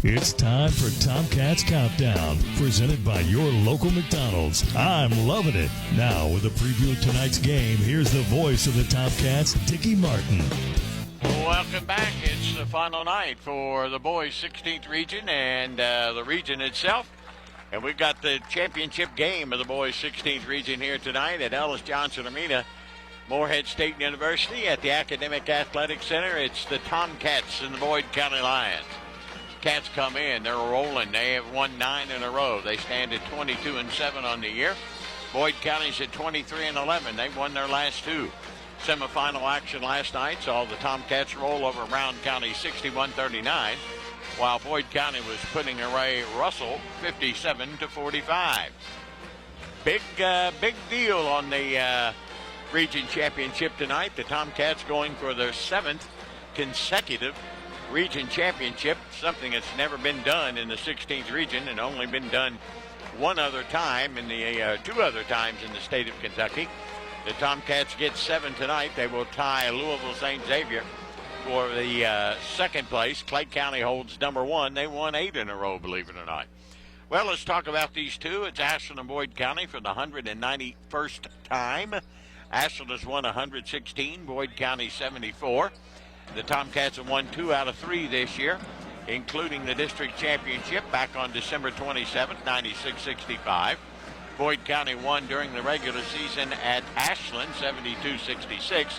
It's time for Tomcats Countdown, presented by your local McDonald's. I'm loving it. Now, with a preview of tonight's game, here's the voice of the Tomcats, Dickie Martin. Welcome back. It's the final night for the boys' 16th region and the region itself. And we've got the championship game of the boys' 16th region here tonight at Ellis Johnson Arena, Morehead State University at the Academic Athletic Center. It's the Tomcats and the Boyd County Lions. Cats come in. They're rolling. They have won 9 in a row. They stand at 22-7 on the year. Boyd County's at 23-11. They've won their last 2. Semifinal action last night saw the Tomcats roll over Brown County 61-39, while Boyd County was putting away Russell 57-45. Big deal on the region championship tonight. The Tomcats going for their 7th consecutive region championship, something that's never been done in the 16th region and only been done one other time in the 2 other times in the state of Kentucky. The Tomcats get 7 tonight. They will tie Louisville St. Xavier for the second place. Clay County holds number 1. They won 8 in a row, believe it or not. Well, let's talk about these two. It's Ashland and Boyd County for the 191st time. Ashland has won 116, Boyd County 74. The Tomcats have won 2 out of 3 this year, including the district championship back on December 27th, 96-65. Boyd County won during the regular season at Ashland, 72-66.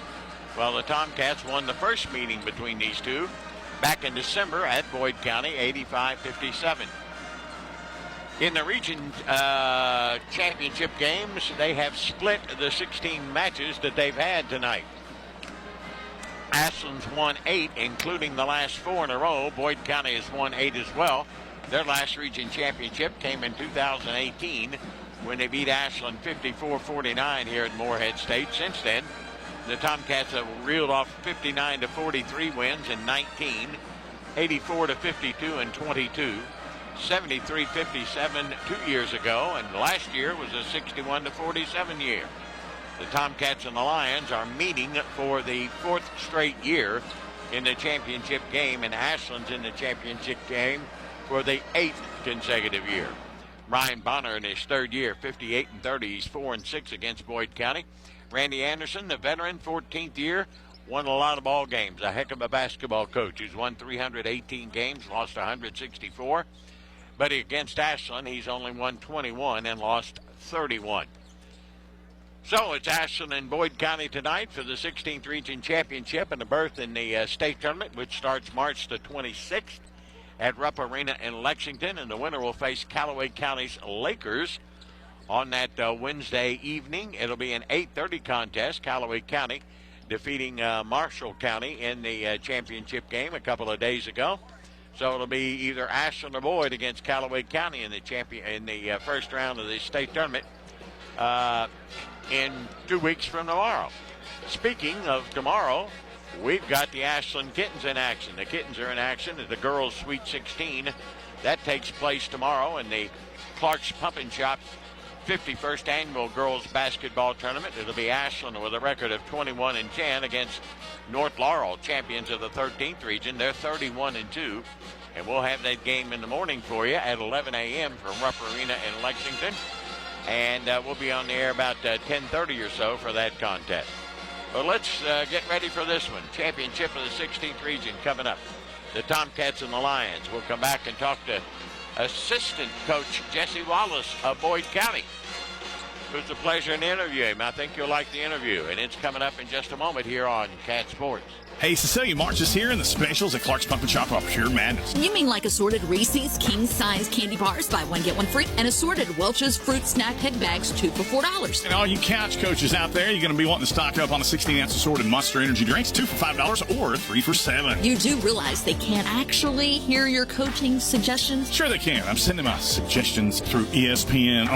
While the Tomcats won the first meeting between these two back in December at Boyd County, 85-57. In the region championship games, they have split the 16 matches that they've had tonight. Ashland's won 8, including the last 4 in a row. Boyd County has won 8 as well. Their last region championship came in 2018 when they beat Ashland 54-49 here at Morehead State. Since then, the Tomcats have reeled off 59-43 wins in 19, 84-52 in 22, 73-57 2 years ago, and last year was a 61-47 year. The Tomcats and the Lions are meeting for the 4th straight year in the championship game, and Ashland's in the championship game for the 8th consecutive year. Ryan Bonner in his 3rd year, 58-30. He's 4-6 against Boyd County. Randy Anderson, the veteran, 14th year, won a lot of ball games. A heck of a basketball coach. He's won 318 games, lost 164. But against Ashland, he's only won 21 and lost 31. So it's Ashland and Boyd County tonight for the 16th Region Championship and a berth in the state tournament, which starts March the 26th at Rupp Arena in Lexington. And the winner will face Callaway County's Lakers on that Wednesday evening. It'll be an 8:30 contest. Callaway County defeating Marshall County in the championship game a couple of days ago. So it'll be either Ashland or Boyd against Callaway County in the first round of the state tournament in 2 weeks from tomorrow. Speaking of tomorrow, we've got the Ashland Kittens in action. The Kittens are in action at the girls' Sweet 16. That takes place tomorrow in the Clark's Pump and Shop 51st Annual Girls Basketball Tournament. It'll be Ashland with a record of 21-10 against North Laurel, champions of the 13th region. They're 31-2. And we'll have that game in the morning for you at 11 a.m. from Rupp Arena in Lexington. And we'll be on the air about 10:30 or so for that contest. Well, let's get ready for this one. Championship of the 16th region coming up. The Tomcats and the Lions. We'll come back and talk to assistant coach Jesse Wallace of Boyd County. It was a pleasure to interview him. I think you'll like the interview, and it's coming up in just a moment here on Cat Sports. Hey, Cecilia March is here, and the specials at Clark's Pump and Shop are pure madness. You mean like assorted Reese's king-size candy bars, buy one, get one free, and assorted Welch's fruit snack head bags, 2 for $4. And all you couch coaches out there, you're going to be wanting to stock up on the 16-ounce assorted Monster Energy drinks, 2 for $5 or 3 for $7. You do realize they can't actually hear your coaching suggestions? Sure they can. I'm sending my suggestions through ESPN.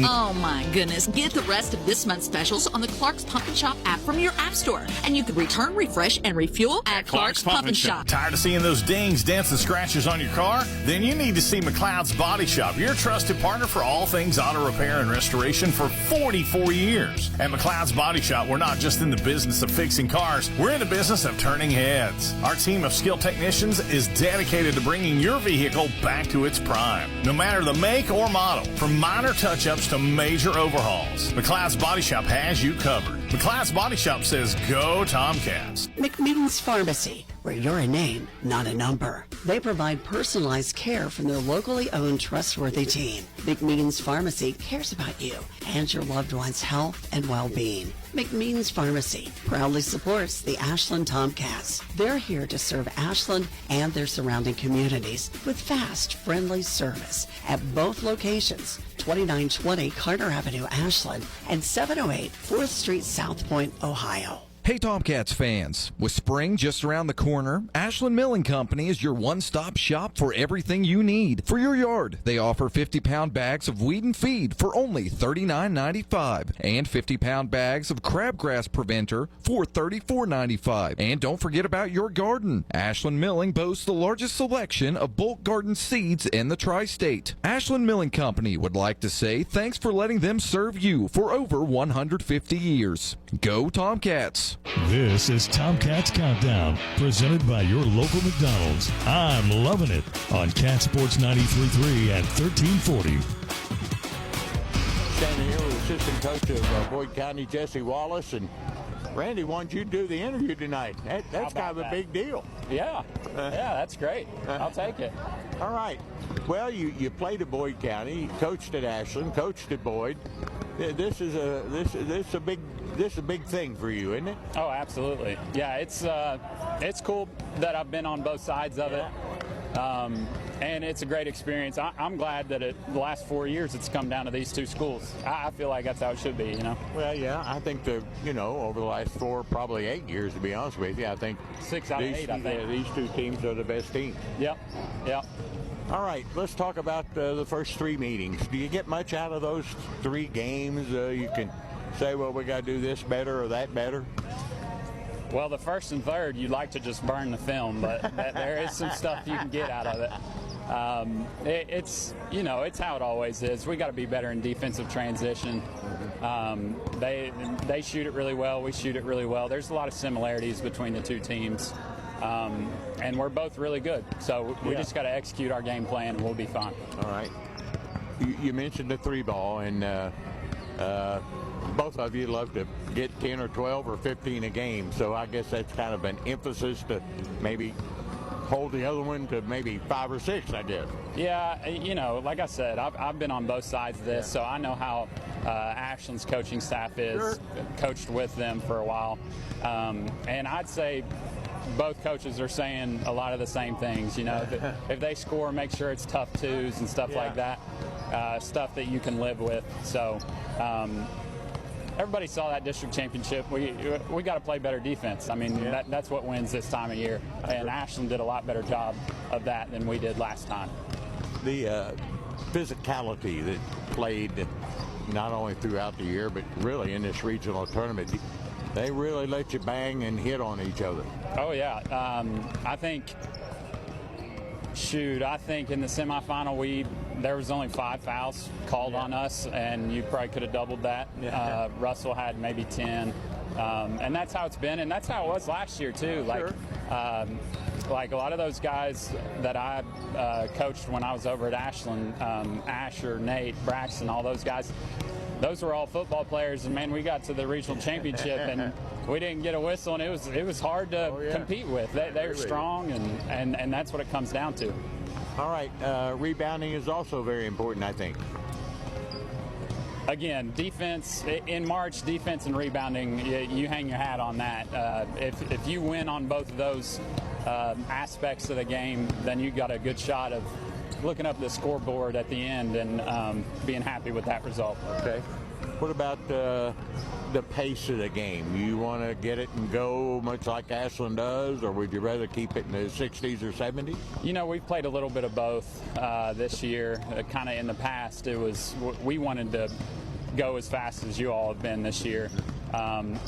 Oh, my goodness. goodness, get the rest of this month's specials on the Clark's Pump and Shop app from your app store. And you can return, refresh, and refuel at Clark's Pump and Shop. Tired of seeing those dings, dents, and scratches on your car? Then you need to see McLeod's Body Shop, your trusted partner for all things auto repair and restoration for 44 years. At McLeod's Body Shop, we're not just in the business of fixing cars, we're in the business of turning heads. Our team of skilled technicians is dedicated to bringing your vehicle back to its prime, no matter the make or model. From minor touch-ups to major overhauls, McLeod's Body Shop has you covered. McLeod's Body Shop says, go Tomcats. McMeans Pharmacy, where you're a name, not a number. They provide personalized care from their locally owned, trustworthy team. McMeans Pharmacy cares about you and your loved one's health and well-being. McMeans Pharmacy proudly supports the Ashland Tomcats. They're here to serve Ashland and their surrounding communities with fast, friendly service at both locations, 2920 Carter Avenue, Ashland, and 708 4th Street, South Point, Ohio. Hey Tomcats fans, with spring just around the corner, Ashland Milling Company is your one-stop shop for everything you need. For your yard, they offer 50-pound bags of weed and feed for only $39.95 and 50-pound bags of crabgrass preventer for $34.95. And don't forget about your garden. Ashland Milling boasts the largest selection of bulk garden seeds in the tri-state. Ashland Milling Company would like to say thanks for letting them serve you for over 150 years. Go Tomcats! This is Tomcats Countdown, presented by your local McDonald's. I'm loving it on Cat Sports 93.3 and 1340. Standing here with assistant coach of Boyd County, Jesse Wallace, and Randy wanted you to do the interview tonight. That's kind of a big deal. Yeah, that's great. I'll take it. All right. Well, you played at Boyd County, coached at Ashland, coached at Boyd. This is a big thing for you, isn't it? Oh, absolutely. Yeah, it's cool that I've been on both sides of it. And it's a great experience. I'm glad that the last 4 years it's come down to these two schools. I feel like that's how it should be, you know? Well, yeah, I think over the last 4, probably 8 years, to be honest with you, I think 6 out of 8, I think. Yeah, these two teams are the best teams. Yep. All right, let's talk about the first 3 meetings. Do you get much out of those 3 games? You can say, well, we got to do this better or that better? Well, the first and third, you'd like to just burn the film, but there is some stuff you can get out of it. It's how it always is. We got to be better in defensive transition. They shoot it really well. We shoot it really well. There's a lot of similarities between the two teams. And we're both really good. So we just got to execute our game plan and we'll be fine. All right. You mentioned the 3-ball, and both of you love to get 10 or 12 or 15 a game. So I guess that's kind of an emphasis to maybe hold the other one to maybe 5 or 6, I guess. Yeah, like I said, I've been on both sides of this, so I know how Ashland's coaching staff is. Sure. Coached with them for a while. And I'd say both coaches are saying a lot of the same things. If they score, make sure it's tough twos and stuff like that, stuff that you can live with. So everybody saw that district championship. We got to play better defense. I mean, that's what wins this time of year. And Ashland did a lot better job of that than we did last time. The physicality that played not only throughout the year, but really in this regional tournament, they really let you bang and hit on each other. Oh, yeah. I think in the semifinal there was only 5 fouls called on us, and you probably could have doubled that. Russell had maybe 10. And that's how it's been, and that's how it was last year, too. Like a lot of those guys that I coached when I was over at Ashland, Asher, Nate, Braxton, all those guys, those were all football players, and man, we got to the regional championship and we didn't get a whistle, and it was hard to compete with. They're strong, and that's what it comes down to. All right, rebounding is also very important, I think. Again, defense in March, defense and rebounding, you hang your hat on that. If you win on both of those aspects of the game, then you got a good shot of looking up the scoreboard at the end and being happy with that result. Okay. What about the pace of the game? You want to get it and go much like Ashland does, or would you rather keep it in the 60s or 70s? We've played a little bit of both this year. Kind of in the past, we wanted to go as fast as you all have been this year.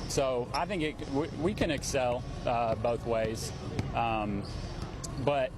So I think we can excel both ways. But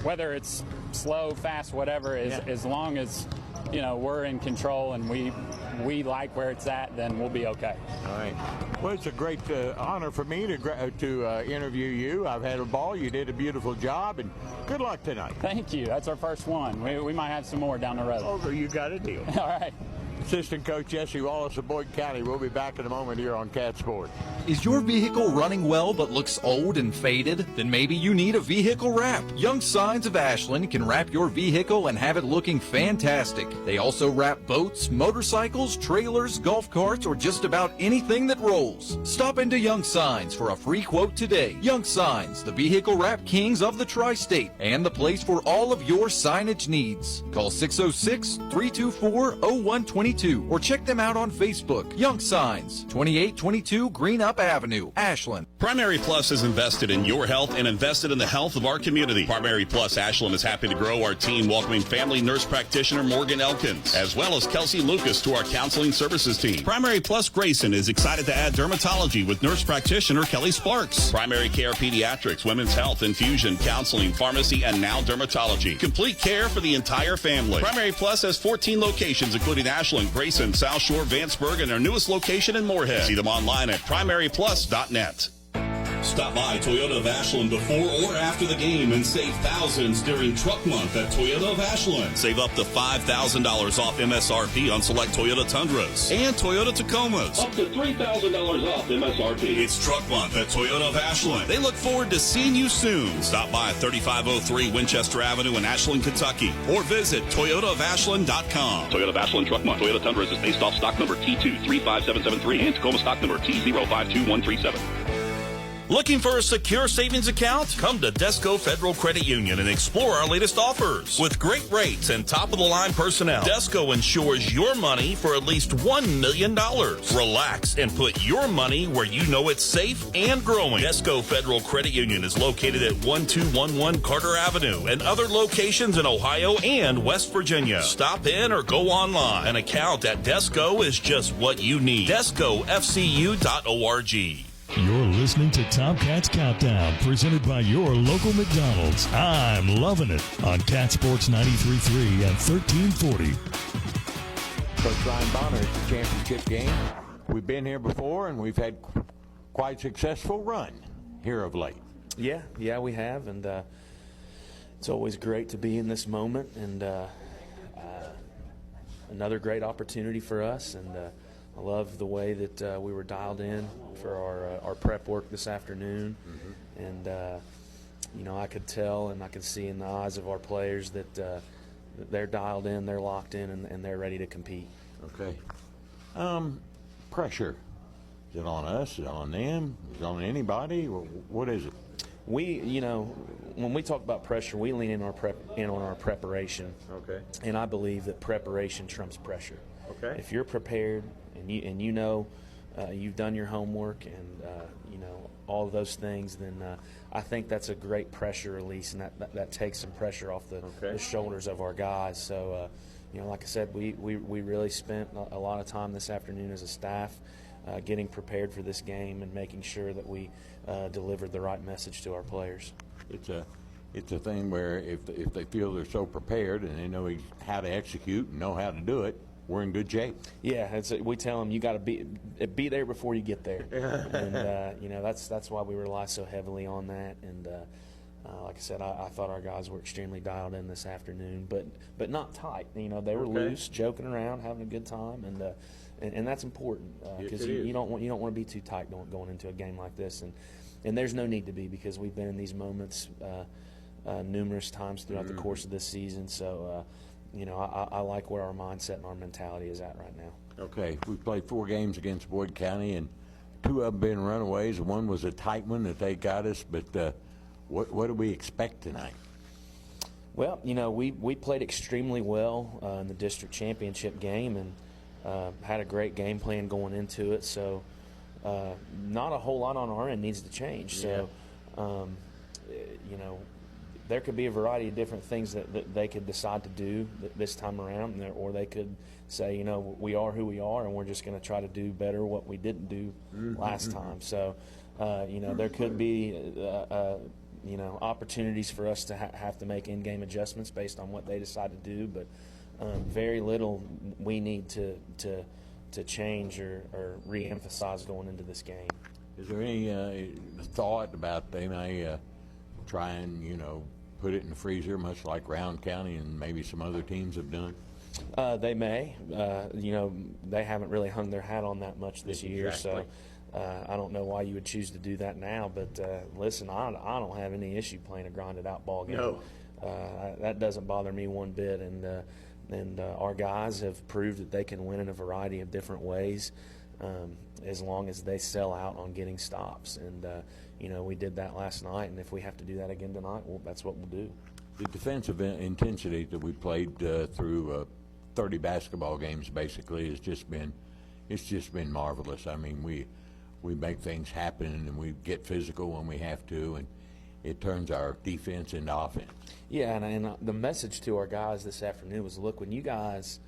whether it's slow, fast, whatever, as long as we're in control and we like where it's at, then we'll be okay. All right. Well, it's a great honor for me to interview you. I've had a ball. You did a beautiful job, and good luck tonight. Thank you. That's our first one. We might have some more down the road. Oh, you got a deal. All right. Assistant Coach Jesse Wallace of Boyd County. We'll be back in a moment here on Cat Sports. Is your vehicle running well but looks old and faded? Then maybe you need a vehicle wrap. Young Signs of Ashland can wrap your vehicle and have it looking fantastic. They also wrap boats, motorcycles, trailers, golf carts, or just about anything that rolls. Stop into Young Signs for a free quote today. Young Signs, the vehicle wrap kings of the tri-state and the place for all of your signage needs. Call 606-324-0122 or check them out on Facebook. Young Signs, 2822 Greenup Avenue, Ashland. Primary Plus is invested in your health and invested in the health of our community. Primary Plus Ashland is happy to grow our team, welcoming family nurse practitioner Morgan Elkins, as well as Kelsey Lucas to our counseling services team. Primary Plus Grayson is excited to add dermatology with nurse practitioner Kelly Sparks. Primary Care Pediatrics, Women's Health, Infusion, Counseling, Pharmacy, and now dermatology. Complete care for the entire family. Primary Plus has 14 locations, including Ashland, Grayson, South Shore, Vanceburg, and their newest location in Moorhead. See them online at primaryplus.net. Stop by Toyota of Ashland before or after the game and save thousands during Truck Month at Toyota of Ashland. Save up to $5,000 off MSRP on select Toyota Tundras and Toyota Tacomas. Up to $3,000 off MSRP. It's Truck Month at Toyota of Ashland. They look forward to seeing you soon. Stop by 3503 Winchester Avenue in Ashland, Kentucky, or visit toyotaofashland.com. Toyota of Ashland Truck Month. Toyota Tundras is based off stock number T235773 and Tacoma stock number T052137. Looking for a secure savings account? Come to Desco Federal Credit Union and explore our latest offers. With great rates and top-of-the-line personnel, Desco insures your money for at least $1 million. Relax and put your money where you know it's safe and growing. Desco Federal Credit Union is located at 1211 Carter Avenue and other locations in Ohio and West Virginia. Stop in or go online. An account at Desco is just what you need. DescoFCU.org. You're listening to Tomcats Countdown, presented by your local McDonald's. I'm loving it on Cat Sports 93.3 and 1340. Coach Ryan Bonner, it's the championship game. We've been here before, and we've had quite a successful run here of late. Yeah, we have, and it's always great to be in this moment, and another great opportunity for us, and I love the way that we were dialed in for our prep work this afternoon. And, I could tell and I could see in the eyes of our players that they're dialed in, they're locked in, and they're ready to compete. Okay. Pressure. Is it on us? Is it on them? Is it on anybody? What is it? We, when we talk about pressure, we lean in on our preparation. Okay. And I believe that preparation trumps pressure. Okay. If you're prepared and you've done your homework and all of those things, then I think that's a great pressure release, and that takes some pressure off the shoulders of our guys. So like I said, we really spent a lot of time this afternoon as a staff getting prepared for this game and making sure that we delivered the right message to our players. It's a thing where if they feel they're so prepared and they know how to execute and know how to do it, we're in good shape. Yeah, we tell them you got to be there before you get there, and that's why we rely so heavily on that. And like I said, I thought our guys were extremely dialed in this afternoon, but not tight. They were loose, joking around, having a good time, and that's important because you don't want to be too tight going into a game like this, and there's no need to be because we've been in these moments numerous times throughout the course of this season. So. I like where our mindset and our mentality is at right now. Okay, we played 4 games against Boyd County, and 2 of them been runaways. One was a tight one that they got us, but what do we expect tonight? Well, we played extremely well in the district championship game and had a great game plan going into it. So not a whole lot on our end needs to change. So, there could be a variety of different things that they could decide to do this time around, or they could say, you know, we are who we are, and we're just going to try to do better what we didn't do last time. So, you know, there could be, you know, opportunities for us to have to make in-game adjustments based on what they decide to do, but very little we need to change or re-emphasize going into this game. Is there any thought about they may try and, you know, put it in the freezer, much like Round County and maybe some other teams have done? They may. You know, they haven't really hung their hat on that much this year, so I don't know why you would choose to do that now. But listen, I don't have any issue playing a grinded-out ball game. No. That doesn't bother me one bit, and our guys have proved that they can win in a variety of different ways, as long as they sell out on getting stops. And you know, we did that last night, and if we have to do that again tonight, well, that's what we'll do. The defensive intensity that we played through 30 basketball games basically has just been marvelous. I mean, we make things happen, and we get physical when we have to, and it turns our defense into offense. Yeah, and the message to our guys this afternoon was, look, when you guys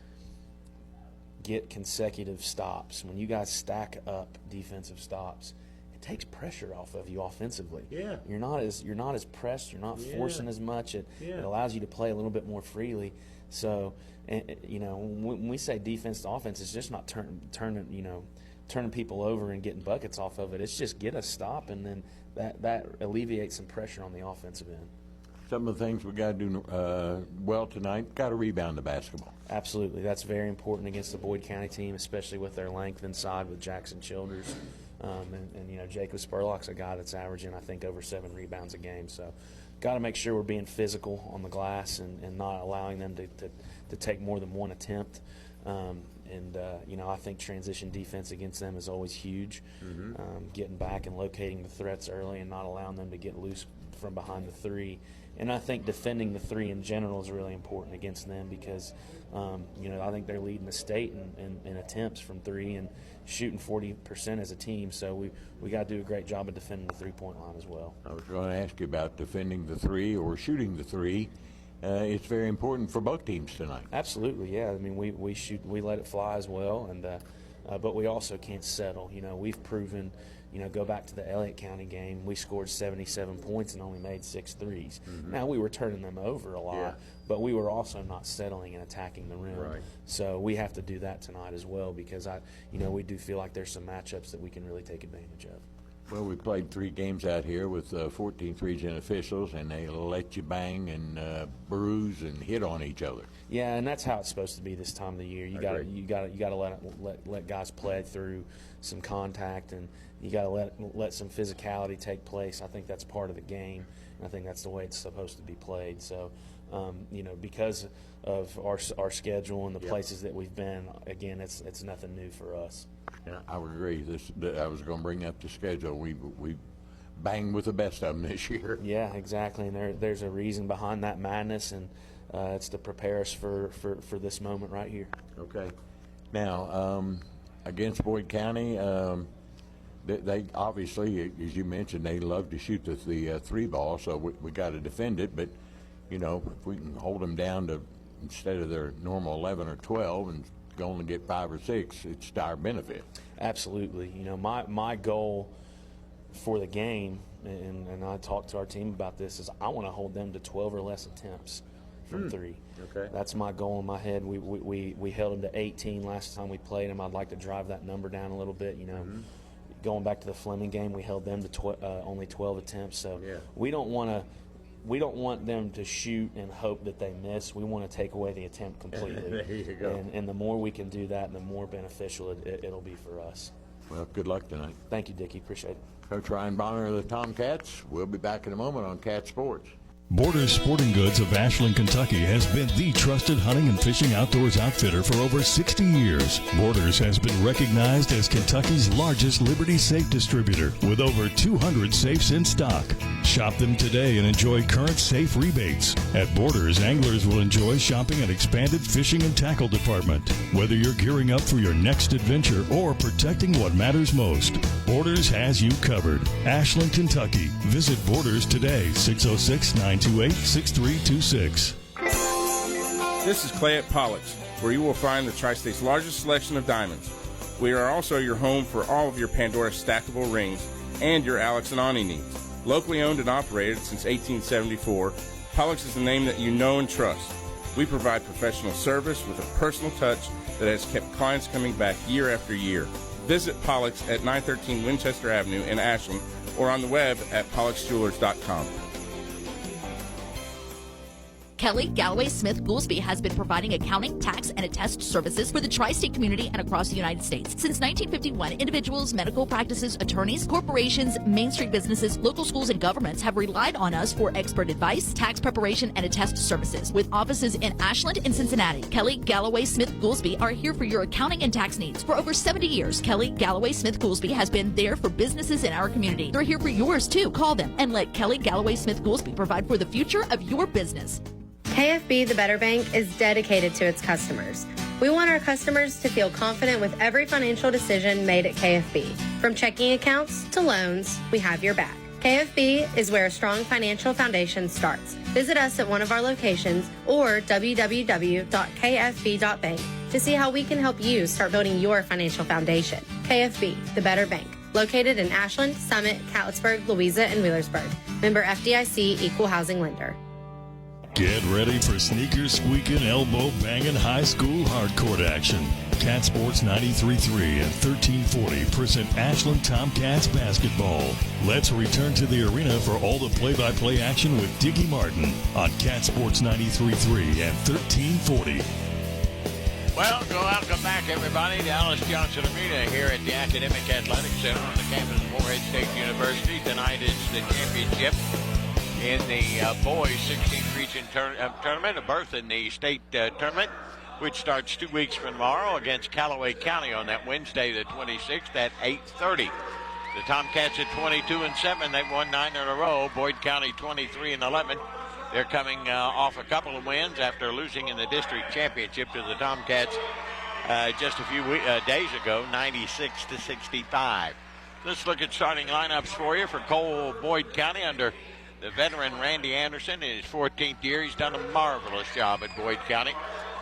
get consecutive stops, when you guys stack up defensive stops, it takes pressure off of you offensively. Yeah. You're not as pressed, you're not forcing as much. It allows you to play a little bit more freely. So, you know, when we say defense to offense, it's just not turning people over and getting buckets off of it. It's just get a stop, and then that alleviates some pressure on the offensive end. Some of the things we got to do well tonight, got to rebound the basketball. Absolutely. That's very important against the Boyd County team, especially with their length inside with Jackson Childers. And you know, Jacob Spurlock's a guy that's averaging, I think, over 7 rebounds a game. So got to make sure we're being physical on the glass and not allowing them to take more than one attempt. You know, I think transition defense against them is always huge. Getting back and locating the threats early and not allowing them to get loose from behind the three. And I think defending the three in general is really important against them because, you know, I think they're leading the state in attempts from three and shooting 40% as a team. So we got to do a great job of defending the three-point line as well. I was going to ask you about defending the three or shooting the three. It's very important for both teams tonight. Absolutely, yeah. I mean, we let it fly as well, and but we also can't settle. You know, we've proven. You know, go back to the Elliott County game. We scored 77 points and only made 6 threes. Now, we were turning them over a lot, but we were also not settling and attacking the rim. Right. So we have to do that tonight as well because, you know, we do feel like there's some matchups that we can really take advantage of. Well, we played 3 games out here with 14th region officials, and they let you bang and bruise and hit on each other. Yeah, and that's how it's supposed to be this time of the year. You got to let guys play through some contact, and you got to let some physicality take place. I think that's part of the game, and I think that's the way it's supposed to be played. So, you know, because of our schedule and the places that we've been, again, it's nothing new for us. Yeah, I would agree. I was going to bring up the schedule. We banged with the best of them this year. Yeah, exactly. And there's a reason behind that madness, and it's to prepare us for this moment right here. Okay. Now, against Boyd County, they obviously, as you mentioned, they love to shoot the three ball, so we got to defend it. But, you know, if we can hold them down to instead of their normal 11 or 12 and going to get 5 or 6, it's to our benefit. Absolutely. You know, my goal for the game, and I talked to our team about this, is I want to hold them to 12 or less attempts from 3. Okay. That's my goal in my head. We held them to 18 last time we played them. I'd like to drive that number down a little bit. You know, going back to the Fleming game, we held them to only 12 attempts. So we don't want them to shoot and hope that they miss. We want to take away the attempt completely. There you go. And the more we can do that, the more beneficial it'll be for us. Well, good luck tonight. Thank you, Dickie. Appreciate it. Coach Ryan Bonner of the Tomcats. We'll be back in a moment on Cat Sports. Borders Sporting Goods of Ashland, Kentucky has been the trusted hunting and fishing outdoors outfitter for over 60 years. Borders has been recognized as Kentucky's largest Liberty safe distributor with over 200 safes in stock. Shop them today and enjoy current safe rebates. At Borders, anglers will enjoy shopping an expanded fishing and tackle department. Whether you're gearing up for your next adventure or protecting what matters most, Borders has you covered. Ashland, Kentucky. Visit Borders today, 606-9 928-6326. This is Clay at Pollock's, where you will find the Tri-State's largest selection of diamonds. We are also your home for all of your Pandora stackable rings and your Alex and Ani needs. Locally owned and operated since 1874, Pollock's is the name that you know and trust. We provide professional service with a personal touch that has kept clients coming back year after year. Visit Pollock's at 913 Winchester Avenue in Ashland or on the web at pollocksjewelers.com. Kelly Galloway Smith Goolsby has been providing accounting, tax, and attest services for the tri-state community and across the United States. Since 1951, individuals, medical practices, attorneys, corporations, Main Street businesses, local schools, and governments have relied on us for expert advice, tax preparation, and attest services. With offices in Ashland and Cincinnati, Kelly Galloway Smith Goolsby are here for your accounting and tax needs. For over 70 years, Kelly Galloway Smith Goolsby has been there for businesses in our community. They're here for yours, too. Call them and let Kelly Galloway Smith Goolsby provide for the future of your business. KFB, the Better Bank, is dedicated to its customers. We want our customers to feel confident with every financial decision made at KFB. From checking accounts to loans, we have your back. KFB is where a strong financial foundation starts. Visit us at one of our locations or www.kfb.bank to see how we can help you start building your financial foundation. KFB, the Better Bank, located in Ashland, Summit, Catlettsburg, Louisa, and Wheelersburg. Member FDIC, Equal Housing Lender. Get ready for sneaker squeaking, elbow banging, high school hardcourt action. Cat Sports 93.3 and 1340 present Ashland Tomcats basketball. Let's return to the arena for all the play-by-play action with Dickie Martin on Cat Sports 93.3 and 1340. Well, welcome back, everybody, to Alice Johnson Arena here at the Academic Athletic Center on the campus of Morehead State University. Tonight is the championship in the boys 16th region tournament, a berth in the state tournament, which starts 2 weeks from tomorrow against Callaway County on that Wednesday, the 26th at 8:30. The Tomcats at 22-7. They've won 9 in a row. Boyd County 23-11. They're coming off a couple of wins after losing in the district championship to the Tomcats just a few days ago, 96-65. Let's look at starting lineups for you for Cole Boyd County under the veteran Randy Anderson in his 14th year. He's done a marvelous job at Boyd County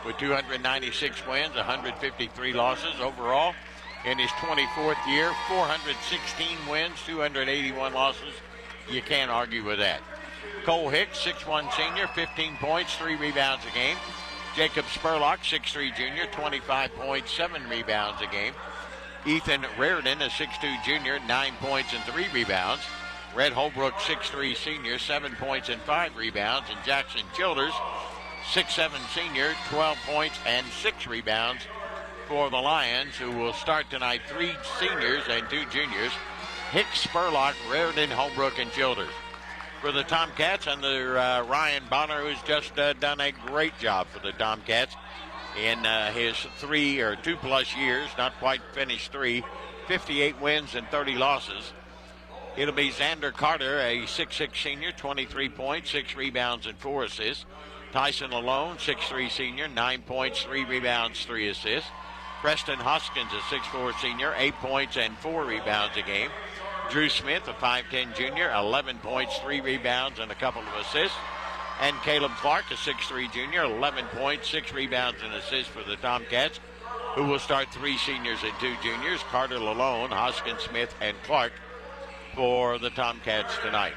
with 296 wins, 153 losses overall. In his 24th year, 416 wins, 281 losses. You can't argue with that. Cole Hicks, 6'1 senior, 15 points, 3 rebounds a game. Jacob Spurlock, 6'3 junior, 25 points, 7 rebounds a game. Ethan Reardon, a 6'2 junior, 9 points and 3 rebounds. Red Holbrook, 6'3 senior, 7 points and 5 rebounds. And Jackson Childers, 6'7 senior, 12 points and 6 rebounds for the Lions, who will start tonight. 3 seniors and 2 juniors. Hicks, Spurlock, Reardon, Holbrook, and Childers. For the Tomcats under Ryan Bonner, who's just done a great job for the Tomcats in his 3 or 2+ years, not quite finished 3, 58 wins and 30 losses. It'll be Xander Carter, a 6'6 senior, 23 points, 6 rebounds, and 4 assists. Tyson Lalone, 6'3 senior, 9 points, 3 rebounds, 3 assists. Preston Hoskins, a 6'4 senior, 8 points and 4 rebounds a game. Drew Smith, a 5'10 junior, 11 points, 3 rebounds, and a couple of assists. And Caleb Clark, a 6'3 junior, 11 points, 6 rebounds, and assists for the Tomcats, who will start 3 seniors and 2 juniors. Carter, Lalone, Hoskins, Smith, and Clark for the Tomcats tonight.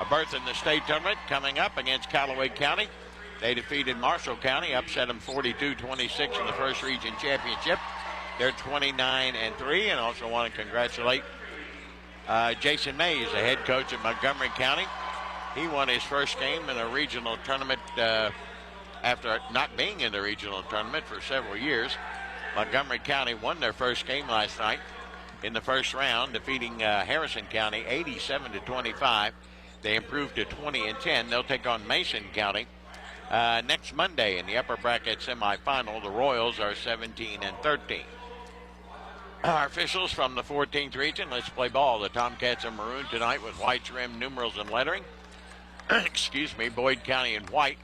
A berth in the state tournament coming up against Callaway County. They defeated Marshall County, upset them 42-26 in the first region championship. They're 29-3, and also want to congratulate Jason Mays, the head coach at Montgomery County. He won his first game in a regional tournament after not being in the regional tournament for several years. Montgomery County won their first game last night in the first round, defeating Harrison County 87-25. They improved to 20-10. They'll take on Mason County next Monday in the upper bracket semifinal. The Royals are 17-13. Our officials from the 14th region, let's play ball. The Tomcats are maroon tonight with white trim, numerals, and lettering. Excuse me, Boyd County in white.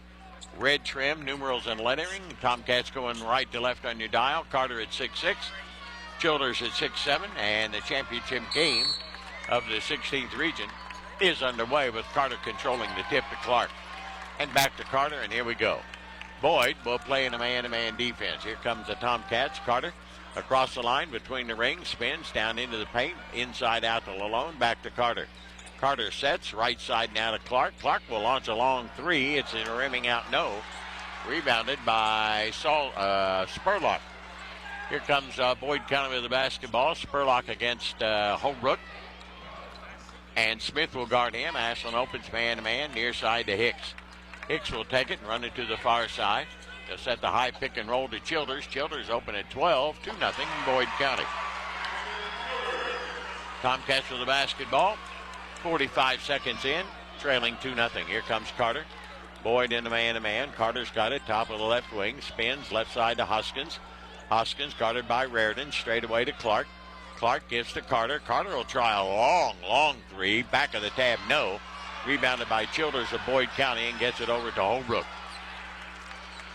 Red trim, numerals, and lettering. Tomcats going right to left on your dial. Carter at 6'6". Childers at 6'7", and the championship game of the 16th region is underway with Carter controlling the tip to Clark. And back to Carter, and here we go. Boyd will play in a man-to-man defense. Here comes the Tomcats. Carter across the line between the rings, spins down into the paint, inside out to Lalone, back to Carter. Carter sets, right side now to Clark. Clark will launch a long three. It's in a rimming out no. Rebounded by Spurlock. Here comes Boyd County with the basketball. Spurlock against Holbrook. And Smith will guard him. Ashland opens man-to-man, near side to Hicks. Hicks will take it and run it to the far side. They'll set the high pick and roll to Childers. Childers open at 12, 2-0, Boyd County. Tomcats with the basketball. 45 seconds in, trailing 2-0. Here comes Carter. Boyd in the man-to-man. Carter's got it, top of the left wing. Spins left side to Hoskins. Hoskins guarded by Raritan. Straight away to Clark. Clark gives to Carter. Carter will try a long three. Back of the tab, no. Rebounded by Childers of Boyd County and gets it over to Holbrook.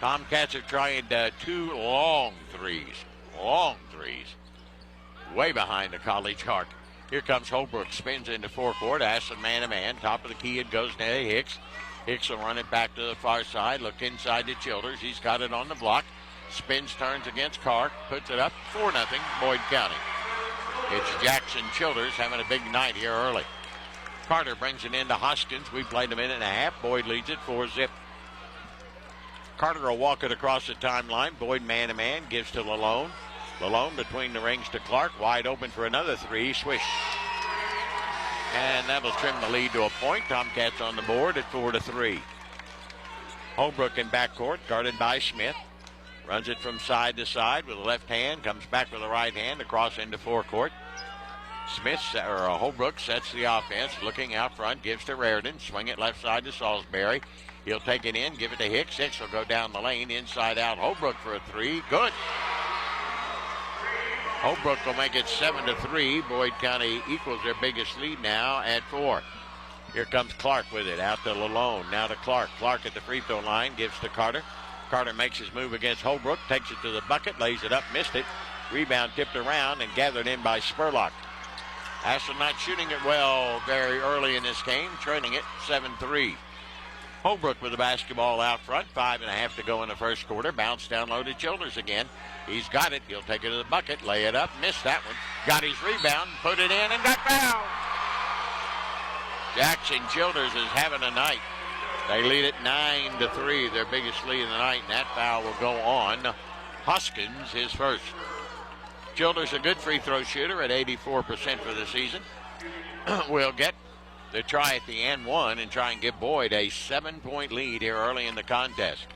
Tomcats have tried two long threes. Long threes. Way behind the college arc. Here comes Holbrook. Spins into forecourt. Ashland man-to-man. Top of the key, it goes to Hicks. Hicks will run it back to the far side. Look inside to Childers. He's got it on the block. Spins, turns against Clark. Puts it up. 4-0, Boyd County. It's Jackson Childers having a big night here early. Carter brings it into Hoskins. We played a minute and a half. Boyd leads it 4-0. Carter will walk it across the timeline. Boyd man-to-man gives to Lalone. Lalone between the rings to Clark. Wide open for another three. Swish. And that'll trim the lead to a point. Tomcats on the board at 4-3. Holbrook in backcourt, guarded by Smith. Runs it from side to side with the left hand. Comes back with the right hand across into forecourt. Holbrook sets the offense. Looking out front, gives to Raritan. Swing it left side to Salisbury. He'll take it in, give it to Hicks. Hicks will go down the lane, inside out. Holbrook for a three. Good. Holbrook will make it 7-3. Boyd County equals their biggest lead now at 4. Here comes Clark with it. Out to Lalone. Now to Clark. Clark at the free throw line. Gives to Carter. Carter makes his move against Holbrook. Takes it to the bucket. Lays it up. Missed it. Rebound tipped around and gathered in by Spurlock. Ashland not shooting it well very early in this game. Trailing it 7-3. Holbrook with the basketball out front. 5.5 to go in the first quarter. Bounce down low to Childers again. He's got it. He'll take it to the bucket. Lay it up. Missed that one. Got his rebound. Put it in and got fouled. Jackson Childers is having a night. They lead it 9-3. Their biggest lead of the night. And that foul will go on Hoskins, his first. Childers a good free throw shooter at 84% for the season. We'll get the try at the end one and try and give Boyd a 7-point lead here early in the contest.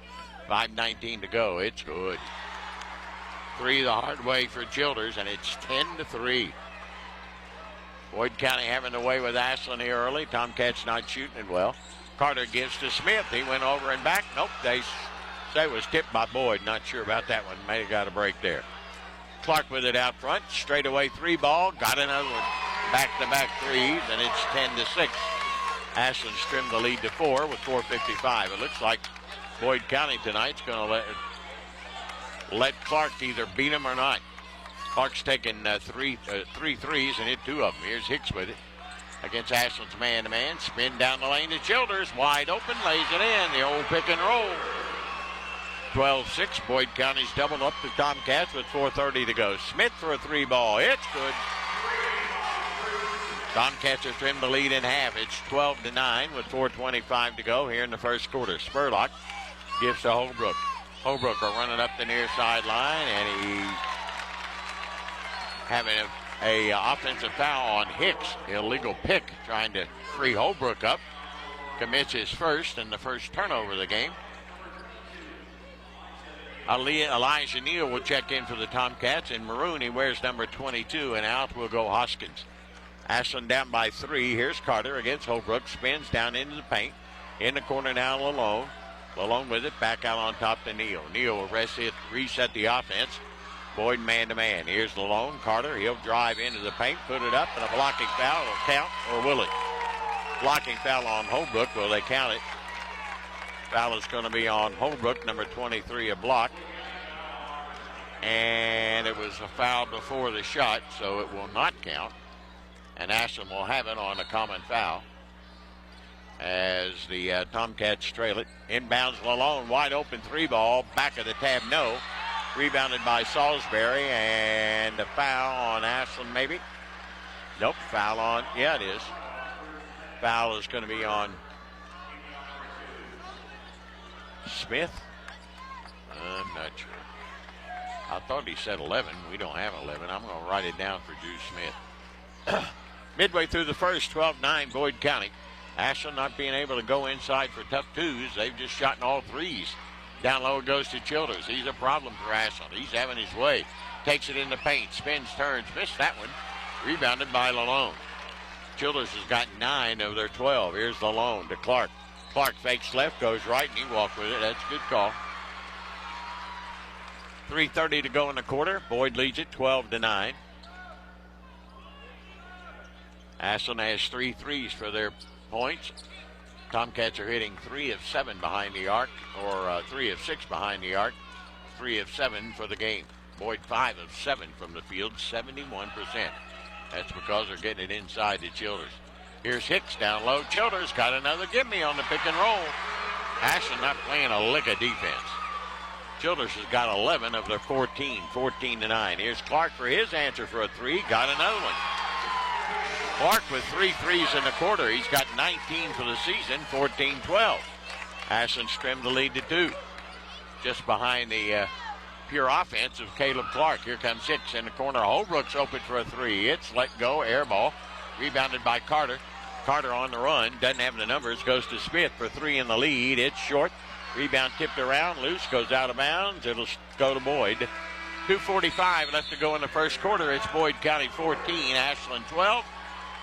5:19 to go. It's good. Three the hard way for Childers, and it's 10-3. Boyd County having the way with Ashland here early. Tomcats not shooting it well. Carter gives to Smith. He went over and back. Nope, they say it was tipped by Boyd. Not sure about that one. May have got a break there. Clark with it out front. Straight away three ball. Got another one. Back-to-back threes, and it's 10-6. Ashland's trimmed the lead to 4 with 4:55. It looks like Boyd County tonight's going to let Clark either beat him or not. Clark's taken three threes and hit 2 of them. Here's Hicks with it against Ashland's man-to-man. Spin down the lane to Childers. Wide open, lays it in. The old pick and roll. 12-6. Boyd County's doubled up the Tomcats with 4:30 to go. Smith for a three ball. It's good. Tomcats have trimmed the lead in half. It's 12-9 with 4:25 to go here in the first quarter. Spurlock gives to Holbrook. Holbrook are running up the near sideline, and he's having a offensive foul on Hicks. Illegal pick, trying to free Holbrook up. Commits his first and the first turnover of the game. Elijah Neal will check in for the Tomcats. In maroon, he wears number 22, and out will go Hoskins. Ashland down by 3. Here's Carter against Holbrook. Spins down into the paint. In the corner now, Lalone. Lalone with it. Back out on top to Neal. Neal will reset the offense. Boyd man-to-man. Here's Lalone. Carter, he'll drive into the paint, put it up, and a blocking foul will count, or will it? Blocking foul on Holbrook. Will they count it? Foul is going to be on Holbrook, number 23, a block. And it was a foul before the shot, so it will not count. And Ashland will have it on a common foul. as the Tomcats trail it. Inbounds Lalone, wide open 3-ball, back of the tab, no. Rebounded by Salisbury, and a foul on Ashland, maybe. Nope, foul on, yeah, it is. Foul is going to be on Smith. I'm not sure. I thought he said 11. We don't have 11. I'm going to write it down for Drew Smith. Midway through the first, 12-9, Boyd County. Ashland not being able to go inside for tough twos. They've just shot in all threes. Down low it goes to Childers. He's a problem for Ashland. He's having his way. Takes it in the paint, spins, turns, missed that one. Rebounded by Lalone. Childers has got 9 of their 12. Here's Lalone to Clark. Clark fakes left, goes right, and he walked with it. That's a good call. 3:30 to go in the quarter. Boyd leads it 12-9. Ashland has 3 threes for their points. Tomcats are hitting 3 of 7 behind the arc, or 3 of 6 behind the arc, 3 of 7 for the game. Boyd 5 of 7 from the field, 71%. That's because they're getting it inside to Childers. Here's Hicks down low. Childers got another gimme on the pick and roll. Ashland not playing a lick of defense. Childers has got 11 of their 14, 14-9. Here's Clark for his answer for a 3. Got another one. Clark with 3 threes in the quarter. He's got 19 for the season, 14-12. Ashland's trimmed the lead to 2. Just behind the pure offense of Caleb Clark. Here comes Hicks in the corner. Holbrook's open for a 3. It's let go, air ball. Rebounded by Carter. Carter on the run, doesn't have the numbers, goes to Smith for 3 in the lead. It's short. Rebound tipped around, loose, goes out of bounds. It'll go to Boyd. 2:45 left to go in the first quarter. It's Boyd County 14, Ashland 12.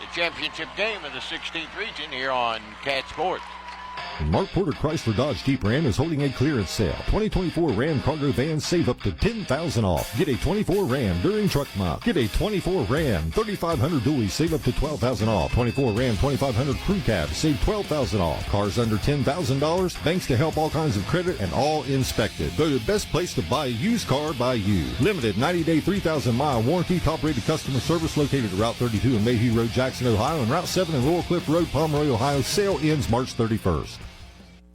The championship game of the 16th region here on Cat Sports. Mark Porter Chrysler Dodge Jeep Ram is holding a clearance sale. 2024 Ram cargo vans save up to $10,000 off. Get a 24 Ram during truck month. Get a 24 Ram 3500 dually, save up to $12,000 off. 24 Ram 2500 crew cab, save $12,000 off. Cars under $10,000, thanks to help, all kinds of credit, and all inspected. Go to the best place to buy a used car by you. Limited 90-day 3,000-mile warranty, top-rated customer service located at Route 32 and Mayhew Road, Jackson, Ohio, and Route 7 and Laurel Cliff Road, Pomeroy, Ohio. Sale ends March 31st.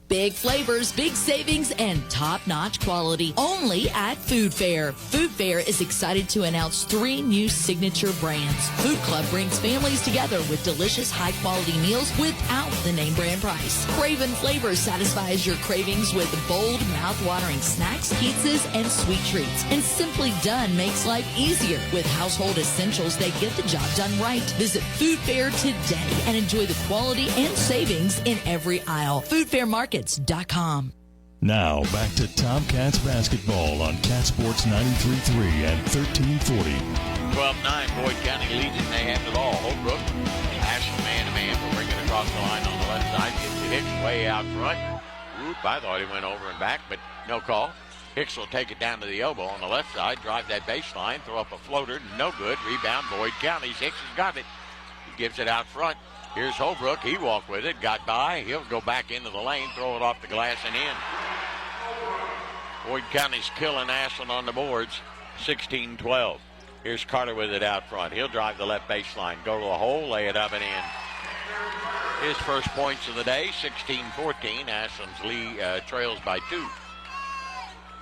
Big flavors, big savings, and top-notch quality. Only at Food Fair. Food Fair is excited to announce 3 new signature brands. Food Club brings families together with delicious, high-quality meals without the name brand price. Craven Flavors satisfies your cravings with bold, mouth-watering snacks, pizzas, and sweet treats. And Simply Done makes life easier. With household essentials, they get the job done right. Visit Food Fair today and enjoy the quality and savings in every aisle. Foodfairmarkets.com. Now back to Tomcats basketball on Cat Sports 93.3 and 1340. 12-9, Boyd County leads it. They have it all. Holbrook, Ashland man-to-man, will bring it across the line on the left side. Gets to Hicks way out front. Oop, I thought he went over and back, but no call. Hicks will take it down to the elbow on the left side, drive that baseline, throw up a floater, no good. Rebound, Boyd County's. Hicks has got it. He gives it out front. Here's Holbrook. He walked with it, got by. He'll go back into the lane, throw it off the glass and in. Boyd County's killing Ashland on the boards, 16-12. Here's Carter with it out front. He'll drive the left baseline, go to the hole, lay it up and in. His first points of the day, 16-14. Ashland's lead trails by 2.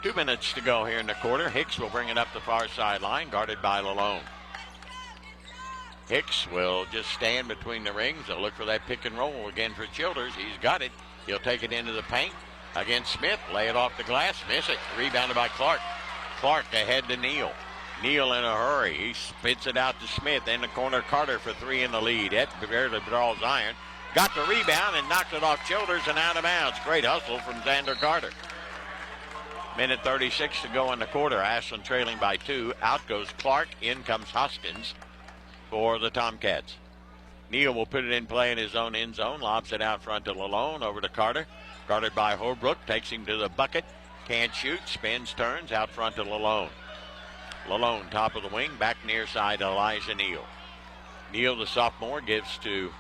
2 minutes to go here in the quarter. Hicks will bring it up the far sideline, guarded by Lalone. Hicks will just stand between the rings. They'll look for that pick and roll again for Childers. He's got it. He'll take it into the paint against Smith. Lay it off the glass. Miss it. Rebounded by Clark. Clark ahead to Neal. Neal in a hurry. He spits it out to Smith. In the corner, Carter for 3 in the lead. That barely draws iron. Got the rebound and knocked it off Childers and out of bounds. Great hustle from Xander Carter. Minute 36 to go in the quarter. Ashland trailing by 2. Out goes Clark. In comes Hoskins for the Tomcats. Neal will put it in play in his own end zone. Lobs it out front to Lalone. Over to Carter. Guarded by Holbrook. Takes him to the bucket. Can't shoot. Spins, turns. Out front to Lalone. Lalone, top of the wing. Back near side to Elijah Neal. Neal, the sophomore, gives to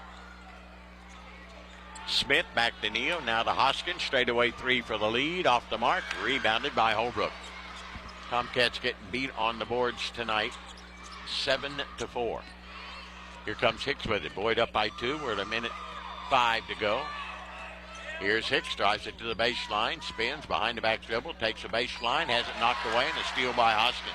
Smith. Back to Neal. Now to Hoskins. Straightaway 3 for the lead. Off the mark. Rebounded by Holbrook. Tomcats getting beat on the boards tonight. 7-4. Here comes Hicks with it. Boyd up by 2. We're at a minute 5 to go. Here's Hicks, drives it to the baseline, spins behind the back dribble, takes the baseline, has it knocked away, and a steal by Hoskins.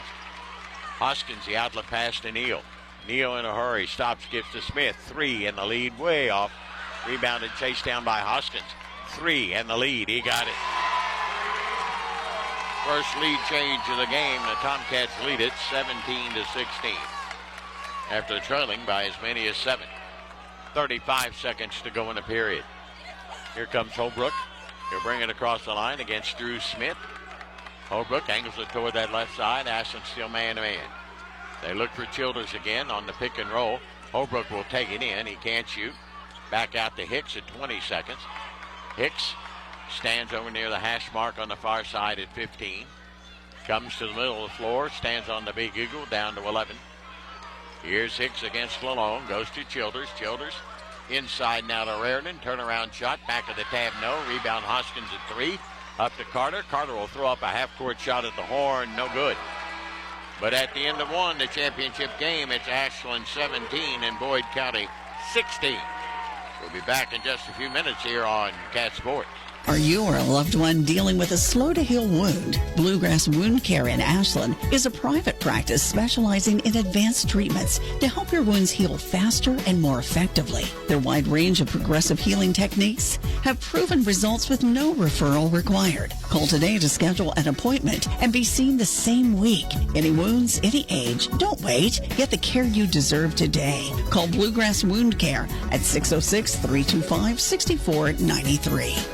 Hoskins, the outlet pass to Neal. Neal in a hurry, stops, gives to Smith. 3 in the lead, way off. Rebounded, chased down by Hoskins. 3 in the lead, he got it. First lead change of the game. The Tomcats lead it 17-16. After trailing by as many as 7. 35 seconds to go in the period. Here comes Holbrook. He'll bring it across the line against Drew Smith. Holbrook angles it toward that left side. Ashland still man-to-man. They look for Childers again on the pick and roll. Holbrook will take it in. He can't shoot. Back out to Hicks at 20 seconds. Hicks stands over near the hash mark on the far side at 15. Comes to the middle of the floor. Stands on the big eagle down to 11. Here's Hicks against Lalone. Goes to Childers. Childers inside now to Raritan. Turnaround shot. Back of the tab, no. Rebound Hoskins at 3. Up to Carter. Carter will throw up a half-court shot at the horn. No good. But at the end of one, the championship game, it's Ashland 17 and Boyd County 16. We'll be back in just a few minutes here on Cat Sports. Are you or a loved one dealing with a slow-to-heal wound? Bluegrass Wound Care in Ashland is a private practice specializing in advanced treatments to help your wounds heal faster and more effectively. Their wide range of progressive healing techniques have proven results with no referral required. Call today to schedule an appointment and be seen the same week. Any wounds, any age, don't wait. Get the care you deserve today. Call Bluegrass Wound Care at 606-325-6493.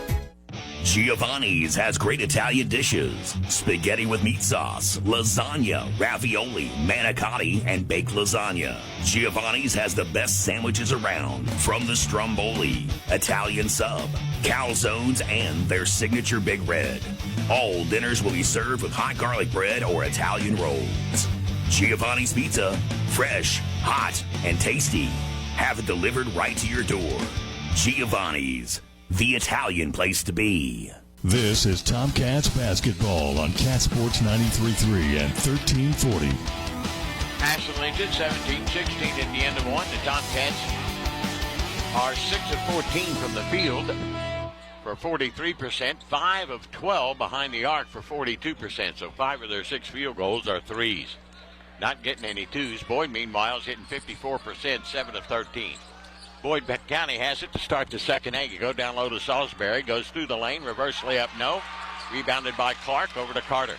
Giovanni's has great Italian dishes. Spaghetti with meat sauce, lasagna, ravioli, manicotti, and baked lasagna. Giovanni's has the best sandwiches around, from the stromboli, Italian sub, calzones, and their signature Big Red. All dinners will be served with hot garlic bread or Italian rolls. Giovanni's Pizza, fresh, hot, and tasty. Have it delivered right to your door. Giovanni's, the Italian place to be. This is Tomcats basketball on Cat Sports 93.3 and 1340. Ashland leads it 17-16 at the end of one. The Tomcats are 6 of 14 from the field for 43%, 5 of 12 behind the arc for 42%. So 5 of their 6 field goals are threes. Not getting any twos. Boyd, meanwhile, is hitting 54%, 7 of 13. Boyd County has it to start the second half. You go down low to Salisbury. Goes through the lane. Reverse layup, no. Rebounded by Clark over to Carter.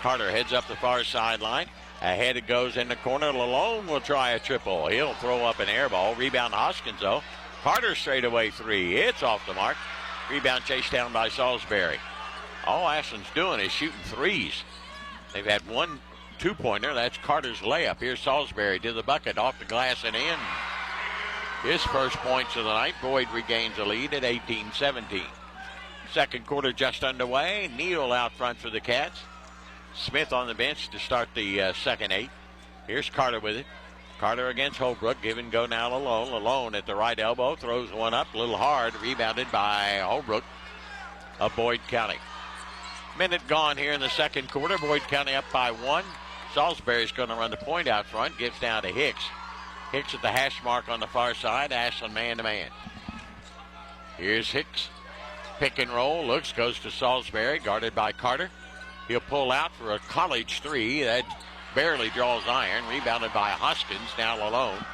Carter heads up the far sideline. Ahead it goes in the corner. Lalone will try a triple. He'll throw up an air ball. Rebound Hoskins, though. Carter straight away 3. It's off the mark. Rebound chased down by Salisbury. All Ashland's doing is shooting threes. They've had one two-pointer. That's Carter's layup. Here's Salisbury to the bucket. Off the glass and in. His first points of the night. Boyd regains a lead at 18-17. Second quarter just underway. Neal out front for the Cats. Smith on the bench to start the second 8. Here's Carter with it. Carter against Holbrook. Give and go now to Lalone. Lalone at the right elbow. Throws one up a little hard. Rebounded by Holbrook of Boyd County. Minute gone here in the second quarter. Boyd County up by 1. Salisbury's going to run the point out front. Gives down to Hicks. Hicks at the hash mark on the far side. Ashland man-to-man. Here's Hicks. Pick and roll. Looks. Goes to Salisbury. Guarded by Carter. He'll pull out for a college 3. That barely draws iron. Rebounded by Hoskins. Now Lalone.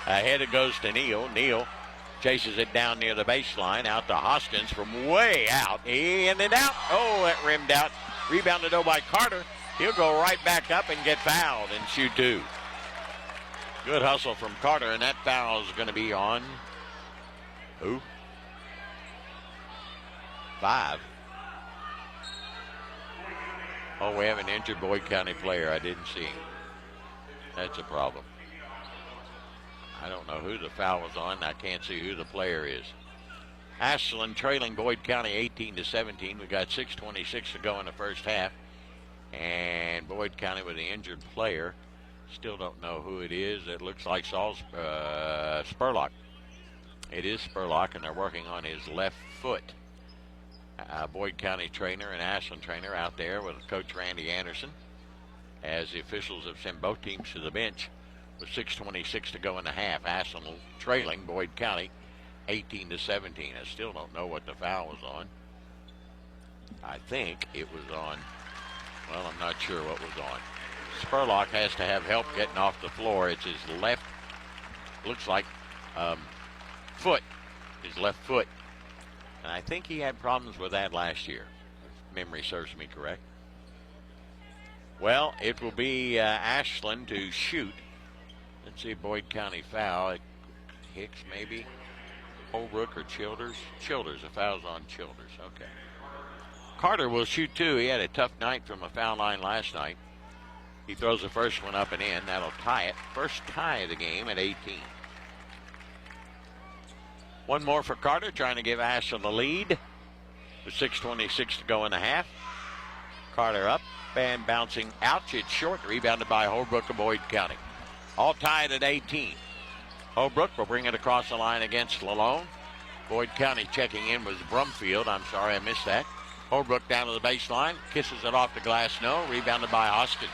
Ahead it goes to Neal. Neal chases it down near the baseline. Out to Hoskins from way out. In and out. Oh, that rimmed out. Rebounded though by Carter. He'll go right back up and get fouled and shoot 2. Good hustle from Carter, and that foul is going to be on who? 5. Oh, we have an injured Boyd County player. I didn't see him. That's a problem. I don't know who the foul was on. I can't see who the player is. Ashland trailing Boyd County 18-17. We got 6:26 to go in the first half. And Boyd County with the injured player. Still don't know who it is. It looks like Spurlock. It is Spurlock, and they're working on his left foot. Boyd County trainer and Ashland trainer out there with Coach Randy Anderson as the officials have sent both teams to the bench with 6:26 to go in the half. Ashland trailing Boyd County 18-17. I still don't know what the foul was on. I think it was on, well, I'm not sure what was on. Spurlock has to have help getting off the floor. It's his left, looks like foot, his left foot. And I think he had problems with that last year, if memory serves me correct. Well, it will be Ashland to shoot. Let's see, Boyd County foul. Hicks maybe. Holbrook or Childers? Childers, a foul's on Childers, okay. Carter will shoot two. He had a tough night from a foul line last night. He throws the first one up and in. That'll tie it. First tie of the game at 18. One more for Carter, trying to give Ashland the lead with 6:26 to go in the half. Carter up and bouncing out. It's short, rebounded by Holbrook of Boyd County. All tied at 18. Holbrook will bring it across the line against Lalone. Boyd County checking in was Brumfield. I'm sorry I missed that. Holbrook down to the baseline, kisses it off the glass, no. Rebounded by Hoskins.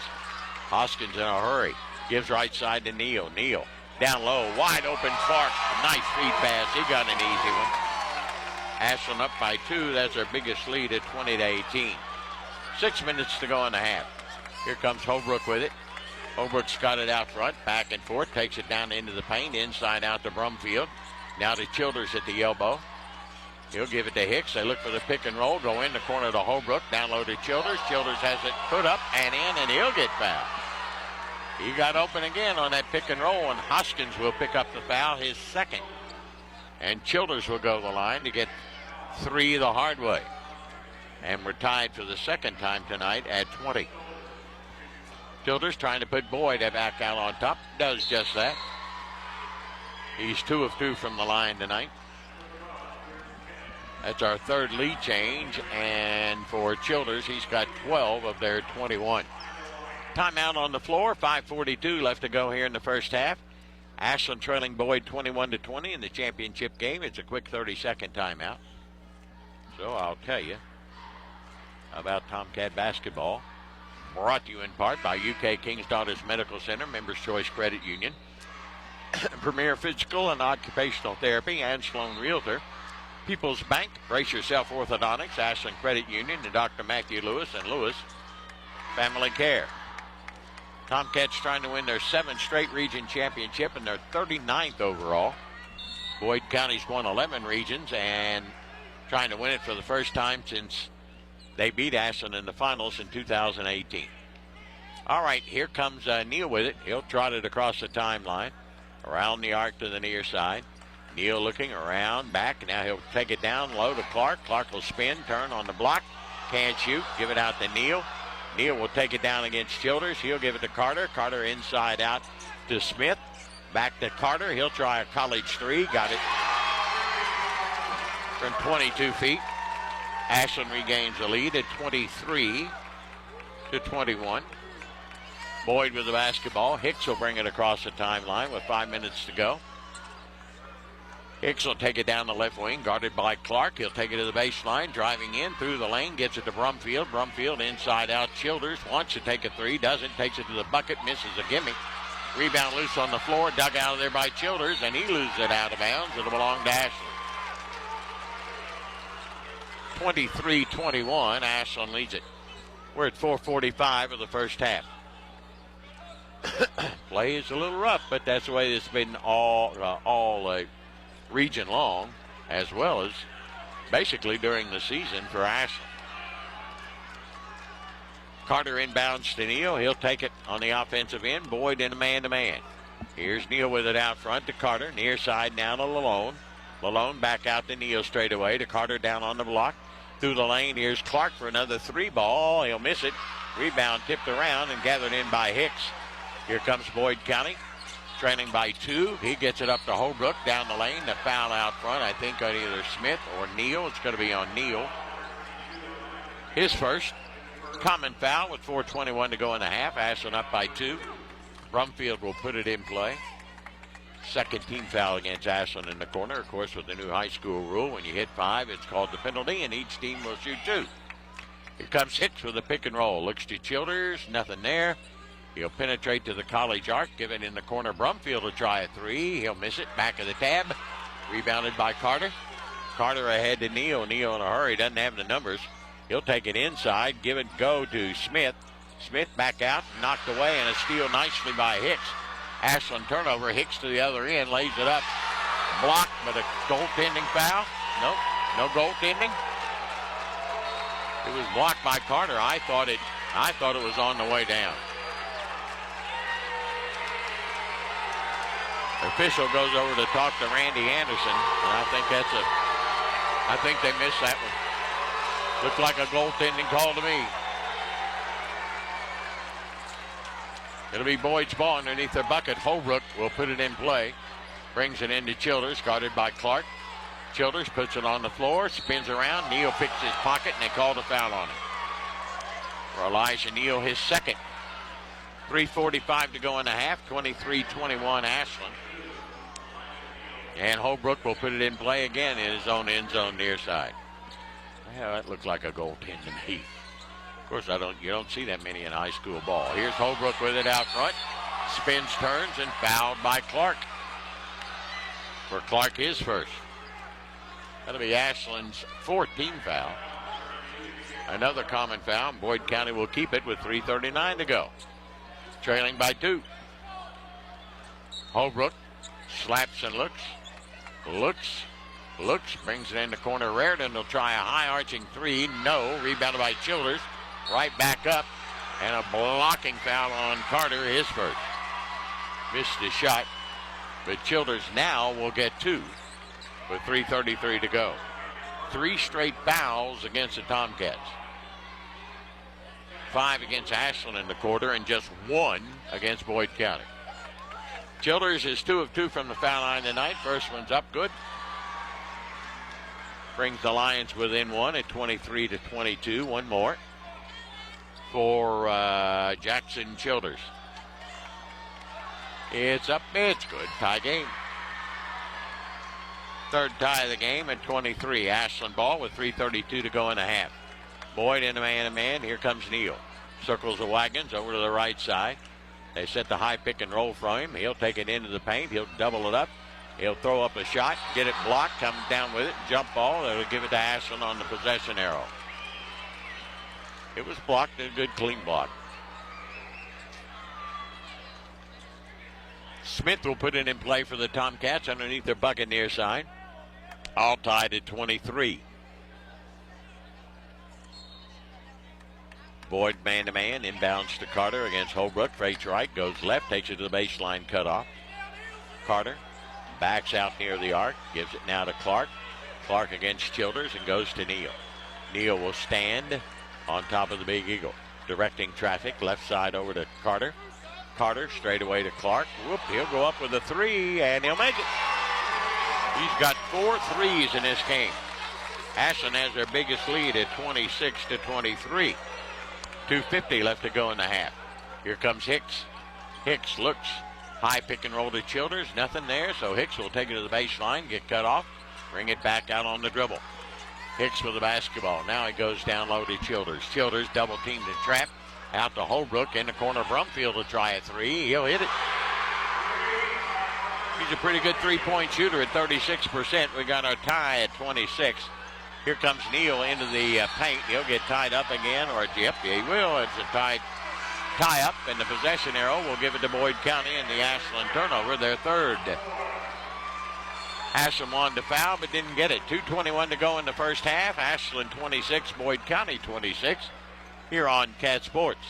Hoskins in a hurry. Gives right side to Neal. Neal down low, wide open Clark. Nice feed pass. He got an easy one. Ashland up by 2. That's their biggest lead at 20-18. 6 minutes to go in the half. Here comes Holbrook with it. Holbrook's got it out front, back and forth, takes it down into the paint, inside out to Brumfield. Now to Childers at the elbow. He'll give it to Hicks. They look for the pick and roll, go in the corner to Holbrook, down low to Childers. Childers has it put up and in, and he'll get fouled. He got open again on that pick and roll, and Hoskins will pick up the foul, his second. And Childers will go to the line to get 3 the hard way. And we're tied for the second time tonight at 20. Childers trying to put Boyd back out on top. Does just that. He's 2 of 2 from the line tonight. That's our third lead change. And for Childers, he's got 12 of their 21. Timeout on the floor. 5:42 left to go here in the first half. Ashland trailing Boyd 21-20 in the championship game. It's a quick 30-second timeout. So I'll tell you about Tomcat basketball. Brought to you in part by UK King's Daughters Medical Center, Members Choice Credit Union, Premier Physical and Occupational Therapy, and Sloan Realtor, People's Bank, Brace Yourself Orthodontics, Ashland Credit Union, and Dr. Matthew Lewis and Lewis Family Care. Tomcats trying to win their 7th straight region championship and their 39th overall. Boyd County's won 11 regions and trying to win it for the first time since they beat Ashland in the finals in 2018. All right, here comes Neal with it. He'll trot it across the timeline, around the arc to the near side. Neal looking around, back. Now he'll take it down low to Clark. Clark will spin, turn on the block. Can't shoot. Give it out to Neal. Neal will take it down against Childers. He'll give it to Carter. Carter inside out to Smith. Back to Carter. He'll try a college 3. Got it from 22 feet. Ashland regains the lead at 23-21. Boyd with the basketball. Hicks will bring it across the timeline with 5 minutes to go. Hicks will take it down the left wing, guarded by Clark. He'll take it to the baseline, driving in through the lane, gets it to Brumfield. Brumfield inside out. Childers wants to take a 3, doesn't, takes it to the bucket, misses a gimme. Rebound loose on the floor, dug out of there by Childers, and he loses it out of bounds. It'll belong to Ashland. 23-21, Ashland leads it. We're at 4:45 of the first half. Play is a little rough, but that's the way it's been all region long, as well as basically during the season for Ashland. Carter inbounds to Neal. He'll take it on the offensive end. Boyd in a man-to-man. Here's Neal with it out front to Carter. Near side now to Lalone. Lalone back out to Neal straight away to Carter down on the block. Through the lane, here's Clark for another 3 ball. He'll miss it. Rebound tipped around and gathered in by Hicks. Here comes Boyd County, trailing by 2. He gets it up to Holbrook down the lane. The foul out front, I think, on either Smith or Neal. It's going to be on Neal. His first. Common foul with 4:21 to go in the half. Ashland up by 2. Brumfield will put it in play. Second team foul against Ashland in the corner. Of course, with the new high school rule, when you hit 5, it's called the penalty, and each team will shoot 2. Here comes Hicks with a pick and roll. Looks to Childers, nothing there. He'll penetrate to the college arc, give it in the corner. Brumfield will try a 3. He'll miss it. Back of the tab. Rebounded by Carter. Carter ahead to Neal. Neal in a hurry, doesn't have the numbers. He'll take it inside, give it go to Smith. Smith back out, knocked away, and a steal nicely by Hicks. Ashland turnover. Hicks to the other end, lays it up. Blocked, but a goaltending foul. Nope, no goaltending. It was blocked by Carter. I thought it was on the way down. The official goes over to talk to Randy Anderson, and I think they missed that one. Looked like a goaltending call to me. It'll be Boyd's ball underneath their bucket. Holbrook will put it in play. Brings it into Childers, guarded by Clark. Childers puts it on the floor, spins around. Neal picks his pocket, and they called a foul on him. For Elijah Neal, his second. 3:45 to go in the half. 23-21 Ashland. And Holbrook will put it in play again in his own end zone near side. Yeah, that looked like a goaltend to me. Of course, you don't see that many in high school ball. Here's Holbrook with it out front. Spins, turns, and fouled by Clark. For Clark, his first. That'll be Ashland's fourth team foul. Another common foul. Boyd County will keep it with 3:39 to go. Trailing by 2. Holbrook slaps and looks, brings it in the corner. Raritan will try a high arching 3. No. Rebounded by Childers. Right back up. And a blocking foul on Carter, his first. Missed the shot. But Childers now will get 2 with 3:33 to go. 3 straight fouls against the Tomcats. 5 against Ashland in the quarter and just 1 against Boyd County. Childers is 2 of 2 from the foul line tonight. First one's up good. Brings the Lions within 1 at 23-22. One more for Jackson Childers. It's up. It's good. Tie game. Third tie of the game at 23. Ashland ball with 3:32 to go in the half. Boyd in a man-to-man. Here comes Neal. Circles the wagons over to the right side. They set the high pick and roll from him. He'll take it into the paint. He'll double it up. He'll throw up a shot, get it blocked, come down with it, jump ball. They'll give it to Ashland on the possession arrow. It was blocked, a good clean block. Smith will put it in play for the Tomcats underneath their bucket near side. All tied at 23. Boyd man-to-man, inbounds to Carter against Holbrook. Fakes right, goes left, takes it to the baseline, cut off. Carter backs out near the arc, gives it now to Clark. Clark against Childers and goes to Neal. Neal will stand on top of the Big Eagle. Directing traffic, left side over to Carter. Carter straight away to Clark. Whoop, he'll go up with a 3, and he'll make it. He's got 4 threes in this game. Ashland has their biggest lead at 26-23. 2:50 left to go in the half. Here comes Hicks. Hicks looks. High pick and roll to Childers. Nothing there, so Hicks will take it to the baseline, get cut off, bring it back out on the dribble. Hicks with the basketball. Now he goes down low to Childers. Childers double teamed and trapped. Out to Holbrook in the corner. Brumfield will try a 3. He'll hit it. He's a pretty good three-point shooter at 36%. We got our tie at 26. Here comes Neal into the paint. He'll get tied up again, or yep, he will. It's a tie up, and the possession arrow will give it to Boyd County and the Ashland turnover, their third. Ashland wanted to foul, but didn't get it. 2:21 to go in the first half. Ashland 26, Boyd County 26. Here on Cat Sports.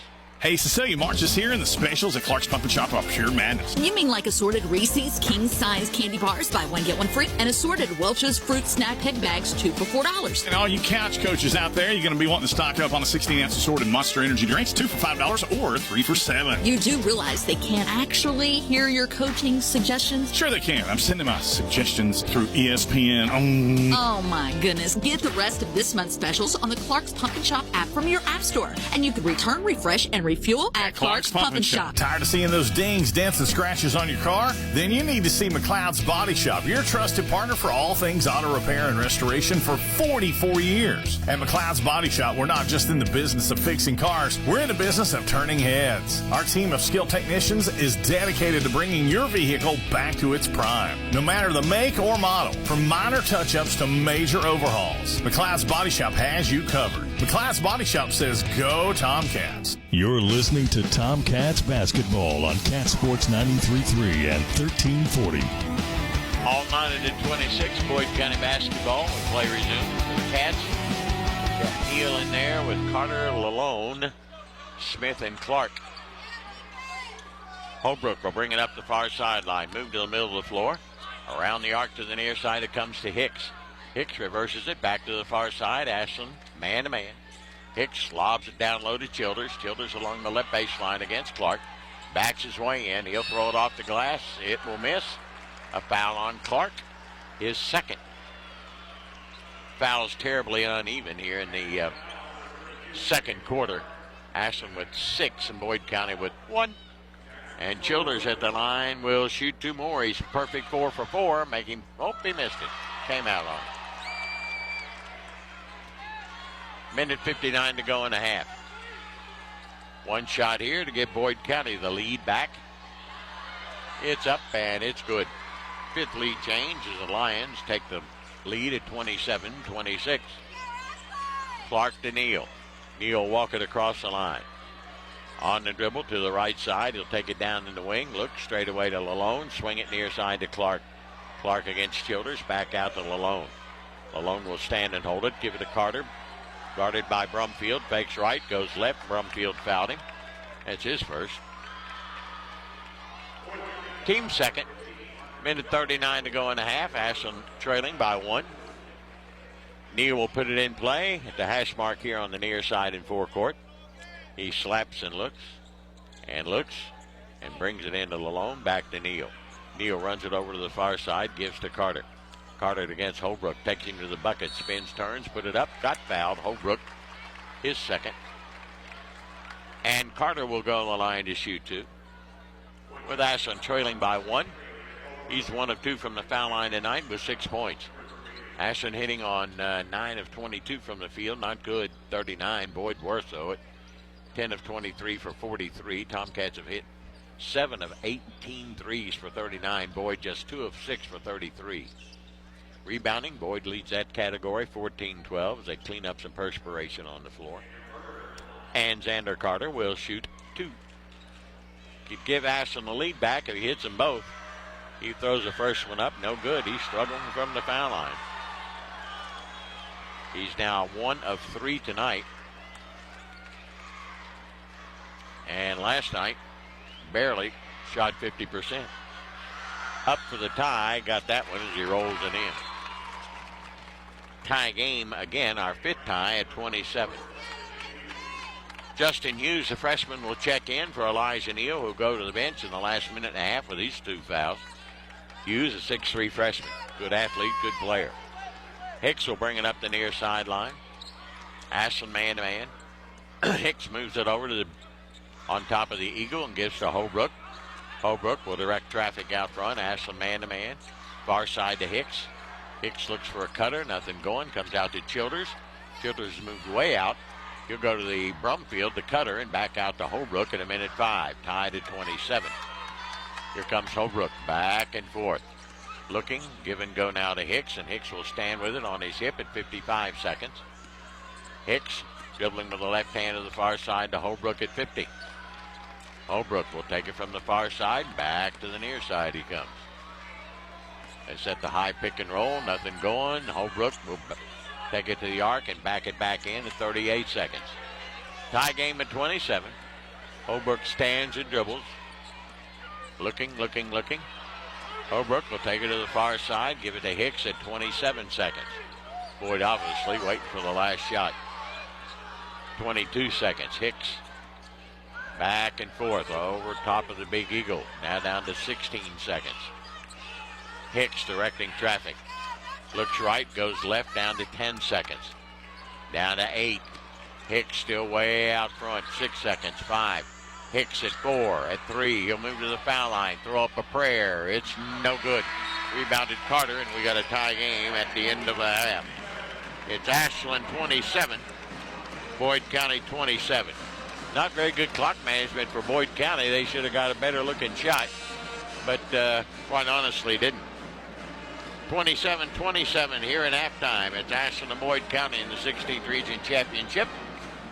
Hey, Cecilia March is here, and the specials at Clark's Pump and Shop are pure madness. You mean like assorted Reese's king-size candy bars, buy one, get one free, and assorted Welch's fruit snack head bags, 2 for $4. And all you couch coaches out there, you're going to be wanting to stock up on the 16-ounce assorted Monster Energy drinks, 2 for $5 or 3 for $7. You do realize they can't actually hear your coaching suggestions? Sure they can. I'm sending my suggestions through ESPN. Oh my goodness. Get the rest of this month's specials on the Clark's Pump and Shop app from your app store. And you can return, refresh, and refuel at Clark's Pump and Shop. Tired of seeing those dings, dents, and scratches on your car? Then you need to see McLeod's Body Shop, your trusted partner for all things auto repair and restoration for 44 years. At McLeod's Body Shop, we're not just in the business of fixing cars, we're in the business of turning heads. Our team of skilled technicians is dedicated to bringing your vehicle back to its prime. No matter the make or model, from minor touch-ups to major overhauls, McLeod's Body Shop has you covered. McLeod's Body Shop says, go Tomcats. You're listening to Tomcats basketball on Cat Sports 93.3 and 1340. All 9-26, Boyd County basketball with play resumed for the Cats. Got Neal in there with Carter, Lalone, Smith, and Clark. Holbrook will bring it up the far sideline, move to the middle of the floor. Around the arc to the near side, it comes to Hicks. Hicks reverses it back to the far side. Ashland, man-to-man. Hicks lobs it down low to Childers. Childers along the left baseline against Clark. Backs his way in. He'll throw it off the glass. It will miss. A foul on Clark. His second. Foul's terribly uneven here in the second quarter. Ashland with 6 and Boyd County with 1. And Childers at the line will shoot 2 more. He's perfect 4 for 4. Make him, he missed it. Came out on it. Minute 59 to go in the half. One shot here to give Boyd County the lead back. It's up and it's good. 5th lead change as the Lions take the lead at 27-26. Clark to Neal. Neal walk it across the line. On the dribble to the right side. He'll take it down in the wing. Look straight away to Lalone. Swing it near side to Clark. Clark against Childers. Back out to Lalone. Lalone will stand and hold it. Give it to Carter. Guarded by Brumfield. Fakes right. Goes left. Brumfield fouled him. That's his first. Team second. Minute 39 to go in the half. Ashland trailing by 1. Neal will put it in play at the hash mark here on the near side in forecourt. He slaps and looks and brings it into Lalone. Back to Neal. Neal runs it over to the far side. Gives to Carter. Carter against Holbrook. Takes him to the bucket. Spins, turns, put it up. Got fouled. Holbrook, his second. And Carter will go on the line to shoot 2. With Ashland trailing by 1. He's 1 of 2 from the foul line tonight with 6 points. Ashland hitting on 9 of 22 from the field. Not good. 39. Boyd worse though at 10 of 23 for 43. Tomcats have hit 7 of 18 threes for 39. Boyd just 2 of 6 for 33. Rebounding, Boyd leads that category 14-12 as they clean up some perspiration on the floor. And Xander Carter will shoot 2. Could give Ashland the lead back if he hits them both. He throws the first one up, no good. He's struggling from the foul line. He's now 1 of 3 tonight. And last night, barely shot 50%. Up for the tie, got that one as he rolls it in. Tie game again, our 5th tie at 27. Justin Hughes, the freshman, will check in for Elijah Neal, who'll go to the bench in the last minute and a half with these 2 fouls. Hughes, a 6'3 freshman. Good athlete, good player. Hicks will bring it up the near sideline. Ashland man-to-man. Hicks moves it over to the on top of the Eagle and gives to Holbrook. Holbrook will direct traffic out front. Ashland man-to-man. Far side to Hicks. Hicks looks for a cutter. Nothing going. Comes out to Childers. Childers moved way out. He'll go to the Brumfield, the cutter, and back out to Holbrook at a minute 5. Tied at 27. Here comes Holbrook. Back and forth. Looking. Give and go now to Hicks. And Hicks will stand with it on his hip at 55 seconds. Hicks dribbling with the left hand to the far side to Holbrook at 50. Holbrook will take it from the far side. Back to the near side he comes. They set the high pick and roll. Nothing going. Holbrook will take it to the arc and back it back in at 38 seconds. Tie game at 27. Holbrook stands and dribbles. Looking. Holbrook will take it to the far side. Give it to Hicks at 27 seconds. Boyd obviously waiting for the last shot. 22 seconds. Hicks back and forth over top of the Big Eagle. Now down to 16 seconds. Hicks directing traffic. Looks right, goes left, down to 10 seconds. Down to 8. Hicks still way out front. 6 seconds. 5. Hicks at 4. At 3. He'll move to the foul line. Throw up a prayer. It's no good. Rebounded Carter, and we got a tie game at the end of the half. It's Ashland 27, Boyd County 27. Not very good clock management for Boyd County. They should have got a better looking shot, but quite honestly didn't. 27-27 here in halftime. It's Ashland and Boyd County in the 16th Region Championship.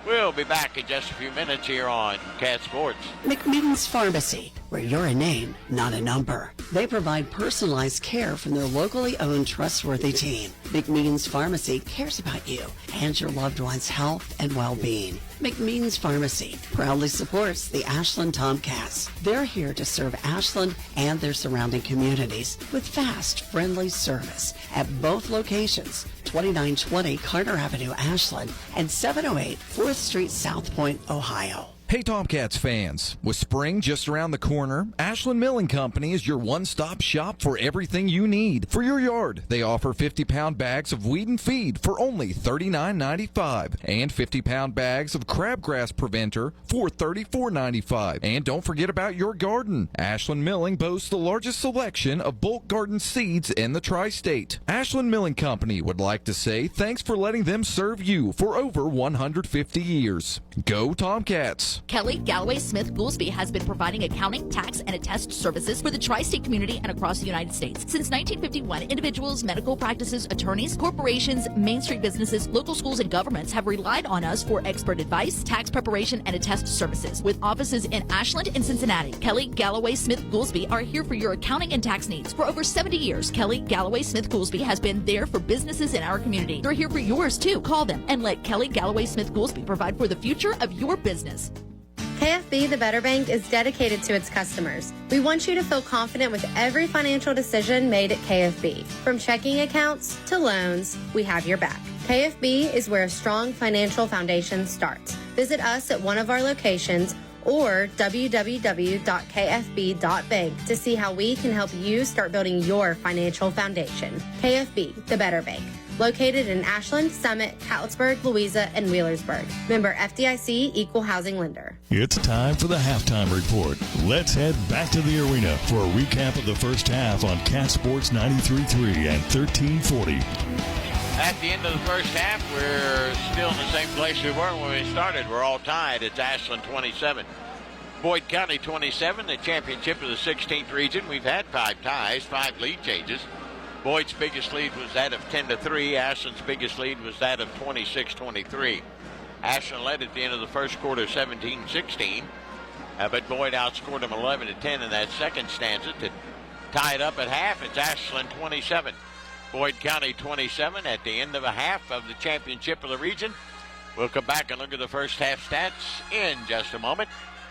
We'll be back in just a few minutes here on Cat Sports. McMeans Pharmacy, where you're a name, not a number. They provide personalized care from their locally owned, trustworthy team. McMeans Pharmacy cares about you and your loved one's health and well-being. McMeans Pharmacy proudly supports the Ashland Tomcats. They're here to serve Ashland and their surrounding communities with fast, friendly service at both locations, 2920 Carter Avenue, Ashland, and 708 4th Street, South Point, Ohio. Hey Tomcats fans, with spring just around the corner, Ashland Milling Company is your one-stop shop for everything you need. For your yard, they offer 50-pound bags of weed and feed for only $39.95 and 50-pound bags of crabgrass preventer for $34.95. And don't forget about your garden. Ashland Milling boasts the largest selection of bulk garden seeds in the tri-state. Ashland Milling Company would like to say thanks for letting them serve you for over 150 years. Go Tomcats! Kelly Galloway Smith Goolsby has been providing accounting, tax, and attest services for the tri-state community and across the United States. Since 1951, individuals, medical practices, attorneys, corporations, Main Street businesses, local schools, and governments have relied on us for expert advice, tax preparation, and attest services. With offices in Ashland and Cincinnati, Kelly Galloway Smith Goolsby are here for your accounting and tax needs. For over 70 years, Kelly Galloway Smith Goolsby has been there for businesses in our community. They're here for yours too. Call them and let Kelly Galloway Smith Goolsby provide for the future of your business. KFB, the Better Bank, is dedicated to its customers. We want you to feel confident with every financial decision made at KFB. From checking accounts to loans, we have your back. KFB is where a strong financial foundation starts. Visit us at one of our locations or www.kfb.bank to see how we can help you start building your financial foundation. KFB, the Better Bank. Located in Ashland, Summit, Catlettsburg, Louisa, and Wheelersburg. Member FDIC, Equal Housing Lender. It's time for the halftime report. Let's head back to the arena for a recap of the first half on Cat Sports 93.3 and 1340. At the end of the first half, we're still in the same place we were when we started. We're all tied. It's Ashland 27, Boyd County 27, the championship of the 16th region. We've had 5 ties, 5 lead changes. Boyd's biggest lead was that of 10-3. Ashland's biggest lead was that of 26-23. Ashland led at the end of the first quarter 17-16, but Boyd outscored them 11-10 in that second stanza to tie it up at half. It's Ashland 27, Boyd County 27 at the end of a half of the championship of the region. We'll come back and look at the first half stats in just a moment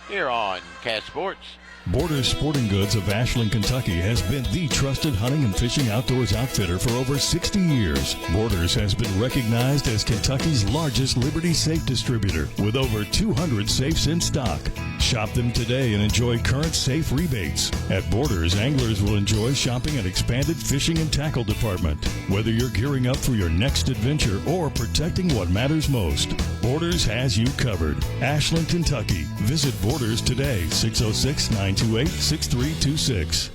here on Cat Sports. Borders Sporting Goods of Ashland, Kentucky has been the trusted hunting and fishing outdoors outfitter for over 60 years. Borders has been recognized as Kentucky's largest Liberty safe distributor with over 200 safes in stock. Shop them today and enjoy current safe rebates. At Borders, anglers will enjoy shopping an expanded fishing and tackle department. Whether you're gearing up for your next adventure or protecting what matters most, Borders has you covered. Ashland, Kentucky. Visit Borders today, 606-928-6326.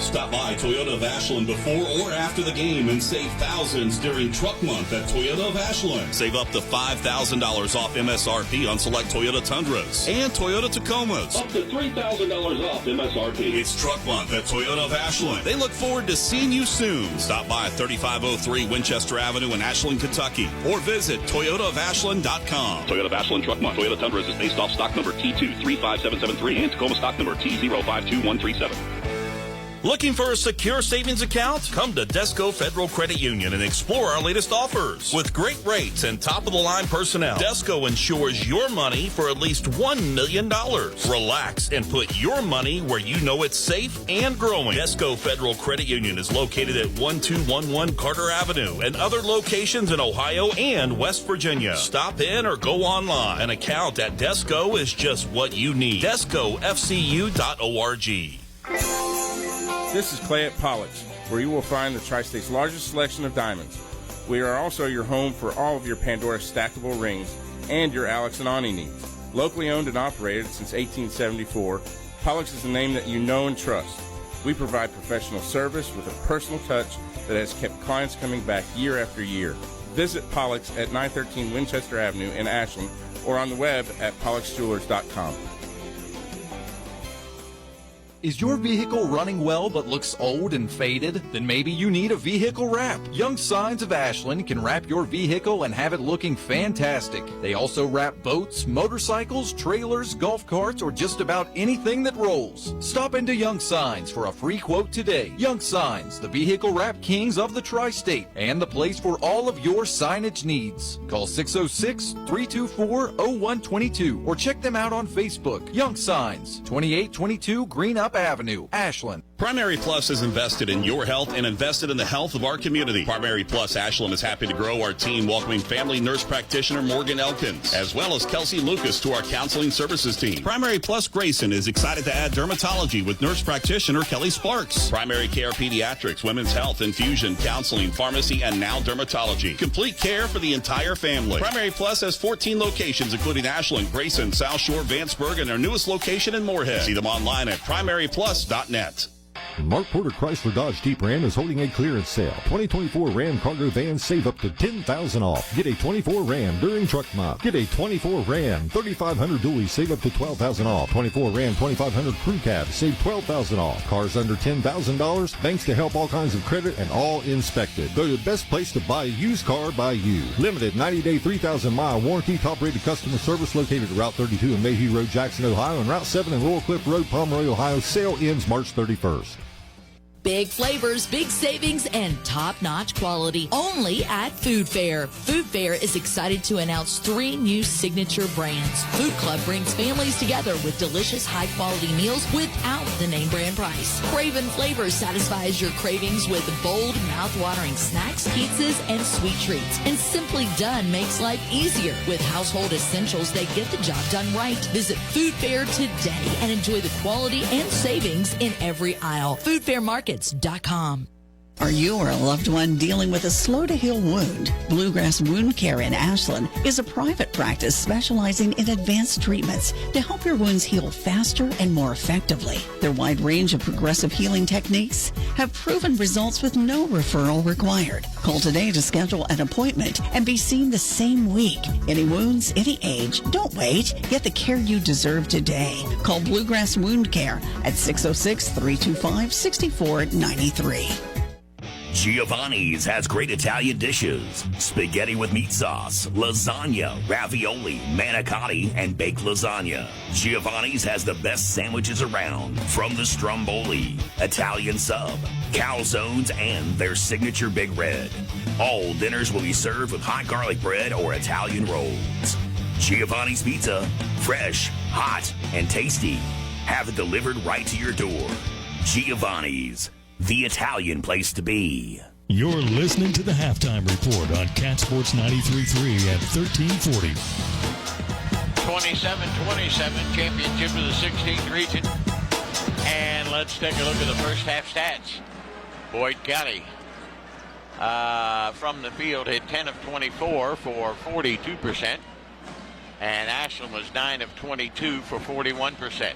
Stop by Toyota of Ashland before or after the game and save thousands during Truck Month at Toyota of Ashland. Save up to $5,000 off MSRP on select Toyota Tundras and Toyota Tacomas. Up to $3,000 off MSRP. It's Truck Month at Toyota of Ashland. They look forward to seeing you soon. Stop by 3503 Winchester Avenue in Ashland, Kentucky, or visit ToyotaofAshland.com. Toyota of Ashland Truck Month. Toyota Tundras is based off stock number T235773 and Tacoma stock number T052137. Looking for a secure savings account? Come to Desco Federal Credit Union and explore our latest offers. With great rates and top-of-the-line personnel, Desco insures your money for at least $1 million. Relax and put your money where you know it's safe and growing. Desco Federal Credit Union is located at 1211 Carter Avenue and other locations in Ohio and West Virginia. Stop in or go online. An account at Desco is just what you need. DescoFCU.org. This is Clay at Pollock's, where you will find the Tri-State's largest selection of diamonds. We are also your home for all of your Pandora stackable rings and your Alex and Ani needs. Locally owned and operated since 1874, Pollux is a name that you know and trust. We provide professional service with a personal touch that has kept clients coming back year after year. Visit Pollux at 913 Winchester Avenue in Ashland or on the web at polluxjewelers.com. Is your vehicle running well but looks old and faded? Then maybe you need a vehicle wrap. Young Signs of Ashland can wrap your vehicle and have it looking fantastic. They also wrap boats, motorcycles, trailers, golf carts, or just about anything that rolls. Stop into Young Signs for a free quote today. Young Signs, the vehicle wrap kings of the tri-state and the place for all of your signage needs. Call 606-324-0122 or check them out on Facebook. Young Signs, 2822 Green Up Avenue, Ashland. Primary Plus is invested in your health and invested in the health of our community. Primary Plus Ashland is happy to grow our team, welcoming family nurse practitioner Morgan Elkins, as well as Kelsey Lucas to our counseling services team. Primary Plus Grayson is excited to add dermatology with nurse practitioner Kelly Sparks. Primary Care Pediatrics, Women's Health, Infusion, Counseling, Pharmacy, and now dermatology. Complete care for the entire family. Primary Plus has 14 locations, including Ashland, Grayson, South Shore, Vanceburg, and our newest location in Moorhead. See them online at primaryplus.net. Mark Porter Chrysler Dodge Jeep Ram is holding a clearance sale. 2024 Ram cargo vans save up to $10,000 off. Get a 24 Ram during truck month. Get a 24 Ram 3500 dually, save up to $12,000 off. 24 Ram 2500 crew cab, save $12,000 off. Cars under $10,000, banks to help all kinds of credit and all inspected. Go to the best place to buy a used car by you. Limited 90-day 3,000-mile warranty, top-rated customer service located at Route 32 and Mayhew Road, Jackson, Ohio, and Route 7 and Royal Cliff Road, Pomeroy, Ohio. Sale ends March 31st. Big flavors, big savings, and top-notch quality. Only at Food Fair. Food Fair is excited to announce 3 new signature brands. Food Club brings families together with delicious, high-quality meals without the name brand price. Craven Flavors satisfies your cravings with bold, mouth-watering snacks, pizzas, and sweet treats. And Simply Done makes life easier with household essentials that get the job done right. Visit Food Fair today and enjoy the quality and savings in every aisle. Foodfairmarkets.com. Are you or a loved one dealing with a slow-to-heal wound? Bluegrass Wound Care in Ashland is a private practice specializing in advanced treatments to help your wounds heal faster and more effectively. Their wide range of progressive healing techniques have proven results with no referral required. Call today to schedule an appointment and be seen the same week. Any wounds, any age, don't wait. Get the care you deserve today. Call Bluegrass Wound Care at 606-325-6493. Giovanni's has great Italian dishes. Spaghetti with meat sauce, lasagna, ravioli, manicotti, and baked lasagna. Giovanni's has the best sandwiches around, from the stromboli, Italian sub, calzones, and their signature Big Red. All dinners will be served with hot garlic bread or Italian rolls. Giovanni's Pizza, fresh, hot, and tasty. Have it delivered right to your door. Giovanni's, the Italian place to be. You're listening to the Halftime Report on Cat Sports 93.3 at 1340. 27-27 championship of the 16th region. And let's take a look at the first half stats. Boyd County from the field hit 10 of 24 for 42%. And Ashland was 9 of 22 for 41%.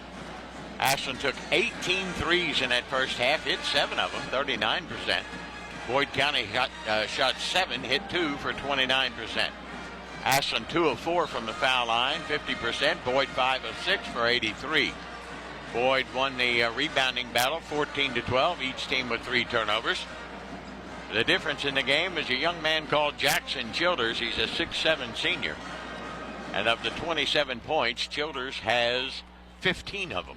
Ashland took 18 threes in that first half, hit 7 of them, 39%. Boyd County shot 7, hit 2 for 29%. Ashland 2 of 4 from the foul line, 50%. Boyd 5 of 6 for 83. Boyd won the rebounding battle, 14-12, each team with 3 turnovers. The difference in the game is a young man called Jackson Childers. He's a 6'7 senior. And of the 27 points, Childers has 15 of them.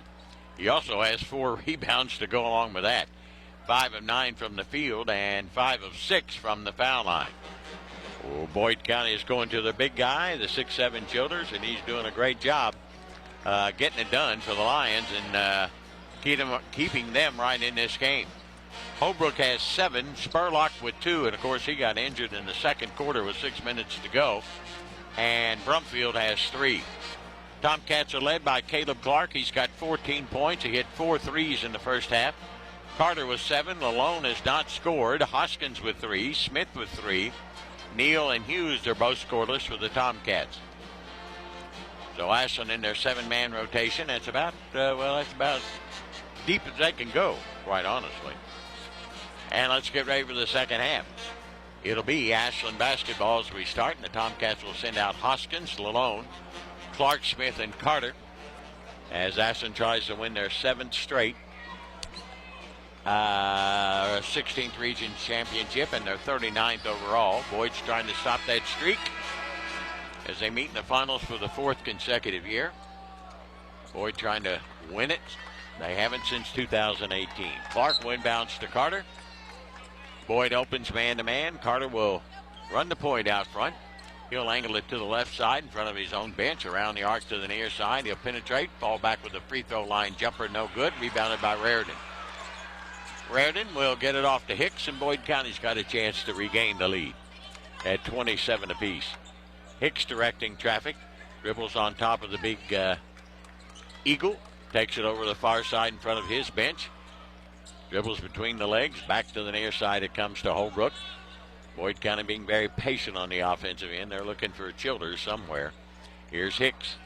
He also has 4 rebounds to go along with that. 5 of 9 from the field and 5 of 6 from the foul line. Oh, Boyd County is going to the big guy, the 6'7 Childers, and he's doing a great job getting it done for the Lions and keeping them right in this game. Holbrook has 7, Spurlock with 2, and of course he got injured in the second quarter with 6 minutes to go. And Brumfield has 3. Tomcats are led by Caleb Clark. He's got 14 points. He hit 4 threes in the first half. Carter with 7. Lalone has not scored. Hoskins with 3. Smith with 3. Neal and Hughes are both scoreless for the Tomcats. So Ashland in their 7-man rotation. That's about, that's about deep as they can go, quite honestly. And let's get ready for the second half. It'll be Ashland basketball as we start, and the Tomcats will send out Hoskins, Lalone, Clark, Smith, and Carter as Ashland tries to win their 7th straight 16th region championship and their 39th overall. Boyd's trying to stop that streak as they meet in the finals for the 4th consecutive year. Boyd trying to win it. They haven't since 2018. Clark inbounds to Carter. Boyd opens man-to-man. Carter will run the point out front. He'll angle it to the left side in front of his own bench, around the arc to the near side. He'll penetrate, fall back with a free throw line jumper, no good. Rebounded by Raridan. Raridan will get it off to Hicks, and Boyd County's got a chance to regain the lead at 27 apiece. Hicks directing traffic, dribbles on top of the big Eagle, takes it over the far side in front of his bench, dribbles between the legs, back to the near side it comes to Holbrook. Boyd County being very patient on the offensive end. They're looking for Childers somewhere. Here's Hicks.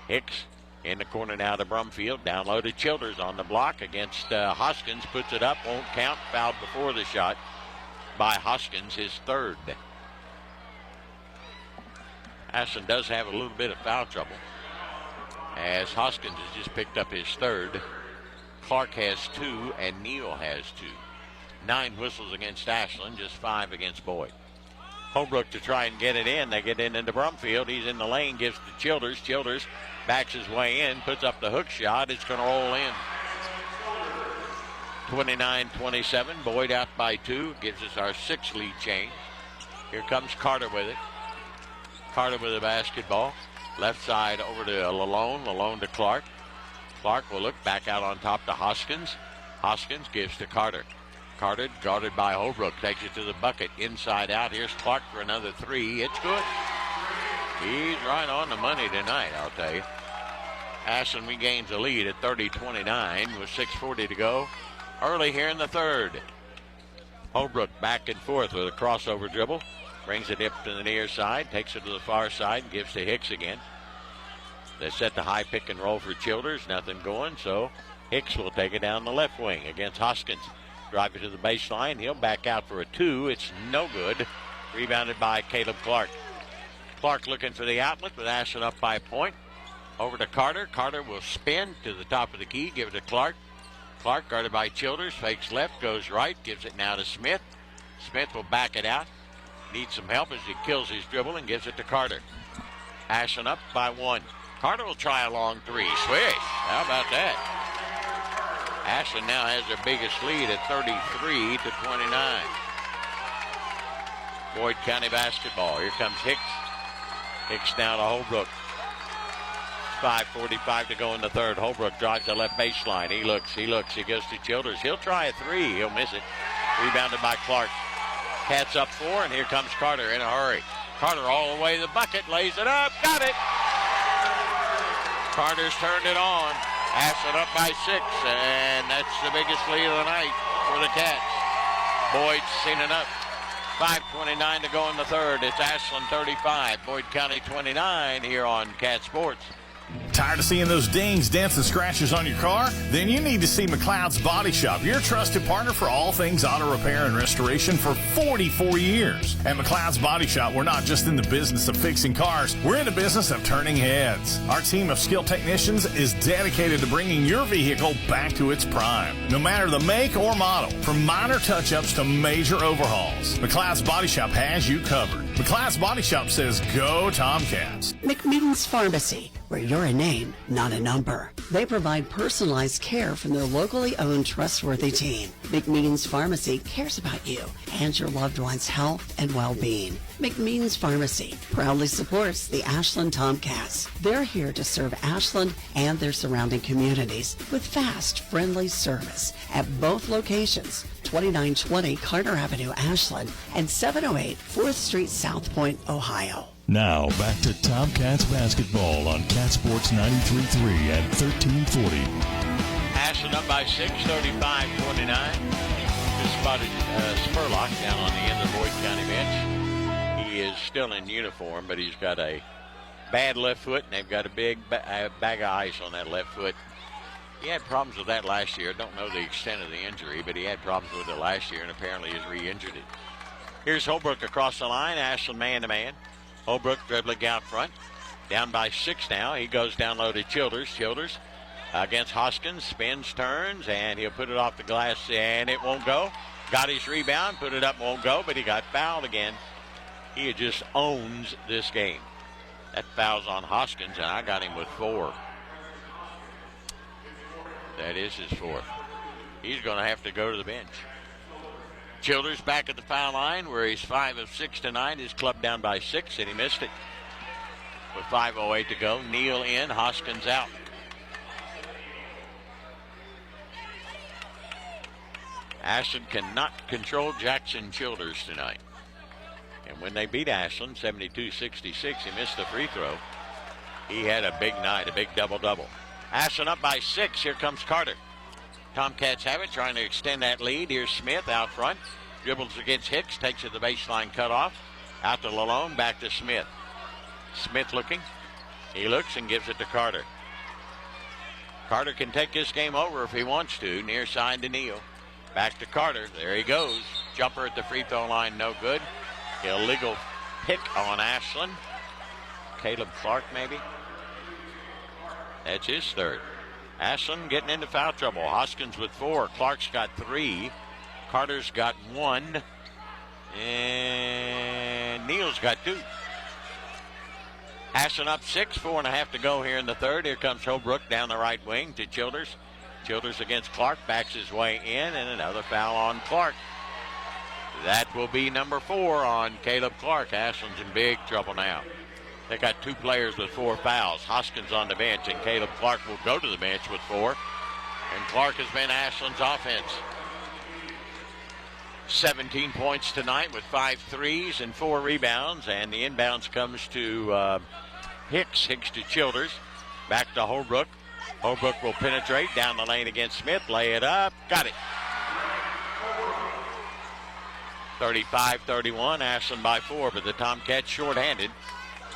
Hicks in the corner now to Brumfield. Down low to Childers on the block against Hoskins. Puts it up, won't count. Fouled before the shot by Hoskins, his 3rd. Ashland does have a little bit of foul trouble, as Hoskins has just picked up his 3rd. Clark has 2, and Neal has 2. 9 whistles against Ashland, just 5 against Boyd. Holbrook to try and get it in. They get in into Brumfield. He's in the lane, gives to Childers. Childers backs his way in, puts up the hook shot. It's going to roll in. 29-27. Boyd out by 2. Gives us our 6th lead change. Here comes Carter with it. Carter with the basketball. Left side over to Lalone. Lalone to Clark. Clark will look back out on top to Hoskins. Hoskins gives to Carter. Carter, guarded by Holbrook, takes it to the bucket. Inside out. Here's Clark for another 3. It's good. He's right on the money tonight, I'll tell you. Ashland regains the lead at 30-29 with 6:40 to go. Early here in the 3rd. Holbrook back and forth with a crossover dribble. Brings it up to the near side. Takes it to the far side. Gives to Hicks again. They set the high pick and roll for Childers. Nothing going, so Hicks will take it down the left wing against Hoskins. Drive it to the baseline. He'll back out for a 2. It's no good. Rebounded by Caleb Clark. Clark looking for the outlet with Ashland up by a point. Over to Carter. Carter will spin to the top of the key. Give it to Clark. Clark guarded by Childers. Fakes left. Goes right. Gives it now to Smith. Smith will back it out. Needs some help as he kills his dribble and gives it to Carter. Ashland up by 1. Carter will try a long 3. Swish. How about that? Ashland now has their biggest lead at 33-29. Boyd County basketball. Here comes Hicks. Hicks now to Holbrook. 5:45 to go in the 3rd. Holbrook drives the left baseline. He looks. He goes to Childers. He'll try a 3. He'll miss it. Rebounded by Clark. Cats up 4, and here comes Carter in a hurry. Carter all the way to the bucket. Lays it up. Got it. Carter's turned it on. Ashland up by 6, and that's the biggest lead of the night for the Cats. Boyd's seen enough. 5:29 to go in the 3rd. It's Ashland 35, Boyd County 29 here on Cat Sports. Tired of seeing those dings, dents, and scratches on your car? Then you need to see McLeod's Body Shop, your trusted partner for all things auto repair and restoration for 44 years. At McLeod's Body Shop, we're not just in the business of fixing cars, we're in the business of turning heads. Our team of skilled technicians is dedicated to bringing your vehicle back to its prime, no matter the make or model. From minor touch-ups to major overhauls, McLeod's Body Shop has you covered. McLeod's Body Shop says, go Tomcats. McMeans Pharmacy, where you're a name, not a number. They provide personalized care from their locally owned, trustworthy team. McMeans Pharmacy cares about you and your loved one's health and well-being. McMeans Pharmacy proudly supports the Ashland Tomcats. They're here to serve Ashland and their surrounding communities with fast, friendly service at both locations, 2920 Carter Avenue, Ashland, and 708 4th Street, South Point, Ohio. Now, back to Tomcats basketball on Cat Sports 93.3 at 1340. Ashland up by 6, 35-29. Just spotted Spurlock down on the end of the Boyd County bench. He is still in uniform, but he's got a bad left foot, and they've got a big bag of ice on that left foot. He had problems with that last year. Don't know the extent of the injury, but he had problems with it last year and apparently has re-injured it. Here's Holbrook across the line. Ashland man-to-man. Holbrook dribbling out front. Down by 6 now. He goes down low to Childers. Childers against Hoskins. Spins, turns, and he'll put it off the glass, and it won't go. Got his rebound. Put it up, won't go, but he got fouled again. He just owns this game. That foul's on Hoskins, and I got him with 4. That is his 4th. He's going to have to go to the bench. Childers back at the foul line where he's 5 of 6 tonight. His club down by 6, and he missed it. With 5:08 to go, Neal in, Hoskins out. Ashland cannot control Jackson Childers tonight. And when they beat Ashland 72-66, he missed the free throw. He had a big night, a big double-double. Ashland up by 6. Here comes Carter. Tomcats have it, trying to extend that lead. Here's Smith out front. Dribbles against Hicks, takes it to the baseline cutoff. Out to Lalone, back to Smith. Smith looking. He looks and gives it to Carter. Carter can take this game over if he wants to. Near side to Neal. Back to Carter. There he goes. Jumper at the free throw line, no good. Illegal pick on Ashland. Caleb Clark, maybe. That's his 3rd. Ashland getting into foul trouble. Hoskins with 4. Clark's got 3. Carter's got 1. And Neal's got 2. Ashland up 6. 4.5 to go here in the 3rd. Here comes Holbrook down the right wing to Childers. Childers against Clark. Backs his way in. And another foul on Clark. That will be number 4 on Caleb Clark. Ashland's in big trouble now. They got 2 players with 4 fouls. Hoskins on the bench, and Caleb Clark will go to the bench with 4. And Clark has been Ashland's offense. 17 points tonight with 5 threes and 4 rebounds. And the inbounds comes to Hicks. Hicks to Childers. Back to Holbrook. Holbrook will penetrate down the lane against Smith. Lay it up. Got it. 35-31. Ashland by 4, but the Tomcats shorthanded.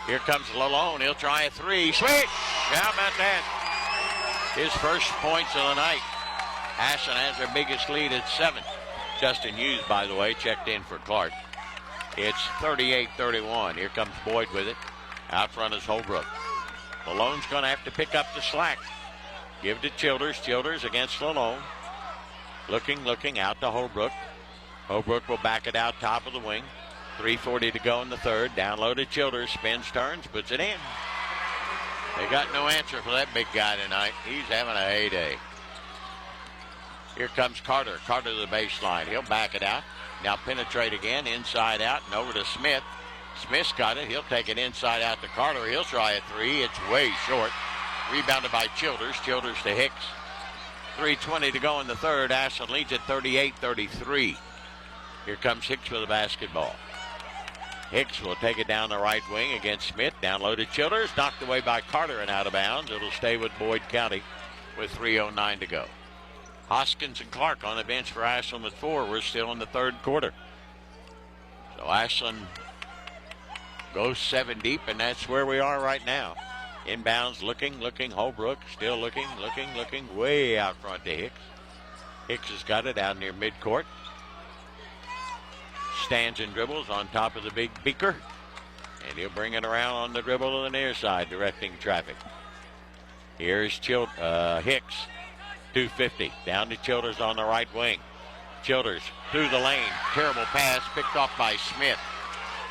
Here comes Lalone. He'll try a 3. Sweet! How about that? His first points of the night. Ashland has their biggest lead at 7. Justin Hughes, by the way, checked in for Clark. It's 38-31. Here comes Boyd with it. Out front is Holbrook. Lalone's going to have to pick up the slack. Give to Childers. Childers against Lalone. Looking out to Holbrook. Holbrook will back it out top of the wing. 3:40 to go in the 3rd. Down low to Childers. Spins, turns, puts it in. They got no answer for that big guy tonight. He's having a heyday. Here comes Carter. Carter to the baseline. He'll back it out. Now penetrate again. Inside out and over to Smith. Smith's got it. He'll take it inside out to Carter. He'll try a 3. It's way short. Rebounded by Childers. Childers to Hicks. 3:20 to go in the 3rd. Ashland leads at 38-33. Here comes Hicks with the basketball. Hicks will take it down the right wing against Smith. Down low to Childers. Knocked away by Carter and out of bounds. It'll stay with Boyd County with 3:09 to go. Hoskins and Clark on the bench for Ashland with 4. We're still in the 3rd quarter. So Ashland goes 7 deep, and that's where we are right now. Inbounds, looking. Holbrook still looking. Way out front to Hicks. Hicks has got it out near midcourt. Stands and dribbles on top of the big beaker. And he'll bring it around on the dribble to the near side, directing traffic. Here's Hicks. 2:50. Down to Childers on the right wing. Childers through the lane. Terrible pass picked off by Smith.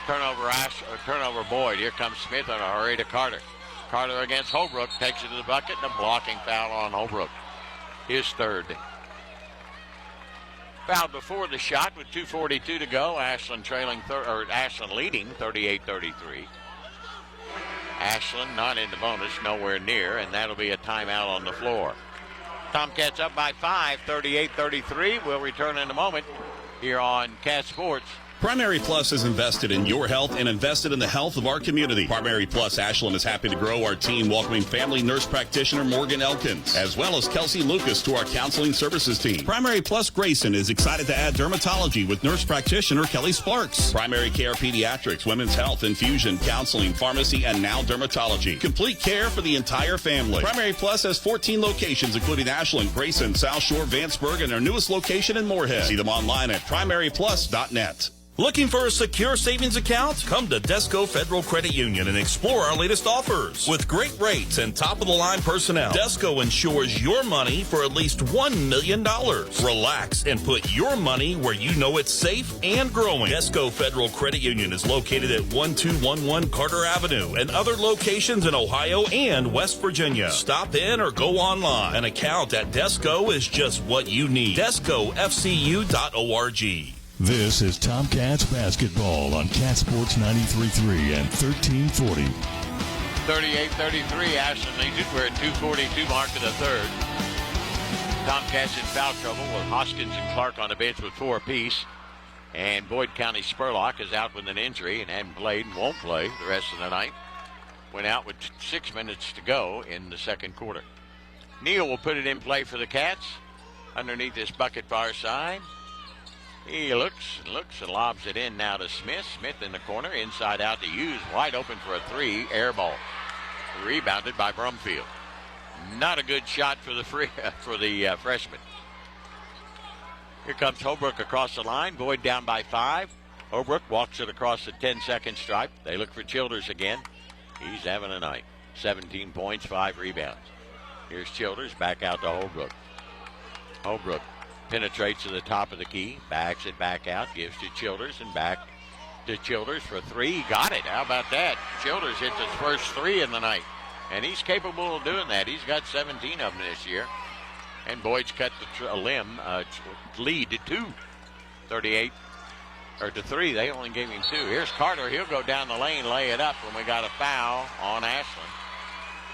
Turnover Boyd. Here comes Smith in a hurry to Carter. Carter against Holbrook. Takes it to the bucket and a blocking foul on Holbrook. His 3rd. Fouled before the shot with 2:42 to go. Ashland Ashland leading 38-33. Ashland not in the bonus, nowhere near, and that'll be a timeout on the floor. Tomcats up by 5, 38-33. We'll return in a moment here on Cat Sports Primary Plus is invested in your health and invested in the health of our community. Primary Plus Ashland is happy to grow our team, welcoming family nurse practitioner Morgan Elkins, as well as Kelsey Lucas to our counseling services team. Primary Plus Grayson is excited to add dermatology with nurse practitioner Kelly Sparks. Primary Care Pediatrics, Women's Health, Infusion, Counseling, Pharmacy, and now dermatology. Complete care for the entire family. Primary Plus has 14 locations, including Ashland, Grayson, South Shore, Vanceburg, and our newest location in Moorhead. See them online at primaryplus.net. Looking for a secure savings account? Come to Desco Federal Credit Union and explore our latest offers. With great rates and top-of-the-line personnel, Desco insures your money for at least $1 million. Relax and put your money where you know it's safe and growing. Desco Federal Credit Union is located at 1211 Carter Avenue and other locations in Ohio and West Virginia. Stop in or go online. An account at Desco is just what you need. DescoFCU.org. This is Tomcats basketball on Cat Sports 93.3 and 1340. 38-33, Ashland leads it. We're at 2:42 mark of the third. Tomcats in foul trouble with Hoskins and Clark on the bench with 4 apiece. And Boyd County Spurlock is out with an injury and hadn't played and won't play the rest of the night. Went out with 6 minutes to go in the second quarter. Neal will put it in play for the Cats. Underneath this bucket far side. He looks and lobs it in now to Smith. Smith in the corner, inside out to Hughes, wide open for a 3, air ball. Rebounded by Brumfield. Not a good shot for the freshman. Here comes Holbrook across the line. Boyd down by 5. Holbrook walks it across the 10-second stripe. They look for Childers again. He's having a night. 17 points, 5 rebounds. Here's Childers back out to Holbrook. Holbrook penetrates to the top of the key, backs it back out, gives to Childers, and back to Childers for 3. He got it. How about that? Childers hit his first 3 in the night, and he's capable of doing that. He's got 17 of them this year. And Boyd's cut the lead to 2. 38 or to 3. They only gave him 2. Here's Carter. He'll go down the lane, lay it up, and we got a foul on Ashland.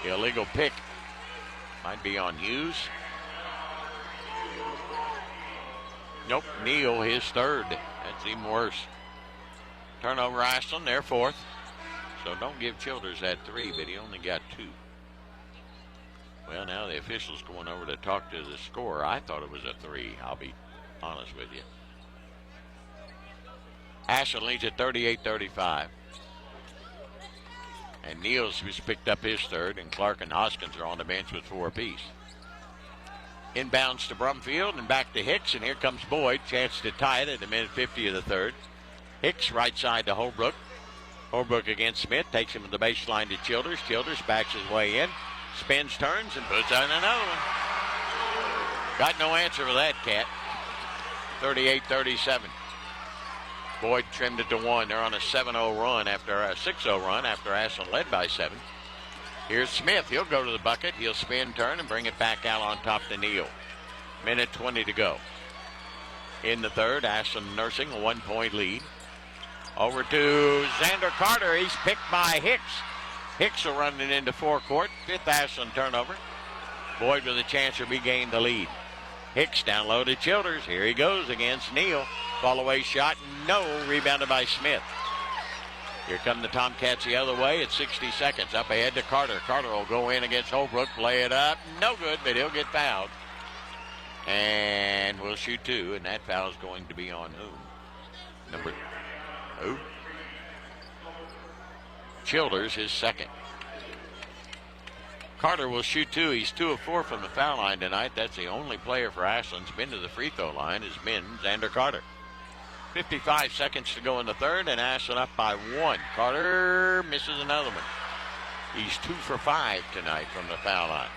The illegal pick might be on Hughes. Nope, Neal, his 3rd. That's even worse. Turnover Ashland, their 4th. So don't give Childers that 3, but he only got 2. Well, now the official's going over to talk to the scorer. I thought it was a 3, I'll be honest with you. Ashland leads at 38-35. And Neal's who's picked up his 3rd, and Clark and Hoskins are on the bench with 4 apiece. Inbounds to Brumfield and back to Hicks, and here comes Boyd. Chance to tie it at the minute 50 of the third. Hicks right side to Holbrook. Holbrook against Smith, takes him to the baseline to Childers. Childers backs his way in, spins, turns, and puts on another one. Got no answer for that, Cat. 38-37. Boyd trimmed it to 1. They're on a 7-0 run after a 6-0 run after Ashland led by 7. Here's Smith. He'll go to the bucket. He'll spin, turn, and bring it back out on top to Neal. Minute 20 to go. In the third, Ashland nursing a 1-point lead. Over to Xander Carter. He's picked by Hicks. Hicks will run it into forecourt. 5th Ashland turnover. Boyd with a chance to regain the lead. Hicks down low to Childers. Here he goes against Neal. Fall away shot. No. Rebounded by Smith. Here come the Tomcats the other way at 60 seconds. Up ahead to Carter. Carter will go in against Holbrook. Play it up. No good, but he'll get fouled. And we'll shoot 2. And that foul is going to be on who? Who? Childers, his 2nd. Carter will shoot 2. He's 2 of 4 from the foul line tonight. That's the only player for Ashland's been to the free throw line has been Xander Carter. 55 seconds to go in the third, and Ashland up by 1. Carter misses another one. He's 2 for 5 tonight from the foul line.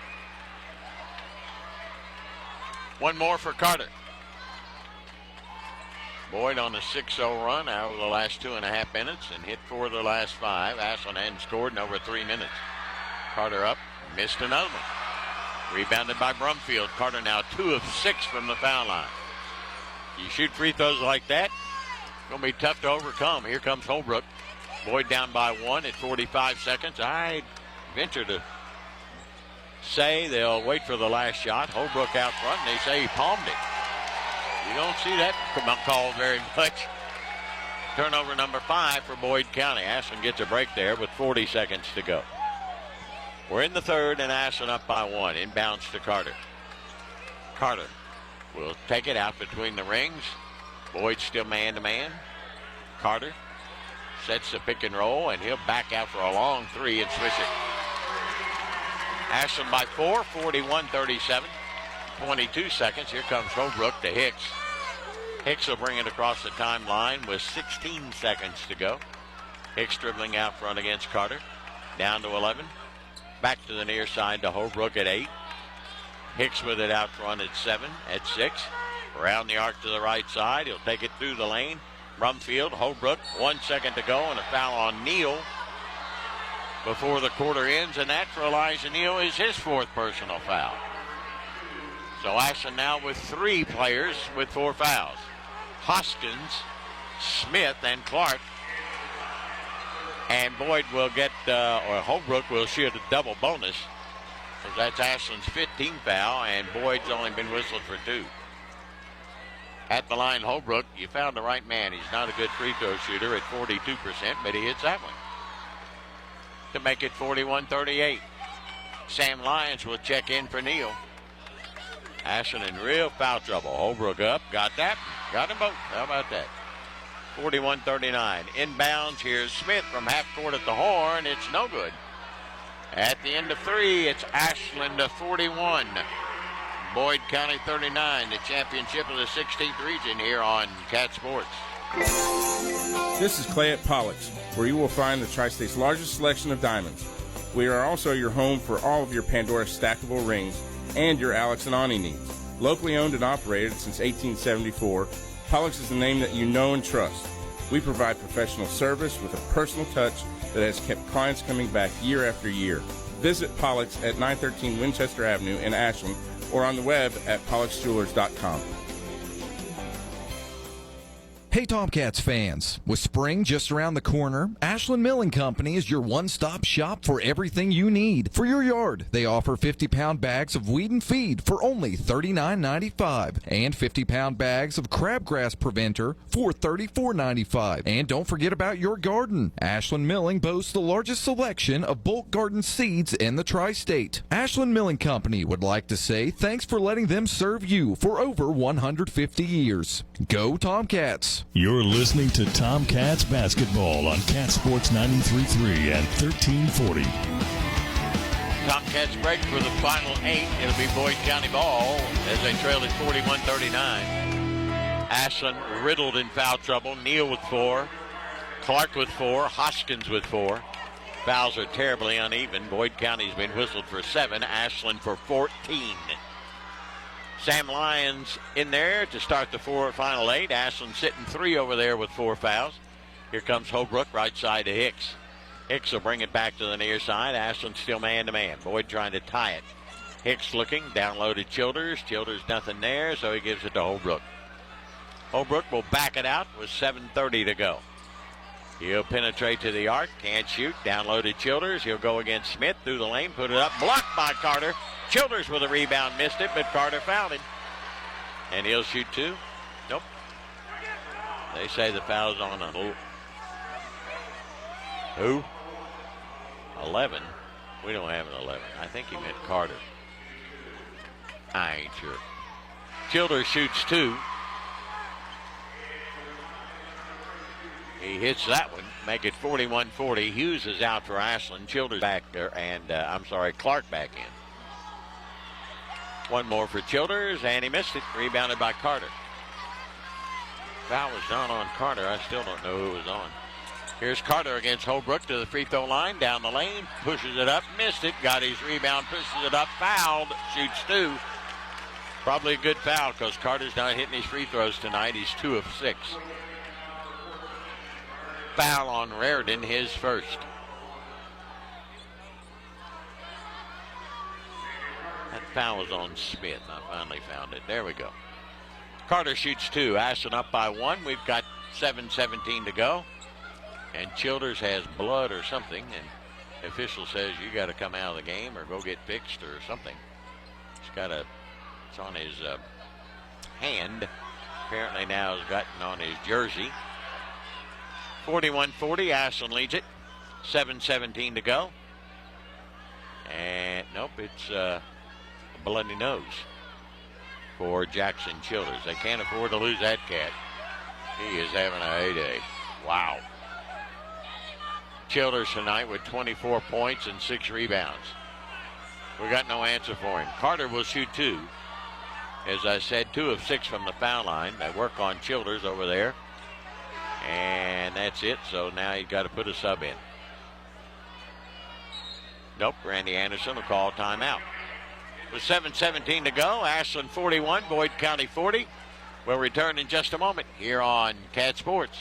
1 more for Carter. Boyd on a 6-0 run out of the last 2.5 minutes and hit 4 of the last 5. Ashland hadn't scored in over 3 minutes. Carter up, missed another one. Rebounded by Brumfield. Carter now 2 of 6 from the foul line. You shoot free throws like that, it's going to be tough to overcome. Here comes Holbrook. Boyd down by 1 at 45 seconds. I venture to say they'll wait for the last shot. Holbrook out front, and they say he palmed it. You don't see that called very much. Turnover number 5 for Boyd County. Ashland gets a break there with 40 seconds to go. We're in the third, and Ashland up by 1. Inbounds to Carter. Carter will take it out between the rings. Boyd still man-to-man. Carter sets the pick and roll, and he'll back out for a long 3 and swish it. Ashland by 4, 41-37. 22 seconds. Here comes Holbrook to Hicks. Hicks will bring it across the timeline with 16 seconds to go. Hicks dribbling out front against Carter. Down to 11. Back to the near side to Holbrook at 8. Hicks with it out front at 7, at 6. Around the arc to the right side. He'll take it through the lane. Brumfield, Holbrook, 1 second to go, and a foul on Neal before the quarter ends, and that for Elijah Neal is his 4th personal foul. So Ashland now with 3 players with 4 fouls. Hoskins, Smith, and Clark. And Boyd will get, or Holbrook will shoot a double bonus, because that's Ashland's 15th foul, and Boyd's only been whistled for 2. At the line, Holbrook, you found the right man. He's not a good free throw shooter at 42%, but he hits that one to make it 41-38. Sam Lyons will check in for Neal. Ashland in real foul trouble. Holbrook up, got that, got them both. How about that? 41-39. Inbounds, here's Smith from half court at the horn. It's no good. At the end of 3, it's Ashland 41. Boyd County 39, the championship of the 16th region here on Cat Sports. This is Clay at Pollock's, where you will find the Tri-State's largest selection of diamonds. We are also your home for all of your Pandora stackable rings and your Alex and Ani needs. Locally owned and operated since 1874, Pollock's is the name that you know and trust. We provide professional service with a personal touch that has kept clients coming back year after year. Visit Pollock's at 913 Winchester Avenue in Ashland, or on the web at pollocksjewelers.com. Hey Tomcats fans, with spring just around the corner, Ashland Milling Company is your one-stop shop for everything you need. For your yard, they offer 50-pound bags of weed and feed for only $39.95 and 50-pound bags of crabgrass preventer for $34.95. And don't forget about your garden. Ashland Milling boasts the largest selection of bulk garden seeds in the tri-state. Ashland Milling Company would like to say thanks for letting them serve you for over 150 years. Go Tomcats! You're listening to Tomcats basketball on Cat Sports 93.3 and 1340. Tomcats break for the final 8. It'll be Boyd County ball as they trail at 41-39. Ashland riddled in foul trouble. Neal with 4. Clark with 4. Hoskins with 4. Fouls are terribly uneven. Boyd County's been whistled for 7. Ashland for 14. Sam Lyons in there to start the final 8. Ashland sitting 3 over there with 4 fouls. Here comes Holbrook, right side to Hicks. Hicks will bring it back to the near side. Ashland still man-to-man. Boyd trying to tie it. Hicks looking, downloaded Childers. Childers nothing there, so he gives it to Holbrook. Holbrook will back it out with 7:30 to go. He'll penetrate to the arc, can't shoot. Downloaded Childers. He'll go against Smith through the lane, put it up, blocked by Carter. Childers with a rebound, missed it, but Carter fouled him. And he'll shoot 2. Nope. They say the foul's on who? 11. We don't have an 11. I think he meant Carter. I ain't sure. Childers shoots 2. He hits that one, make it 41-40. Hughes is out for Ashland. Childers back there, and Clark back in. One more for Childers, and he missed it. Rebounded by Carter. Foul was not on Carter. I still don't know who it was on. Here's Carter against Holbrook to the free throw line, down the lane, pushes it up, missed it, got his rebound, pushes it up, fouled, shoots 2. Probably a good foul because Carter's not hitting his free throws tonight. He's 2 of 6. Foul on Raridan, his first. That foul was on Smith. I finally found it. There we go. Carter shoots 2. Ashland up by 1. We've got 7:17 to go. And Childers has blood or something. And the official says you got to come out of the game or go get fixed or something. It's on his hand. Apparently now has gotten on his jersey. 41-40, Ashland leads it. 7:17 to go. And nope, it's a bloody nose for Jackson Childers. They can't afford to lose that cat. He is having a heyday. Wow. Childers tonight with 24 points and 6 rebounds. We got no answer for him. Carter will shoot 2. As I said, 2 of 6 from the foul line. They work on Childers over there. And that's it. So now you've got to put a sub in. Nope, Randy Anderson will call timeout. With 7:17 to go, Ashland 41, Boyd County 40. We'll return in just a moment here on Cat Sports.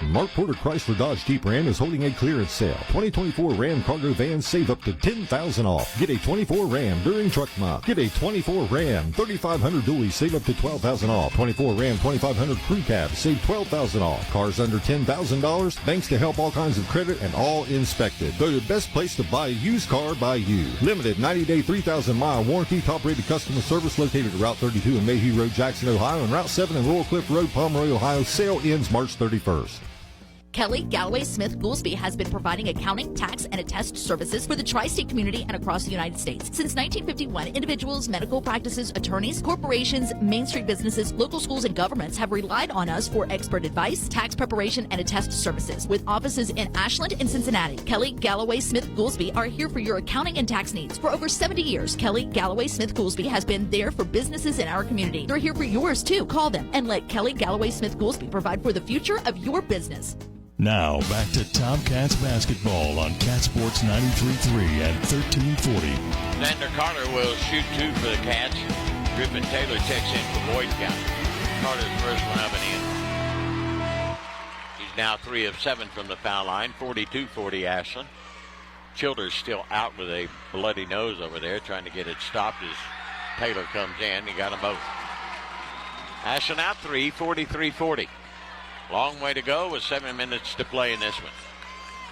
Mark Porter Chrysler Dodge Jeep Ram is holding a clearance sale. 2024 Ram cargo vans save up to $10,000 off. Get a 24 Ram during truck month. Get a 24 Ram 3500 dually, save up to $12,000 off. 24 Ram 2500 crew cab, save $12,000 off. Cars under $10,000, thanks to Help All Kinds of Credit and all inspected. Go to the best place to buy a used car by you. Limited 90-day 3,000-mile warranty, top-rated customer service located at Route 32 and Mayhew Road, Jackson, Ohio, and Route 7 and Laurel Cliff Road, Pomeroy, Ohio. Sale ends March 31st. Kelly Galloway Smith Goolsby has been providing accounting, tax, and attest services for the tri-state community and across the United States. Since 1951, individuals, medical practices, attorneys, corporations, Main Street businesses, local schools, and governments have relied on us for expert advice, tax preparation, and attest services. With offices in Ashland and Cincinnati, Kelly Galloway Smith Goolsby are here for your accounting and tax needs. For over 70 years, Kelly Galloway Smith Goolsby has been there for businesses in our community. They're here for yours too. Call them and let Kelly Galloway Smith Goolsby provide for the future of your business. Now, back to Tomcats basketball on Cat Sports 93.3 and 1340. Xander Carter will shoot 2 for the Cats. Griffin Taylor checks in for Boyd County. Carter's first one up and in. He's now 3 of 7 from the foul line. 42-40 Ashland. Childers still out with a bloody nose over there, trying to get it stopped as Taylor comes in. He got them both. Ashland out 3, 43-40. Long way to go with 7 minutes to play in this one.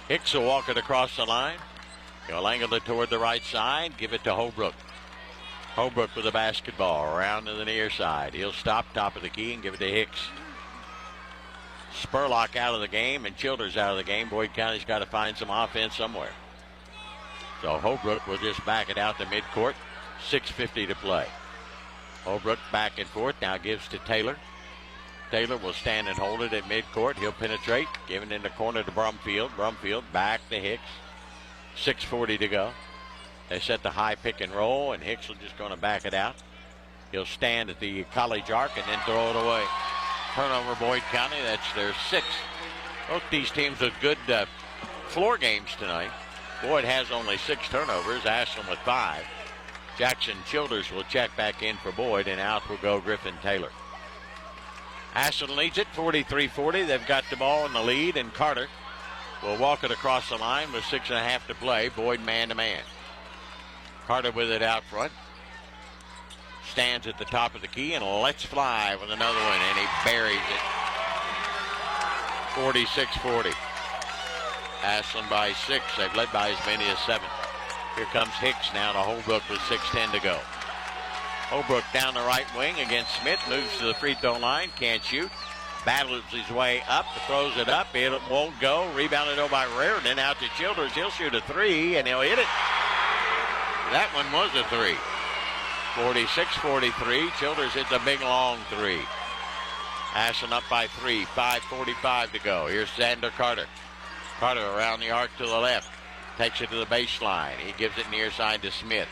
Hicks will walk it across the line. He'll angle it toward the right side. Give it to Holbrook. Holbrook with the basketball around to the near side. He'll stop top of the key and give it to Hicks. Spurlock out of the game and Childers out of the game. Boyd County's got to find some offense somewhere. So Holbrook will just back it out to midcourt. 6:50 to play. Holbrook back and forth. Now gives to Taylor. Taylor will stand and hold it at midcourt. He'll penetrate, give it in the corner to Brumfield. Brumfield back to Hicks. 6:40 to go. They set the high pick and roll, and Hicks will just going to back it out. He'll stand at the college arc and then throw it away. Turnover Boyd County. That's their 6th. Both these teams with good floor games tonight. Boyd has only 6 turnovers. Ashland with 5. Jackson Childers will check back in for Boyd, and out will go Griffin Taylor. Ashland leads it 43-40. They've got the ball in the lead, and Carter will walk it across the line with 6.5 to play. Boyd man-to-man. Carter with it out front. Stands at the top of the key and lets fly with another one, and he buries it. 46-40. Ashland by 6. They've led by as many as 7. Here comes Hicks now to Holbrook with 6:10 to go. Holbrook down the right wing against Smith. Moves to the free throw line. Can't shoot. Battles his way up. Throws it up. It won't go. Rebounded over by Reardon. Out to Childers. He'll shoot a 3, and he'll hit it. That one was a 3. 46-43. Childers hits a big, long 3. Ashland up by 3. 5:45 to go. Here's Xander Carter. Carter around the arc to the left. Takes it to the baseline. He gives it near side to Smith.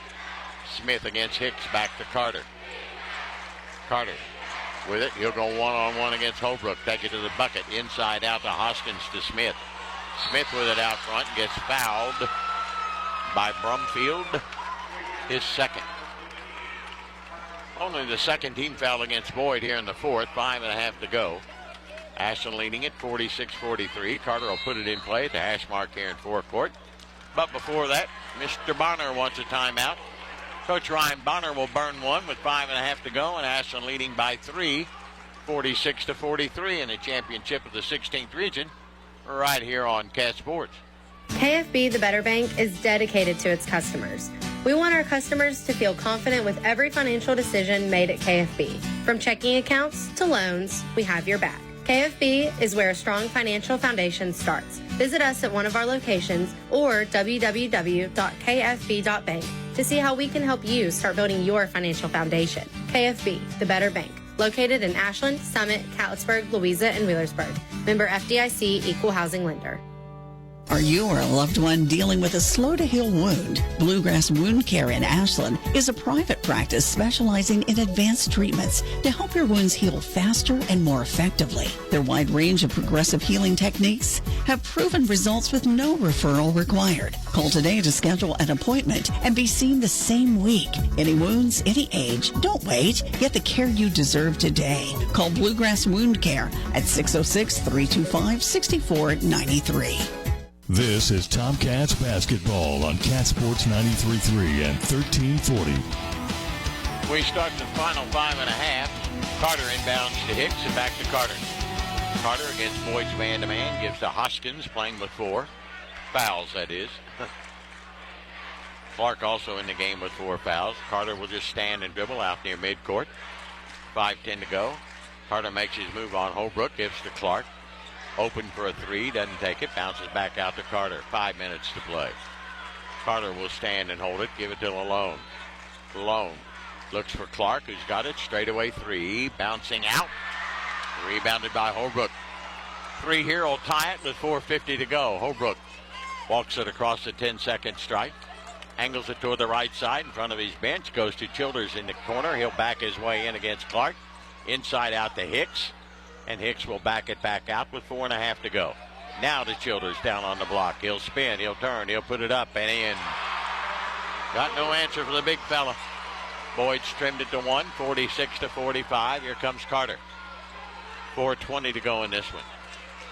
Smith against Hicks, back to Carter. Carter with it. He'll go one-on-one against Holbrook. Take it to the bucket. Inside out to Hoskins to Smith. Smith with it out front. Gets fouled by Brumfield. His second. Only the second team foul against Boyd here in the 4th. 5.5 to go. Ashland leading it 46-43. Carter will put it in play at the hash mark here in forecourt. But before that, Mr. Bonner wants a timeout. Coach Ryan Bonner will burn one with 5.5 to go, and Ashland leading by 3, 46-43 in the championship of the 16th region, right here on Cat Sports. KFB, the Better Bank, is dedicated to its customers. We want our customers to feel confident with every financial decision made at KFB. From checking accounts to loans, we have your back. KFB is where a strong financial foundation starts. Visit us at one of our locations or www.kfb.bank to see how we can help you start building your financial foundation. KFB, the better bank. Located in Ashland, Summit, Catlettsburg, Louisa, and Wheelersburg. Member FDIC, Equal Housing Lender. Are you or a loved one dealing with a slow-to-heal wound? Bluegrass Wound Care in Ashland is a private practice specializing in advanced treatments to help your wounds heal faster and more effectively. Their wide range of progressive healing techniques have proven results with no referral required. Call today to schedule an appointment and be seen the same week. Any wounds, any age, don't wait. Get the care you deserve today. Call Bluegrass Wound Care at 606-325-6493. This is Tomcats basketball on Cat Sports 93.3 and 1340. We start the final 5.5. Carter inbounds to Hicks and back to Carter. Carter against Boyd's man-to-man gives to Hoskins, playing with 4 fouls, that is. Clark also in the game with 4 fouls. Carter will just stand and dribble out near midcourt. 5:10 to go. Carter makes his move on Holbrook, gives to Clark. Open for a 3, doesn't take it, bounces back out to Carter. 5 minutes to play. Carter will stand and hold it, give it to Lalone. Lalone looks for Clark, who's got it. Straightaway 3, bouncing out. Rebounded by Holbrook. 3 here will tie it with 4:50 to go. Holbrook walks it across the 10-second strike. Angles it toward the right side in front of his bench. Goes to Childers in the corner. He'll back his way in against Clark. Inside out to Hicks. And Hicks will back it back out with 4.5 to go. Now to Childers down on the block. He'll spin, he'll turn, he'll put it up and in. Got no answer for the big fella. Boyd's trimmed it to 1, 46-45. Here comes Carter. 4:20 to go in this one.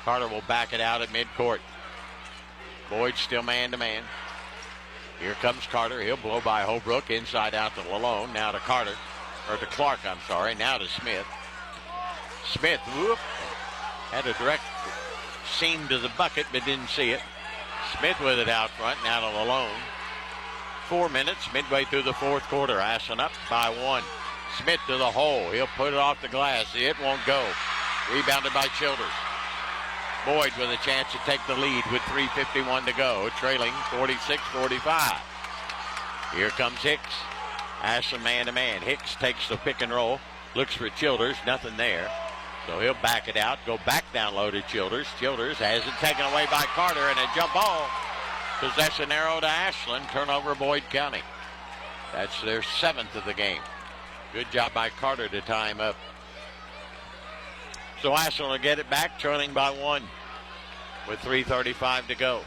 Carter will back it out at midcourt. Boyd still man-to-man. Here comes Carter. He'll blow by Holbrook. Inside out to Lalone. Now to Carter. Or to Clark, I'm sorry. Now to Smith. Smith, whoop, had a direct seam to the bucket, but didn't see it. Smith with it out front, now to Lalone. 4 minutes, midway through the fourth quarter. Ashland up by 1. Smith to the hole. He'll put it off the glass. It won't go. Rebounded by Childers. Boyd with a chance to take the lead with 3:51 to go, trailing 46-45. Here comes Hicks. Ashland man-to-man. Hicks takes the pick and roll. Looks for Childers. Nothing there. So he'll back it out, go back down low to Childers. Childers has it taken away by Carter, and a jump ball. Possession arrow to Ashland. Turnover Boyd County. That's their 7th of the game. Good job by Carter to tie him up. So Ashland will get it back, trailing by 1 with 3:35 to go.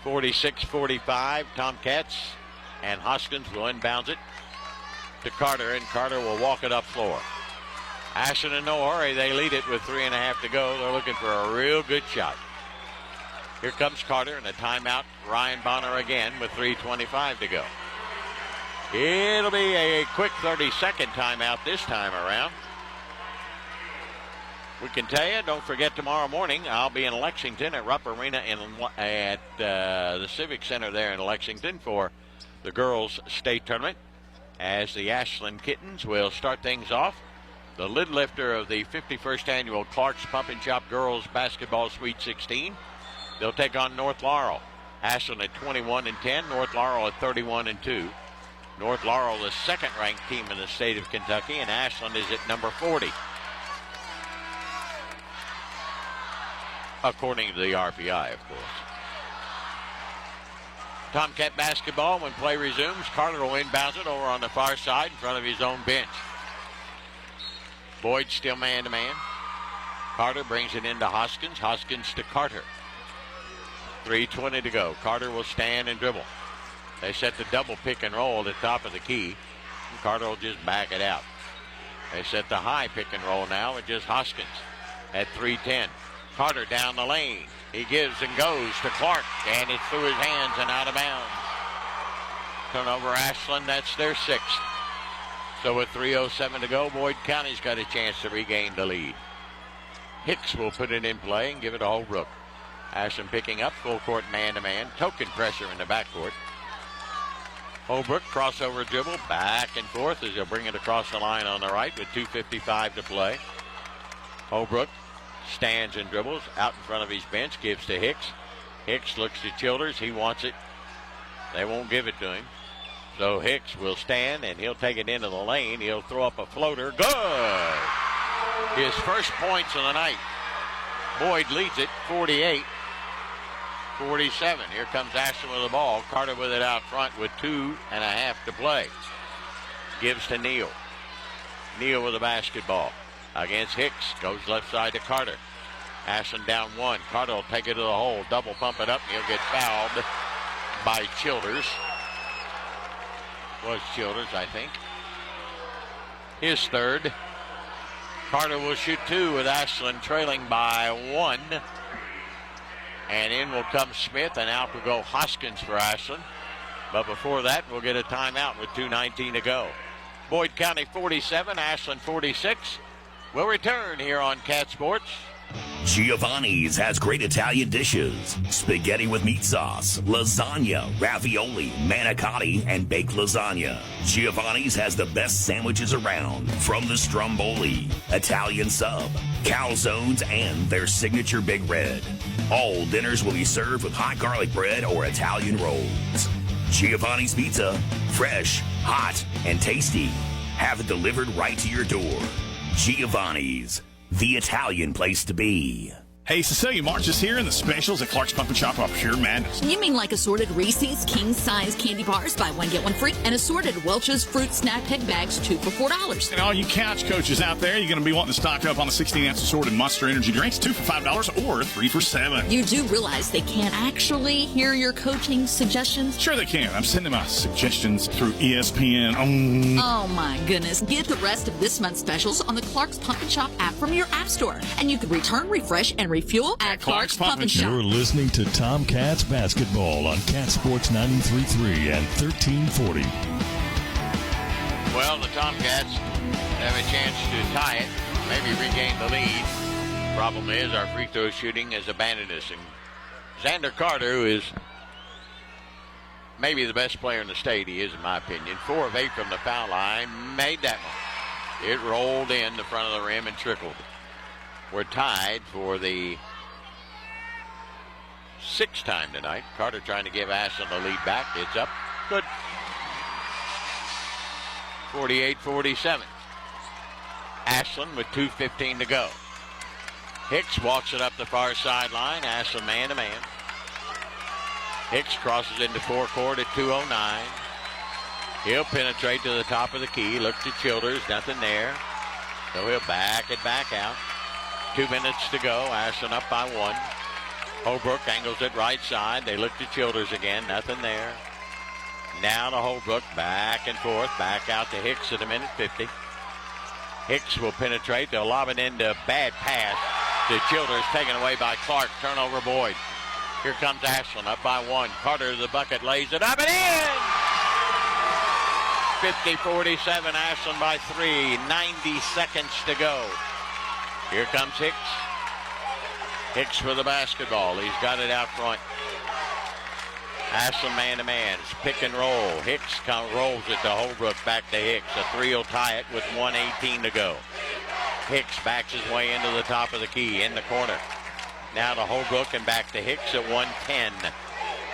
46-45, Tomcats, and Hoskins will inbounds it to Carter, and Carter will walk it up floor. Ashland in no hurry. They lead it with 3.5 to go. They're looking for a real good shot. Here comes Carter and a timeout. Ryan Bonner again with 3:25 to go. It'll be a quick 30-second timeout this time around. We can tell you, don't forget tomorrow morning, I'll be in Lexington at Rupp Arena at the Civic Center there in Lexington for the girls' state tournament, as the Ashland Kittens will start things off. The lid lifter of the 51st annual Clark's Pump and Chop Girls Basketball Sweet 16. They'll take on North Laurel. Ashland at 21-10, North Laurel at 31-2. North Laurel, the second-ranked team in the state of Kentucky, and Ashland is at number 40. According to the RPI, of course. Tomcat basketball, when play resumes, Carter will inbounds it over on the far side in front of his own bench. Boyd still man-to-man. Carter brings it into Hoskins. Hoskins to Carter. 3:20 to go. Carter will stand and dribble. They set the double pick and roll at the top of the key. And Carter will just back it out. They set the high pick and roll now with just Hoskins at 3:10. Carter down the lane. He gives and goes to Clark, and it's through his hands and out of bounds. Turnover Ashland, that's their 6th. So with 3:07 to go, Boyd County's got a chance to regain the lead. Hicks will put it in play and give it to Holbrook. Ashland picking up full court man-to-man. Token pressure in the backcourt. Holbrook crossover dribble back and forth as he'll bring it across the line on the right with 2:55 to play. Holbrook stands and dribbles out in front of his bench, gives to Hicks. Hicks looks to Childers. He wants it. They won't give it to him. So Hicks will stand, and he'll take it into the lane. He'll throw up a floater. Good! His first points of the night. Boyd leads it 48-47. Here comes Ashland with the ball. Carter with it out front with 2.5 to play. Gives to Neal. Neal with the basketball. Against Hicks. Goes left side to Carter. Ashland down 1. Carter will take it to the hole. Double pump it up. He'll get fouled by Childers. Was Childers, I think. His third. Carter will shoot 2 with Ashland trailing by 1. And in will come Smith, and out will go Hoskins for Ashland. But before that, we'll get a timeout with 2:19 to go. Boyd County 47, Ashland 46. We'll return here on Cat Sports. Giovanni's has great Italian dishes. Spaghetti with meat sauce, lasagna, ravioli, manicotti, and baked lasagna. Giovanni's has the best sandwiches around, from the stromboli, Italian sub, calzones, and their signature Big Red. All dinners will be served with hot garlic bread or Italian rolls. Giovanni's Pizza, fresh, hot, and tasty. Have it delivered right to your door. Giovanni's, the Italian place to be. Hey, Cecilia March is here, and the specials at Clark's Pump and Shop are pure madness. You mean like assorted Reese's king-size candy bars, buy one, get one free, and assorted Welch's fruit snack pack bags, 2 for $4. And all you couch coaches out there, you're going to be wanting to stock up on the 16-ounce assorted Monster Energy drinks, 2 for $5 or 3 for $7. You do realize they can't actually hear your coaching suggestions? Sure they can. I'm sending my suggestions through ESPN. Oh my goodness. Get the rest of this month's specials on the Clark's Pump and Shop app from your app store. And you can return, refresh, and refuel at Clark's Pump and Shop. You're listening to Tomcats basketball on Cat Sports 93.3 and 1340. Well, the Tomcats have a chance to tie it, maybe regain the lead. Problem is our free throw shooting has abandoned us. And Xander Carter, who is maybe the best player in the state, he is in my opinion, 4 of 8 from the foul line, made that one. It rolled in the front of the rim and trickled. We're tied for the 6th time tonight. Carter trying to give Ashland the lead back. It's up. Good. 48-47. Ashland with 2:15 to go. Hicks walks it up the far sideline. Ashland man-to-man. Hicks crosses into forecourt at 2:09. He'll penetrate to the top of the key. Look to Childers. Nothing there. So he'll back it back out. 2 minutes to go. Ashland up by 1. Holbrook angles it right side. They look to Childers again. Nothing there. Now to Holbrook. Back and forth. Back out to Hicks at 1:50. Hicks will penetrate. They'll lob it into bad pass to Childers. Taken away by Clark. Turnover Boyd. Here comes Ashland up by 1. Carter to the bucket. Lays it up and in! 50-47. Ashland by 3. 90 seconds to go. Here comes Hicks. Hicks for the basketball. He's got it out front. Ashland man-to-man. It's pick and roll. Hicks rolls it to Holbrook. Back to Hicks. A 3 will tie it with 1:18 to go. Hicks backs his way into the top of the key in the corner. Now to Holbrook and back to Hicks at 1:10.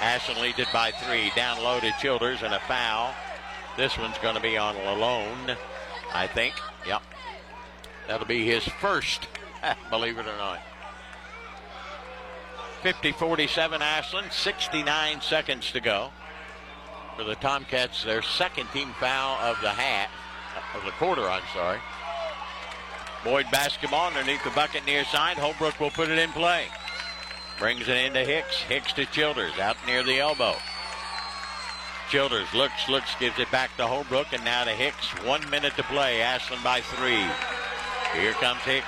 Ashland leads it by 3. Down low to Childers and a foul. This one's going to be on Lalone, I think. Yep. That'll be his first, believe it or not. 50-47 Ashland, 69 seconds to go. For the Tomcats, their second team foul of the quarter, I'm sorry. Boyd basketball underneath the bucket near side. Holbrook will put it in play. Brings it into Hicks. Hicks to Childers out near the elbow. Childers looks, gives it back to Holbrook, and now to Hicks. 1 minute to play. Ashland by 3. Here comes Hicks.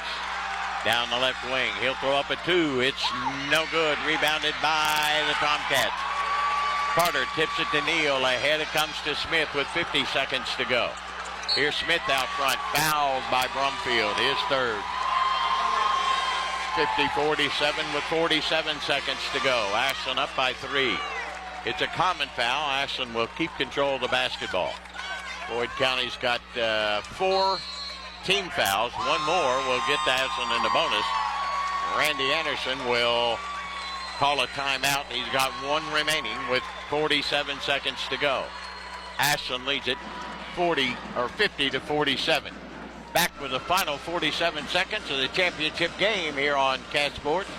Down the left wing. He'll throw up a 2. It's no good. Rebounded by the Tomcats. Carter tips it to Neal. Ahead it comes to Smith with 50 seconds to go. Here's Smith out front. Fouled by Brumfield. His third. 50-47 with 47 seconds to go. Ashland up by 3. It's a common foul. Ashland will keep control of the basketball. Boyd County's got 4 team fouls. One more will get Ashland in the bonus. Randy Anderson will call a timeout. He's got one remaining with 47 seconds to go. Ashland leads it 50 to 47. Back with the final 47 seconds of the championship game here on Cat Sports.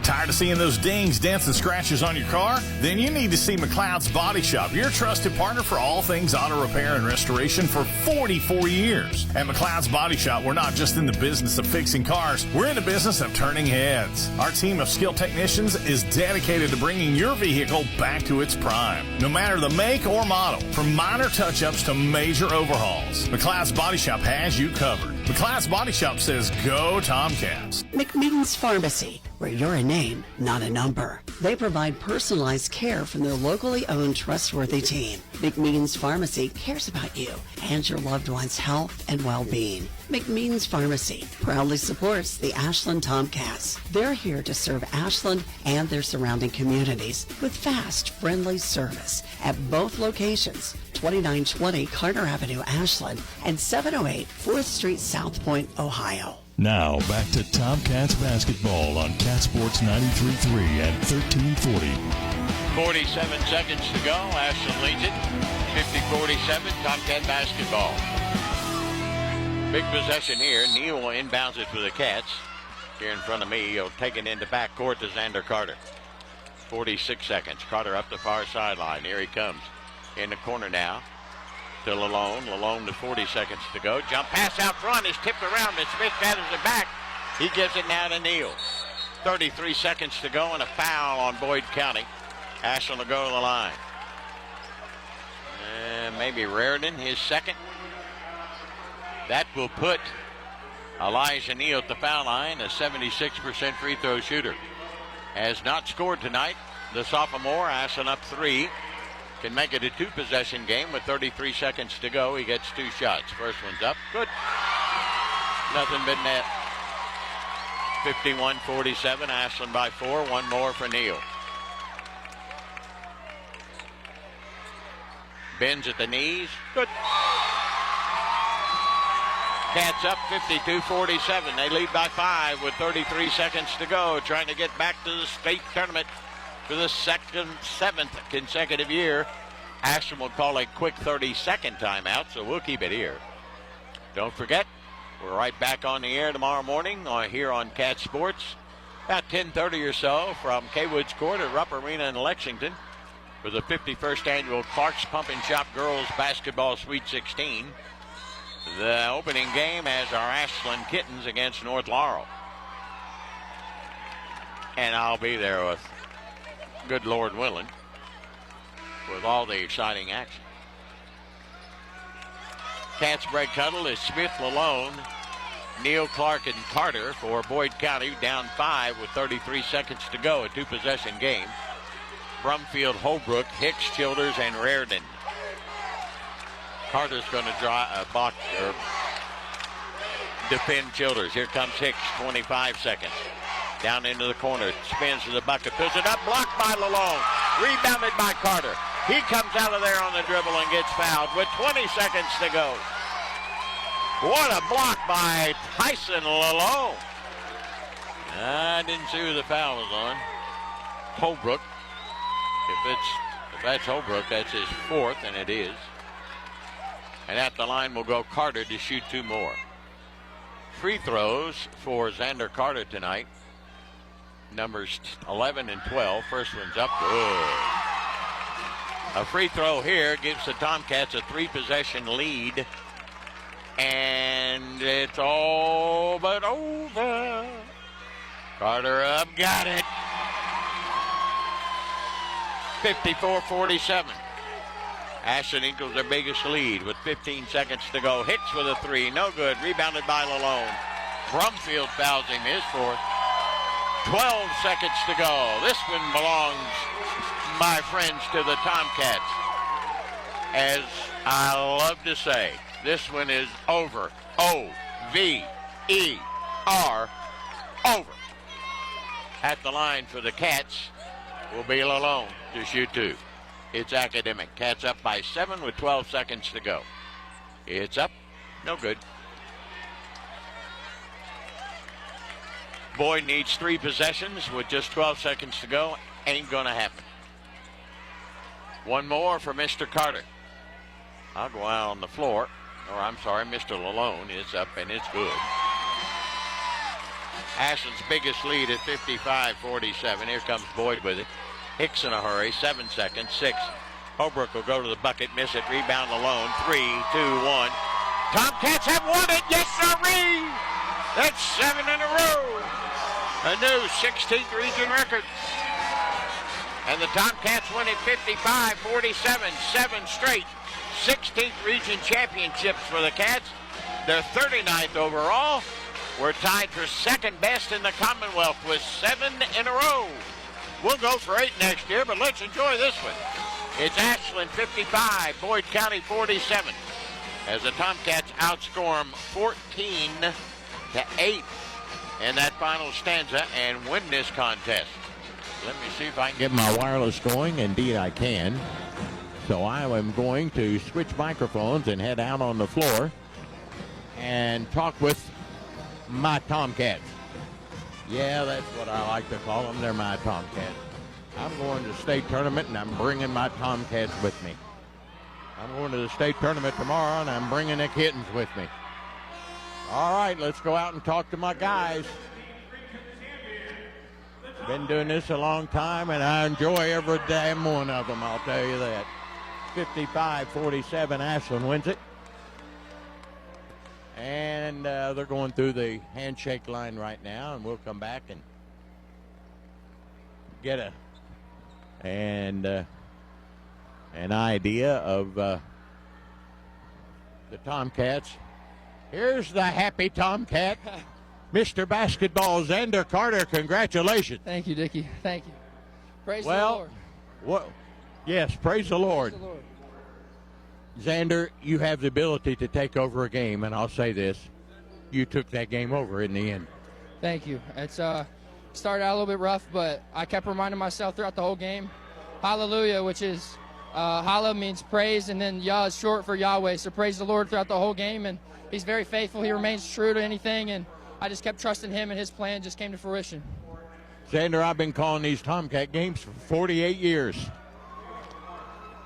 Tired of seeing those dings, dents, and scratches on your car? Then you need to see McLeod's Body Shop, your trusted partner for all things auto repair and restoration for 44 years. At McLeod's Body Shop, we're not just in the business of fixing cars, we're in the business of turning heads. Our team of skilled technicians is dedicated to bringing your vehicle back to its prime, no matter the make or model, from minor touch-ups to major overhauls. McLeod's Body Shop has you covered. McLeod's Body Shop says, go Tomcats. McMeans Pharmacy, where you're a name, not a number. They provide personalized care from their locally owned, trustworthy team. McMeans Pharmacy cares about you and your loved one's health and well-being. McMeans Pharmacy proudly supports the Ashland Tomcats. They're here to serve Ashland and their surrounding communities with fast, friendly service at both locations, 2920 Carter Avenue, Ashland, and 708 4th Street, South Point, Ohio. Now, back to Tomcats basketball on Cat Sports 93.3 and 1340. 47 seconds to go. Ashland leads it 50-47. Tomcat basketball. Big possession here. Neal inbounds it for the Cats. Here in front of me, he'll take it into backcourt to Xander Carter. 46 seconds. Carter up the far sideline. Here he comes. In the corner now. To Lalone. Lalone to 40 seconds to go. Jump pass out front is tipped around, and Smith gathers it back. He gives it now to Neal. 33 seconds to go and a foul on Boyd County. Ashland will go to the line. And maybe Raridan, his second. That will put Elijah Neal at the foul line, a 76% free throw shooter. Has not scored tonight. The sophomore, Ashland up 3. Can make it a 2-possession game with 33 seconds to go. He gets 2 shots. First one's up. Good. Nothing but net. 51-47. Ashland by 4. One more for Neal. Bends at the knees. Good. Cats up 52-47. They lead by 5 with 33 seconds to go. Trying to get back to the state tournament for the 7th consecutive year. Ashland will call a quick 30-second timeout, so we'll keep it here. Don't forget, we're right back on the air tomorrow morning here on Cat Sports. About 10:30 or so from K-Woods Court at Rupp Arena in Lexington for the 51st annual Clark's Pump and Shop Girls Basketball Sweet 16. The opening game as our Ashland Kittens against North Laurel. And I'll be there with good Lord willing, with all the exciting action. Cats break huddle is Smith, Lalone, Neal, Clark, and Carter for Boyd County, down 5 with 33 seconds to go, a 2-possession game. Brumfield, Holbrook, Hicks, Childers, and Raridan. Carter's going to defend Childers. Here comes Hicks, 25 seconds. Down into the corner, spins to the bucket, puts it up, blocked by Lalone, rebounded by Carter. He comes out of there on the dribble and gets fouled with 20 seconds to go. What a block by Tyson Lalone. I didn't see who the foul was on. Holbrook. If that's Holbrook, that's his 4th, and it is. And at the line will go Carter to shoot 2 more. Free throws for Xander Carter tonight. Numbers 11 and 12. First one's up. Good. A free throw here gives the Tomcats a 3-possession lead. And it's all but over. Carter up, got it. 54-47. Ashland equals their biggest lead with 15 seconds to go. Hicks with a 3, no good. Rebounded by Lalone. Brumfield fouls him, his 4th. 12 seconds to go. This one belongs, my friends, to the Tomcats. As I love to say, this one is over. O-V-E-R, over. At the line for the Cats will be Lalone to shoot 2. It's academic. Cats up by 7 with 12 seconds to go. It's up. No good. Boyd needs 3 possessions with just 12 seconds to go. Ain't going to happen. One more for Mr. Carter. I'll go out on the floor. Or I'm sorry, Mr. Lalone is up and it's good. Ashland's biggest lead is 55-47. Here comes Boyd with it. Hicks in a hurry. 7 seconds. 6. Holbrook will go to the bucket. Miss it. Rebound Lalone. 3, 2, 1. Tomcats have won it. Yes, sirree. That's 7 in a row. A new 16th region record. And the Tomcats win it 55-47. 7 straight 16th region championships for the Cats. They're 39th overall. We're tied for second best in the Commonwealth with 7 in a row. We'll go for 8 next year, but let's enjoy this one. It's Ashland 55, Boyd County 47. As the Tomcats outscore them 14-8 in that final stanza and win this contest. Let me see if I can Get my wireless going. Indeed, I can. So I am going to switch microphones and head out on the floor and talk with my Tomcats. Yeah, that's what I like to call them. They're my Tomcats. I'm going to the state tournament, and I'm bringing my Tomcats with me. I'm going to the state tournament tomorrow, and I'm bringing the kittens with me. All right, let's go out and talk to my guys. Been doing this a long time, and I enjoy every damn one of them, I'll tell you that. 55-47, Ashland wins it. And they're going through the handshake line right now, and we'll come back and get an idea of the Tomcats. Here's the happy Tomcat, Mr. Basketball, Xander Carter. Congratulations. Thank you, Dickie. Thank you. Praise the Lord. Yes, praise the Lord. Praise the Lord. Xander, you have the ability to take over a game, and I'll say this. You took that game over in the end. Thank you. It's started out a little bit rough, but I kept reminding myself throughout the whole game. Hallelujah, which is Hallel means praise, and then Yah is short for Yahweh. So praise the Lord throughout the whole game, and he's very faithful. He remains true to anything, and I just kept trusting him, and his plan just came to fruition. Xander, I've been calling these Tomcat games for 48 years.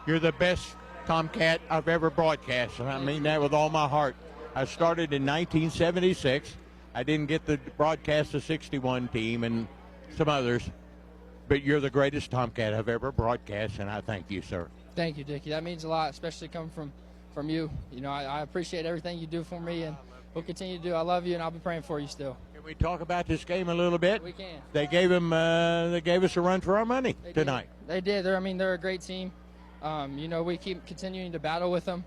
You're the best Tomcat I've ever broadcast, and I mean that with all my heart. I started in 1976. I didn't get the broadcast the 61 team and some others, but you're the greatest Tomcat I've ever broadcast, and I thank you, sir. Thank you, Dickie. That means a lot, especially coming from you. You know, I appreciate everything you do for me, and we'll continue to do. I love you, and I'll be praying for you still. Can we talk about this game a little bit? We can. They gave us a run for our money tonight. They did. They're a great team. You know, we keep continuing to battle with them.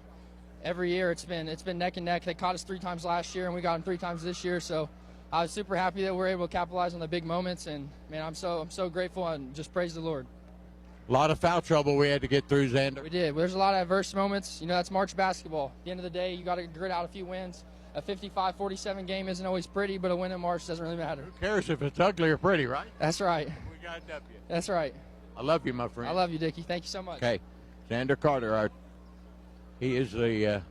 Every year it's been neck and neck. They caught us 3 times last year, and we got them 3 times this year. So I was super happy that we're able to capitalize on the big moments. And man, I'm so grateful, and just praise the Lord. A lot of foul trouble we had to get through, Xander. We did. There's a lot of adverse moments. You know, that's March basketball. At the end of the day, you got to grit out a few wins. A 55-47 game isn't always pretty, but a win in March doesn't really matter. Who cares if it's ugly or pretty, right? That's right. We got a W. That's right. I love you, my friend. I love you, Dickie. Thank you so much. Okay. Xander Carter, he's the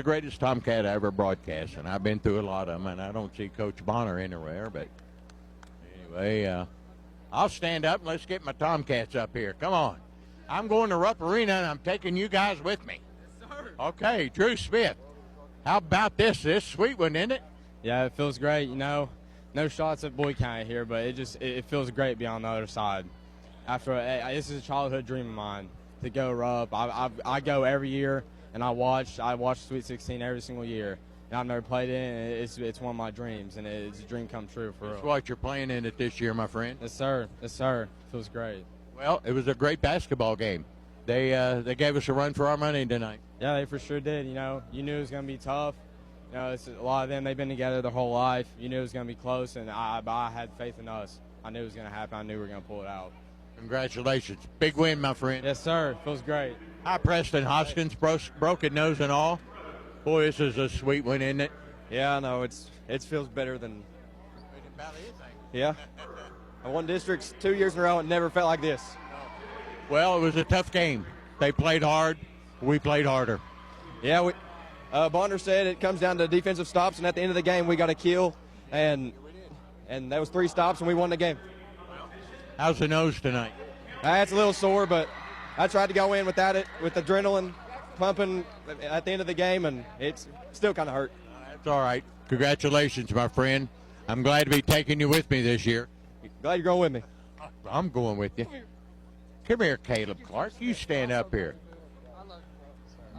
greatest Tomcat I ever broadcast, and I've been through a lot of them, and I don't see Coach Bonner anywhere, but anyway, I'll stand up and let's get my Tomcats up here. Come on. I'm going to Rupp Arena, and I'm taking you guys with me. Yes, sir. Okay, Drew Smith. How about this? This sweet one, isn't it? Yeah, it feels great. You know, no shots at Boyd County here, but it feels great being on the other side. This is a childhood dream of mine to go Rupp. I go every year, and I watch Sweet 16 every single year. And I've never played it, and it's one of my dreams, and it's a dream come true for That's real. what you're playing in it this year, my friend. Yes, sir. Yes, sir. Feels great. Well, it was a great basketball game. They gave us a run for our money tonight. Yeah, they for sure did. You know, you knew it was going to be tough. You know, a lot of them, they've been together their whole life. You knew it was going to be close, and I had faith in us. I knew it was going to happen. I knew we were going to pull it out. Congratulations. Big win, my friend. Yes, sir. Feels great. Hi, Preston Hoskins, broken nose and all. Boy, this is a sweet one, isn't it? Yeah, I know. It feels better than. Yeah. I won districts 2 years in a row and never felt like this. Well, it was a tough game. They played hard. We played harder. Yeah, Bonder said it comes down to defensive stops, and at the end of the game, we got a kill. And and that was 3 stops, and we won the game. How's the nose tonight? It's a little sore, but I tried to go in without it, with adrenaline pumping at the end of the game, and it's still kind of hurt. That's all right. Congratulations, my friend. I'm glad to be taking you with me this year. Glad you're going with me. I'm going with you. Come here, Caleb Clark. You stand up here.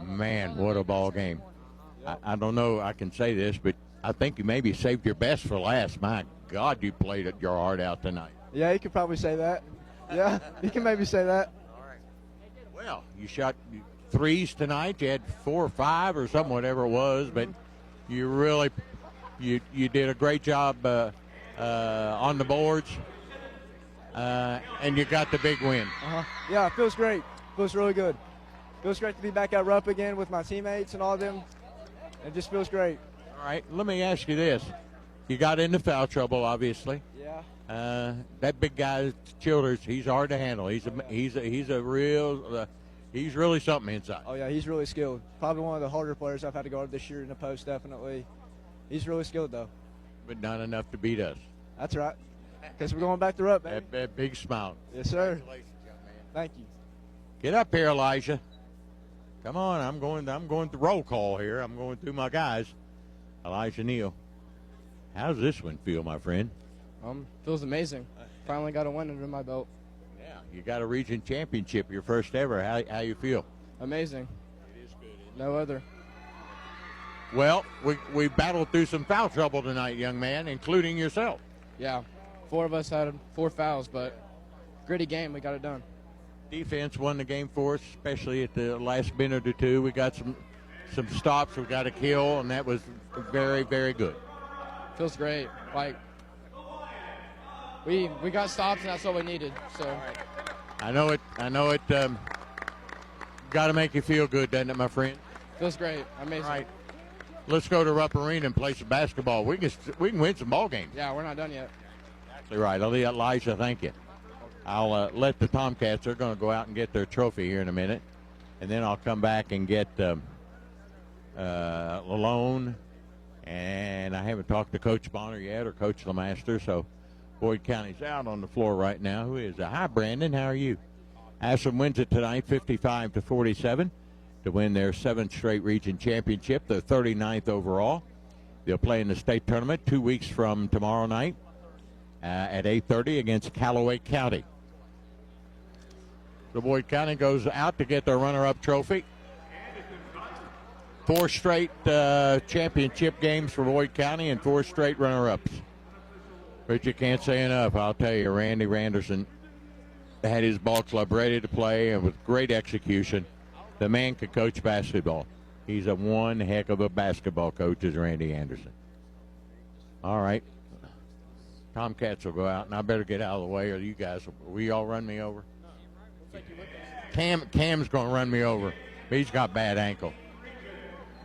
Man, what a ball game. I don't know I can say this, but I think you maybe saved your best for last. My God, you played it your heart out tonight. Yeah, you could probably say that. Yeah, you can maybe say that. Well, you shot 3s tonight. You had 4 or 5 or something, whatever it was, but you really you did a great job on the boards, and you got the big win. Yeah, it feels great. Feels really good. Feels great to be back at Rupp again with my teammates and all of them. It just feels great. All right, let me ask you this. You got into foul trouble, obviously. Yeah. That big guy, Childers, he's hard to handle. He's really something inside. Oh, yeah, he's really skilled. Probably one of the harder players I've had to guard this year in the post, definitely. He's really skilled, though. But not enough to beat us. That's right. Guess we're going back to Rupp, baby. That big smile. Yes, sir. Thank you. Get up here, Elijah. Come on, I'm going through roll call here. I'm going through my guys. Elijah Neal. How's this one feel, my friend? Feels amazing. Finally got a win under my belt. Yeah, you got a region championship, your first ever. How you feel? Amazing. It is good. No other. Well, we battled through some foul trouble tonight, young man, including yourself. Yeah, 4 of us had 4 fouls, but gritty game. We got it done. Defense won the game for us, especially at the last minute or two. We got some stops. We got a kill, and that was very, very good. Feels great. Like we got stops, and that's what we needed. So I know it. Got to make you feel good, doesn't it, my friend? Feels great. Amazing. All right. Let's go to Rupp Arena and play some basketball. We can win some ball games. Yeah, we're not done yet. Exactly right. Elijah, thank you. I'll let the Tomcats, they're going to go out and get their trophy here in a minute. And then I'll come back and get Lalone. And I haven't talked to Coach Bonner yet or Coach LeMaster. So Boyd County's out on the floor right now. Who is that? Hi, Brandon. How are you? Ashland wins it tonight 55-47 to win their 7th straight region championship, their 39th overall. They'll play in the state tournament 2 weeks from tomorrow night at 8:30 against Callaway County. So Boyd County goes out to get their runner-up trophy. 4 straight championship games for Boyd County and 4 straight runner-ups. But you can't say enough. I'll tell you, Randy Randerson had his ball club ready to play, and with great execution, the man could coach basketball. He's a one heck of a basketball coach, is Randy Anderson. All right. Tomcats will go out, and I better get out of the way, or you guys, will you all run me over? Cam's going to run me over. He's got bad ankle.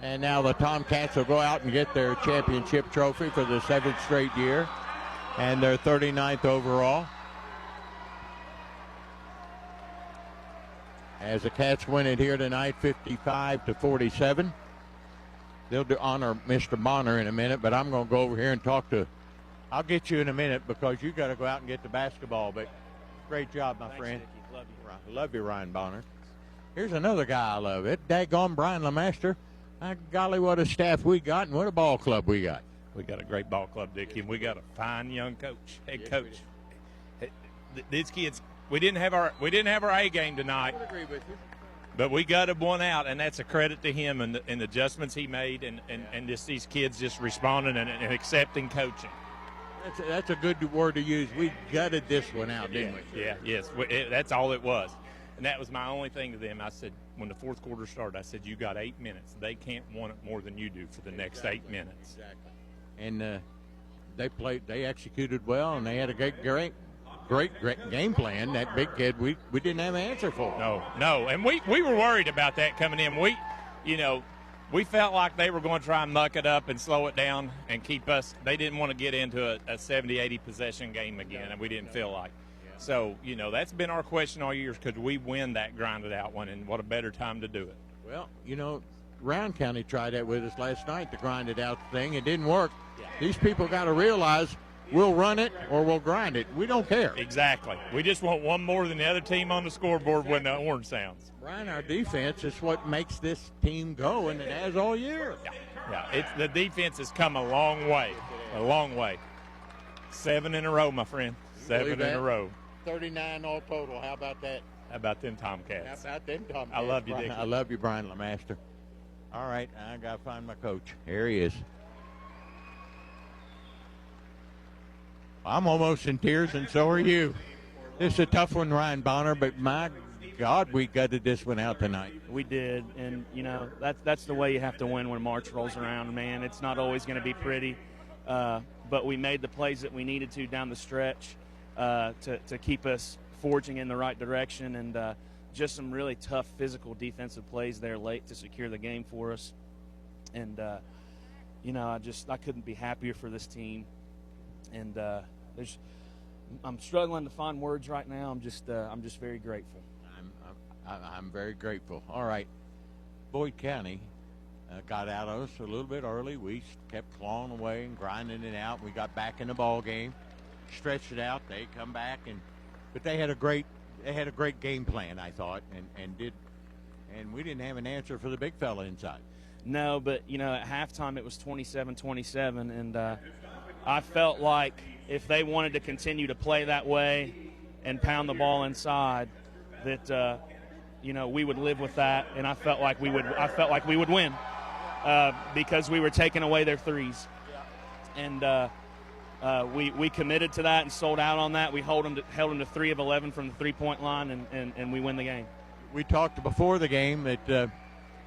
And now the Tomcats will go out and get their championship trophy for the 7th straight year and their 39th overall. As the Cats win it here tonight, 55-47. They'll honor Mr. Bonner in a minute, but I'm going to go over here and talk to. I'll get you in a minute because you got to go out and get the basketball. But great job, my friend. Love you. Love you, Ryan Bonner. Here's another guy I love. It daggone Brian LeMaster. My golly, what a staff we got and what a ball club we got. We got a great ball club, Dickie, and we got a fine young coach, head coach. These kids, we didn't have our A game tonight. I agree with you. But we got him one out, and that's a credit to him and the adjustments he made, and just these kids just responding and accepting coaching. That's a good word to use. We gutted this one out, didn't we? Yeah, yes. That's all it was. And that was my only thing to them. I said, when the 4th quarter started, I said, you got 8 minutes. They can't want it more than you do for the next 8 minutes. Exactly. And they executed well, and they had a great game plan. That big kid, we didn't have an answer for. No. And we were worried about that coming in. We felt like they were going to try and muck it up and slow it down and keep us. They didn't want to get into a 70-80 possession game again, and we didn't feel like. So, that's been our question all year. Could we win that grinded out one, and what a better time to do it? Well, Round County tried that with us last night, the grinded out thing. It didn't work. Yeah. These people got to realize we'll run it or we'll grind it. We don't care. Exactly. We just want one more than the other team on the scoreboard when the horn sounds. Brian, our defense is what makes this team go, and it has all year. Yeah. The defense has come a long way. A long way. 7 in a row, my friend. 7 in a row. 39 all total. How about that? How about them Tomcats? How about them Tomcats? I love you, Brian, Dickie. I love you, Brian LeMaster. All right, I got to find my coach. Here he is. I'm almost in tears, and so are you. This is a tough one, Ryan Bonner, but my God, we gutted this one out tonight. We did, and, you know, that's the way you have to win when March rolls around, man. It's not always going to be pretty, but we made the plays that we needed to down the stretch to keep us forging in the right direction, and just some really tough physical defensive plays there late to secure the game for us. And, you know, I couldn't be happier for this team. And I'm struggling to find words right now. I'm just very grateful. I'm very grateful. All right, Boyd County got out of us a little bit early. We kept clawing away and grinding it out. We got back in the ball game, stretched it out. They come back, but they had a great game plan, I thought, and we didn't have an answer for the big fella inside. No, but you know, at halftime it was 27-27, and I felt like if they wanted to continue to play that way and pound the ball inside, that you know, we would live with that, and I felt like we would win because we were taking away their threes, and we committed to that and sold out on that. We held them to 3 of 11 from the 3-point line, and we win the game. We talked before the game that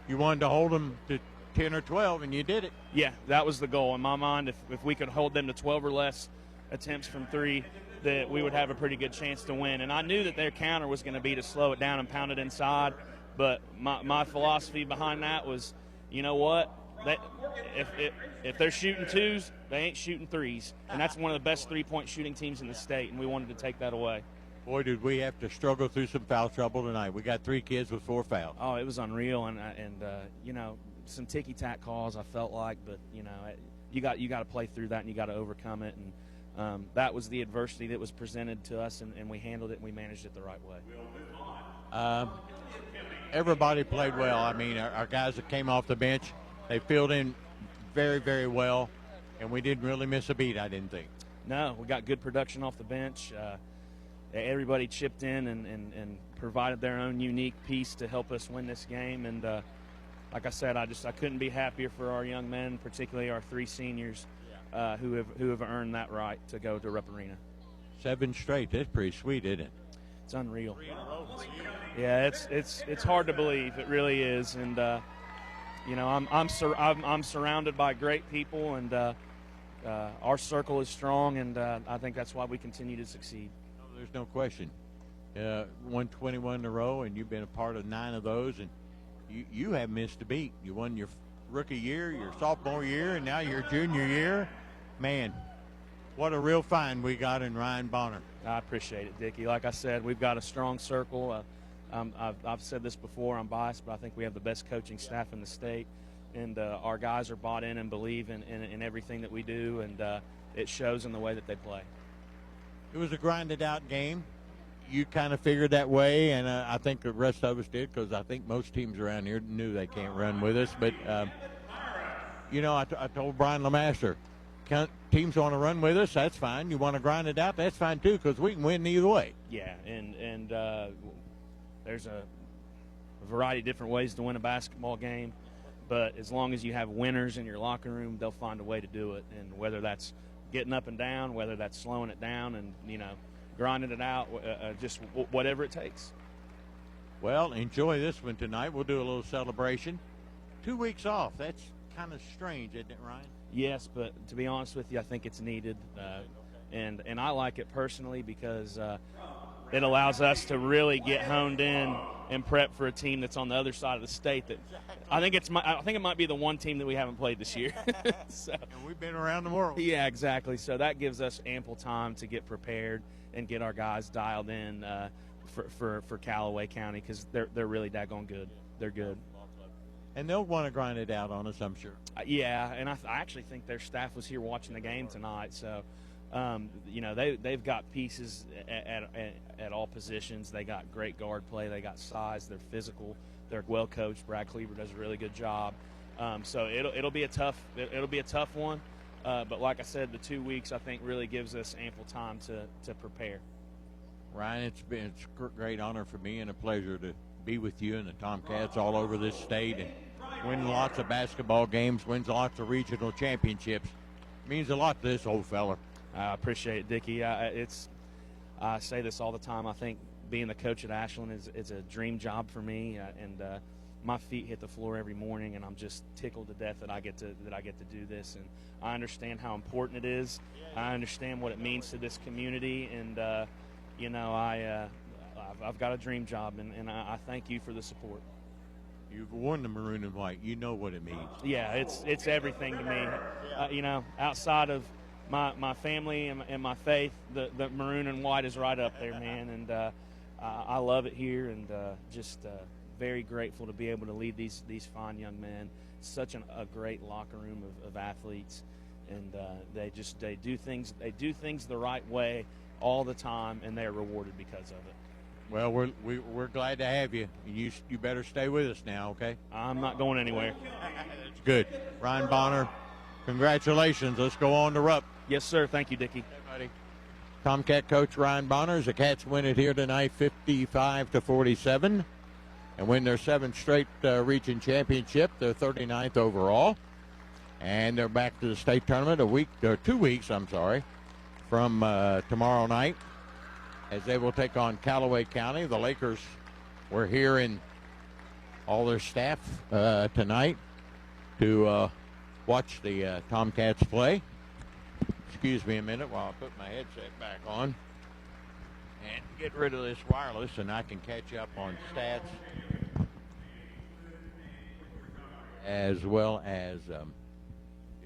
you wanted to hold them to 10 or 12, and you did it. Yeah, that was the goal in my mind. If we could hold them to 12 or less attempts from 3, that we would have a pretty good chance to win. And I knew that their counter was going to be to slow it down and pound it inside. But my philosophy behind that was, you know what? If they're shooting 2s, they ain't shooting 3s. And that's one of the best 3-point shooting teams in the state, and we wanted to take that away. Boy, did we have to struggle through some foul trouble tonight. We got 3 kids with 4 fouls. Oh, it was unreal. And you know, some ticky-tack calls, I felt like. But, you know, you got to play through that, and you got to overcome it. And that was the adversity that was presented to us, and we handled it and we managed it the right way. Everybody played well. I mean, our guys that came off the bench, they filled in very, very well, and we didn't really miss a beat, I didn't think. No, we got good production off the bench. Everybody chipped in and provided their own unique piece to help us win this game. And like I said, I couldn't be happier for our young men, particularly our 3 seniors. Who have earned that right to go to Rupp Arena. 7 straight. That's pretty sweet, isn't it? It's unreal. Yeah, it's hard to believe. It really is. And you know, I'm surrounded by great people, and our circle is strong, and I think that's why we continue to succeed. No, there's no question. 121 in a row, and you've been a part of 9 of those, and you have missed a beat. You won your rookie year, your sophomore year, and now your junior year. Man, what a real find we got in Ryan Bonner. I appreciate it, Dickie. Like I said, we've got a strong circle. I've said this before, I'm biased, but I think we have the best coaching staff in the state, and our guys are bought in and believe in everything that we do, and it shows in the way that they play. It was a grinded-out game. You kind of figured that way, and I think the rest of us did, because I think most teams around here knew they can't run with us. But, you know, I told Brian LeMaster, teams want to run with us, that's fine. You want to grind it out, that's fine, too, because we can win either way. Yeah, and there's a variety of different ways to win a basketball game. But as long as you have winners in your locker room, they'll find a way to do it. And whether that's getting up and down, whether that's slowing it down and, you know, grinding it out, just whatever it takes. Well, enjoy this one tonight. We'll do a little celebration. 2 weeks off. That's kind of strange, isn't it, Ryan? Yes, but to be honest with you, I think it's needed. And I like it personally because it allows us to really get honed in and prep for a team that's on the other side of the state. That I think it might be the one team that we haven't played this year. So, and we've been around the world. Yeah, exactly. So that gives us ample time to get prepared and get our guys dialed in for Callaway County, because they're really daggone good. They're good. And they'll want to grind it out on us, I'm sure. Yeah, and I actually think their staff was here watching the game tonight. So they've got pieces at all positions. They got great guard play. They got size. They're physical. They're well coached. Brad Cleaver does a really good job. So it'll be a tough one. But like I said, the 2 weeks I think really gives us ample time to prepare. Ryan, it's a great honor for me and a pleasure to be with you and the Tomcats all over this state and win lots of basketball games, wins lots of regional championships. It means a lot to this old fella. I appreciate it, Dickie. I say this all the time. I think being the coach at Ashland is a dream job for me, and my feet hit the floor every morning, and I'm just tickled to death that I get to do this. And I understand how important it is. I understand what it means to this community, and I've got a dream job, and I thank you for the support. You've worn the maroon and white. You know what it means. Yeah, it's everything to me. Outside of my family and my faith, the maroon and white is right up there, man. And I love it here, and just very grateful to be able to lead these fine young men. Such a great locker room of athletes, and they do things the right way all the time, and they are rewarded because of it. Well, we're glad to have you. You better stay with us now, okay? I'm not going anywhere. That's good. Ryan Bonner, congratulations. Let's go on to Rupp. Yes, sir. Thank you, Dickie. Hey, buddy. Tomcat coach Ryan Bonner. The Cats win it here tonight 55-47 and win their 7th straight region championship, their 39th overall. And they're back to the state tournament 2 weeks, from tomorrow night, as they will take on Callaway County. The Lakers were here in all their staff tonight to watch the Tomcats play. Excuse me a minute while I put my headset back on and get rid of this wireless, and I can catch up on stats as well as the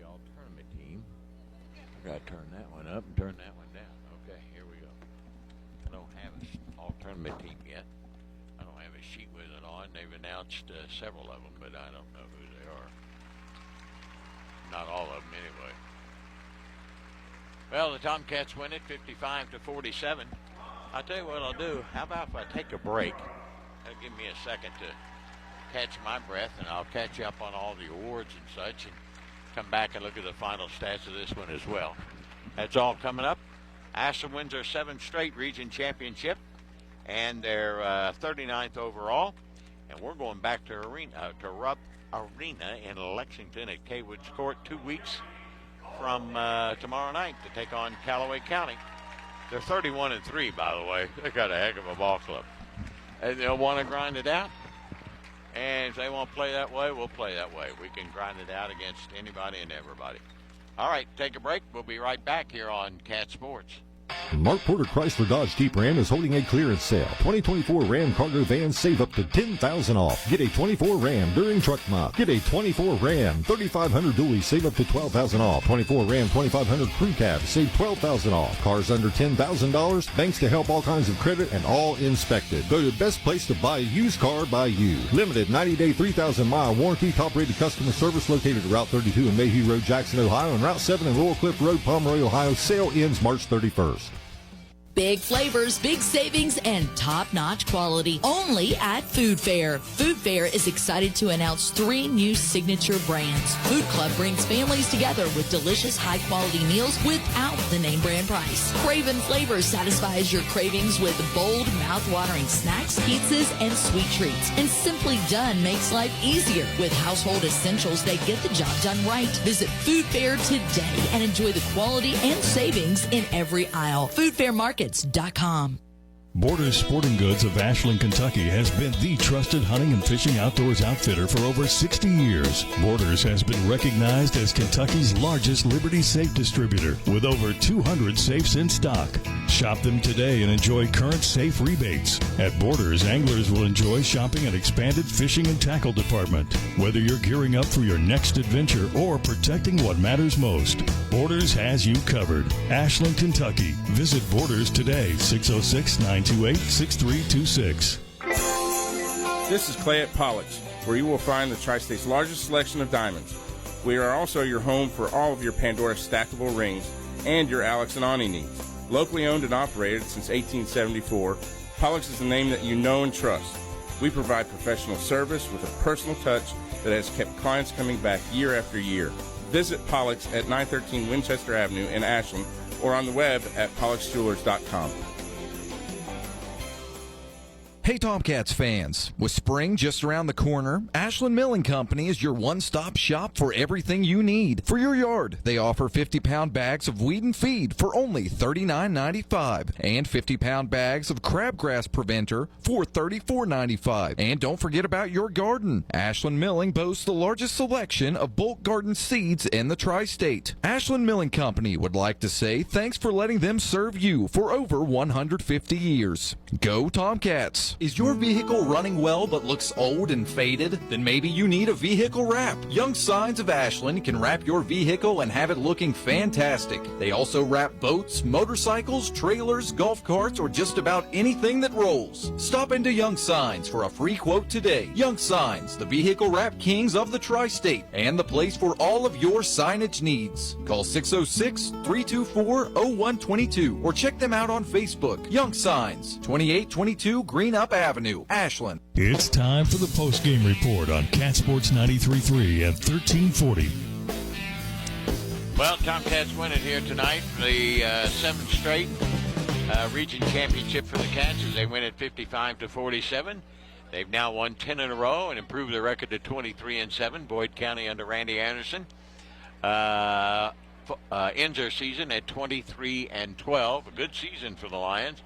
all-tournament team. I've got to turn that one up and turn that one down. Okay, here we go. I don't have an all-tournament team yet. I don't have a sheet with it on. They've announced several of them, but I don't know who they are. Not all of them, anyway. Well, the Tomcats win it 55-47. I'll tell you what I'll do. How about if I take a break? That'll give me a second to catch my breath, and I'll catch up on all the awards and such, and come back and look at the final stats of this one as well. That's all coming up. Ashland wins their 7th straight region championship and their 39th overall. And we're going back to Rupp Arena in Lexington at K-Woods Court 2 weeks from tomorrow night to take on Callaway County. They're 31-3, by the way. They got a heck of a ball club. And they'll want to grind it out. And if they want to play that way, we'll play that way. We can grind it out against anybody and everybody. All right, take a break. We'll be right back here on Cat Sports. Mark Porter Chrysler Dodge Jeep Ram is holding a clearance sale. 2024 Ram cargo vans save up to $10,000 off. Get a 24 Ram during Truck Month. Get a 24 Ram 3500 dually, save up to $12,000 off. 24 Ram 2500 crew cab, save $12,000 off. Cars under $10,000, banks to help, all kinds of credit, and all inspected. Go to the best place to buy a used car by you. Limited 90-day, 3,000-mile warranty, top-rated customer service located at Route 32 and Mayhew Road, Jackson, Ohio, and Route 7 and Laurel Cliff Road, Pomeroy, Ohio. Sale ends March 31st. Big flavors, big savings, and top-notch quality only at Food Fair. Food Fair is excited to announce 3 new signature brands. Food Club brings families together with delicious, high-quality meals without the name brand price. Craven Flavors satisfies your cravings with bold, mouth-watering snacks, pizzas, and sweet treats. And Simply Done makes life easier. With household essentials, they get the job done right. Visit Food Fair today and enjoy the quality and savings in every aisle. FoodFairMarkets.com. Borders Sporting Goods of Ashland, Kentucky has been the trusted hunting and fishing outdoors outfitter for over 60 years. Borders has been recognized as Kentucky's largest Liberty safe distributor with over 200 safes in stock. Shop them today and enjoy current safe rebates. At Borders, anglers will enjoy shopping an expanded fishing and tackle department. Whether you're gearing up for your next adventure or protecting what matters most, Borders has you covered. Ashland, Kentucky. Visit Borders today, 606-928-6326. This is Clay at Pollock's, where you will find the Tri-State's largest selection of diamonds. We are also your home for all of your Pandora stackable rings and your Alex and Ani needs. Locally owned and operated since 1874, Pollux is the name that you know and trust. We provide professional service with a personal touch that has kept clients coming back year after year. Visit Pollux at 913 Winchester Avenue in Ashland or on the web at polluxjewelers.com. Hey Tomcats fans, with spring just around the corner, Ashland Milling Company is your one-stop shop for everything you need. For your yard, they offer 50-pound bags of weed and feed for only $39.95 and 50-pound bags of crabgrass preventer for $34.95. And don't forget about your garden. Ashland Milling boasts the largest selection of bulk garden seeds in the tri-state. Ashland Milling Company would like to say thanks for letting them serve you for over 150 years. Go Tomcats! Is your vehicle running well but looks old and faded? Then maybe you need a vehicle wrap. Young Signs of Ashland can wrap your vehicle and have it looking fantastic. They also wrap boats, motorcycles, trailers, golf carts, or just about anything that rolls. Stop into Young Signs for a free quote today. Young Signs, the vehicle wrap kings of the tri-state and the place for all of your signage needs. Call 606-324-0122 or check them out on Facebook. Young Signs, 2822 Green Up Avenue, Ashland. It's time for the post-game report on Cat Sports 93.3 and 1340. Well, Tomcats win it here tonight. The seventh straight region championship for the Cats as they win it 55-47. They've now won 10 in a row and improved their record to 23-7. Boyd County under Randy Anderson ends their season at 23-12. A good season for the Lions.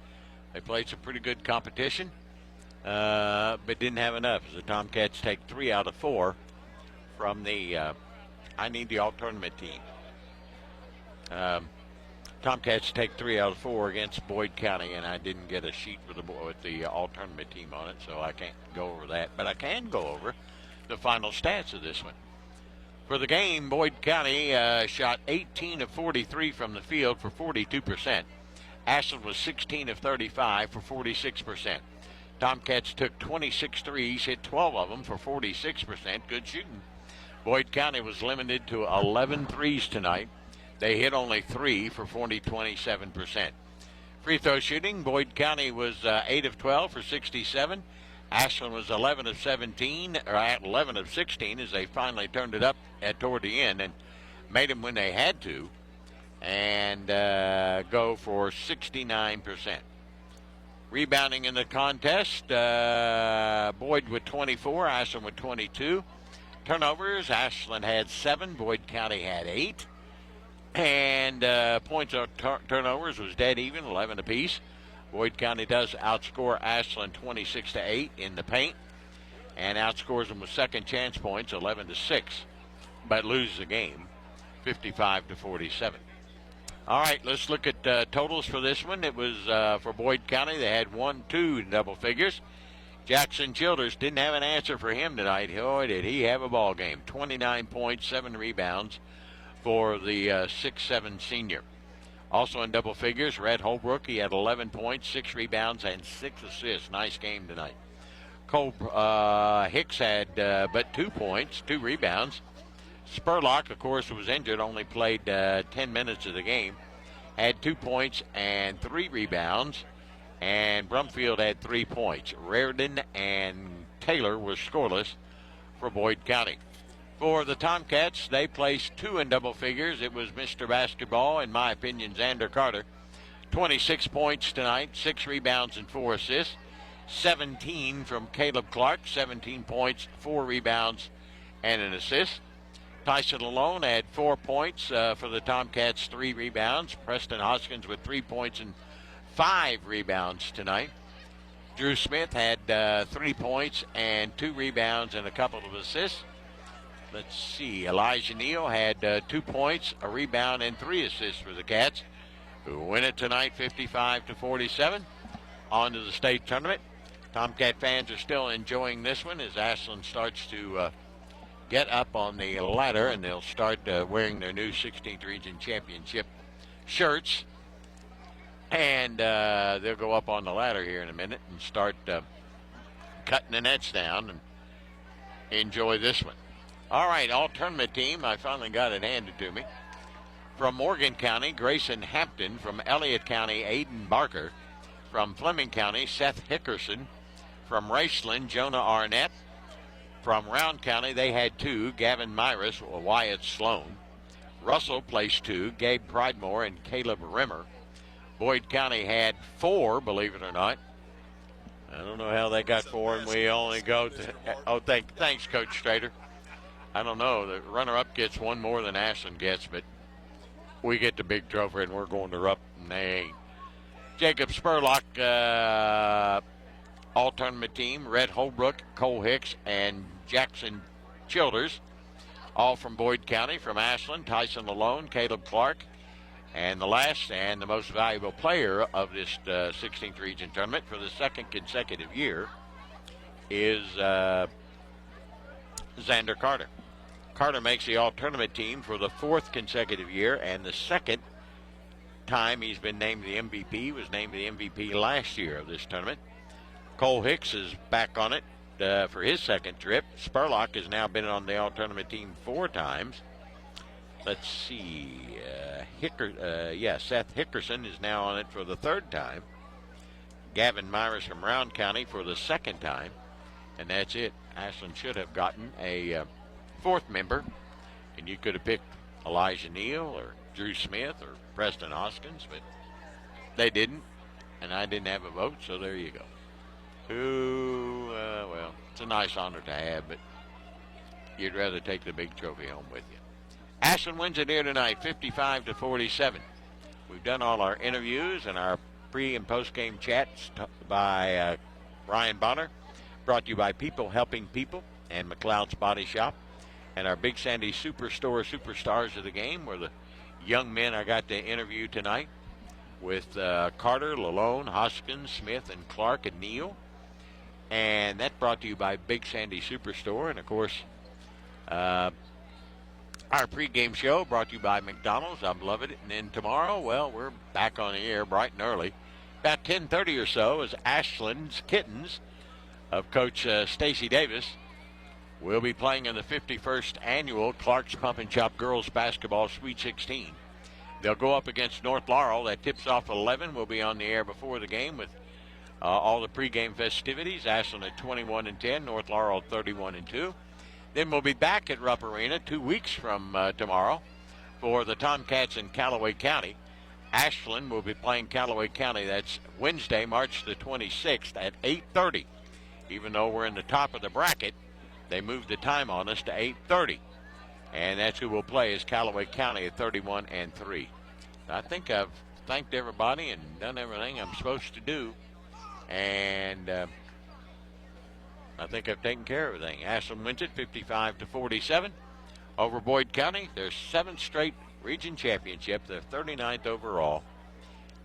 They played some pretty good competition, but didn't have enough as the Tomcats take 3 out of 4 from the I need the all-tournament team. Tomcats take 3 out of 4 against Boyd County, and I didn't get a sheet with the all-tournament team on it, so I can't go over that. But I can go over the final stats of this one. For the game, Boyd County shot 18 of 43 from the field for 42%. Ashland was 16 of 35 for 46%. Tomcats took 26 threes, hit 12 of them for 46%. Good shooting. Boyd County was limited to 11 threes tonight. They hit only 3 for 27%. Free throw shooting, Boyd County was 8 of 12 for 67. Ashland was 11 of 17, or 11 of 16 as they finally turned it up toward the end and made them when they had to. And go for 69%. Rebounding in the contest, Boyd with 24, Ashland with 22. Turnovers, Ashland had 7, Boyd County had 8. And points on turnovers was dead even, 11 apiece. Boyd County does outscore Ashland 26-8 in the paint and outscores them with second chance points 11-6, but loses the game 55-47. All right, let's look at totals for this one. It was for Boyd County. They had 1-2 in double figures. Jackson Childers didn't have an answer for him tonight. Oh, did he have a ball game. 29 points, 7 rebounds for the 6'7 senior. Also in double figures, Red Holbrook. He had 11 points, 6 rebounds, and 6 assists. Nice game tonight. Cole Hicks had but 2 points, 2 rebounds. Spurlock, of course, was injured, only played 10 minutes of the game. Had 2 points and 3 rebounds. And Brumfield had 3 points. Reardon and Taylor were scoreless for Boyd County. For the Tomcats, they placed 2 in double figures. It was Mr. Basketball, in my opinion, Xander Carter. 26 points tonight, 6 rebounds and 4 assists. 17 from Caleb Clark, 17 points, 4 rebounds, and an assist. Tyson Lalone had 4 points for the Tomcats, 3 rebounds. Preston Hoskins with 3 points and 5 rebounds tonight. Drew Smith had 3 points and 2 rebounds and a couple of assists. Let's see, Elijah Neal had 2 points, a rebound, and 3 assists for the Cats, who win it tonight 55-47. On to the state tournament. Tomcat fans are still enjoying this one as Ashland starts to get up on the ladder, and they'll start wearing their new 16th Region Championship shirts. And they'll go up on the ladder here in a minute and start cutting the nets down and enjoy this one. All right, all-tournament team. I finally got it handed to me. From Morgan County, Grayson Hampton. From Elliott County, Aiden Barker. From Fleming County, Seth Hickerson. From Raceland, Jonah Arnett. From Round County, they had 2, Gavin Myris, Wyatt Sloan. Russell placed 2, Gabe Pridemore and Caleb Rimmer. Boyd County had 4, believe it or not. I don't know how they got 4, and we only go to, thanks, Coach Strader. I don't know, the runner-up gets 1 more than Ashland gets, but we get the big trophy, and we're going to Rupp, and they ain't. Jacob Spurlock, all-tournament team, Red Holbrook, Cole Hicks, and Jackson Childers, all from Boyd County. From Ashland, Tyson Lalone, Caleb Clark, and the last and the most valuable player of this 16th region tournament for the 2nd consecutive year is Xander Carter. Carter makes the all-tournament team for the 4th consecutive year, and the 2nd time he's been named the MVP. Was named the MVP last year of this tournament. Cole Hicks is back on it for his 2nd trip. Spurlock has now been on the all-tournament team 4 times. Let's see. Seth Hickerson is now on it for the 3rd time. Gavin Myers from Round County for the 2nd time. And that's it. Ashland should have gotten a 4th member. And you could have picked Elijah Neal or Drew Smith or Preston Hoskins, but they didn't. And I didn't have a vote, so there you go. Well, it's a nice honor to have, but you'd rather take the big trophy home with you. Ashland wins it here tonight, 55-47. We've done all our interviews and our pre- and post-game chats by Ryan Bonner, brought to you by People Helping People and McLeod's Body Shop, and our Big Sandy Superstore superstars of the game were the young men I got to interview tonight with Carter, Lalone, Hoskins, Smith, and Clark, and Neal. And that brought to you by Big Sandy Superstore. And, of course, our pregame show brought to you by McDonald's. I'm loving it. And then tomorrow, well, we're back on the air bright and early. About 10:30 or so is Ashland's Kittens of Coach Stacy Davis. We'll be playing in the 51st annual Clark's Pump and Chop Girls Basketball Sweet 16. They'll go up against North Laurel. That tips off at 11. We'll be on the air before the game with all the pregame festivities. Ashland at 21-10, North Laurel 31-2. Then we'll be back at Rupp Arena 2 weeks from tomorrow for the Tomcats in Callaway County. Ashland will be playing Callaway County. That's Wednesday, March the 26th at 8:30. Even though we're in the top of the bracket, they moved the time on us to 8:30. And that's who we'll play is Callaway County at 31-3. I think I've thanked everybody and done everything I'm supposed to do. And I think I've taken care of everything. Ashland wins it 55-47 over Boyd County. Their 7th straight region championship. They're 39th overall.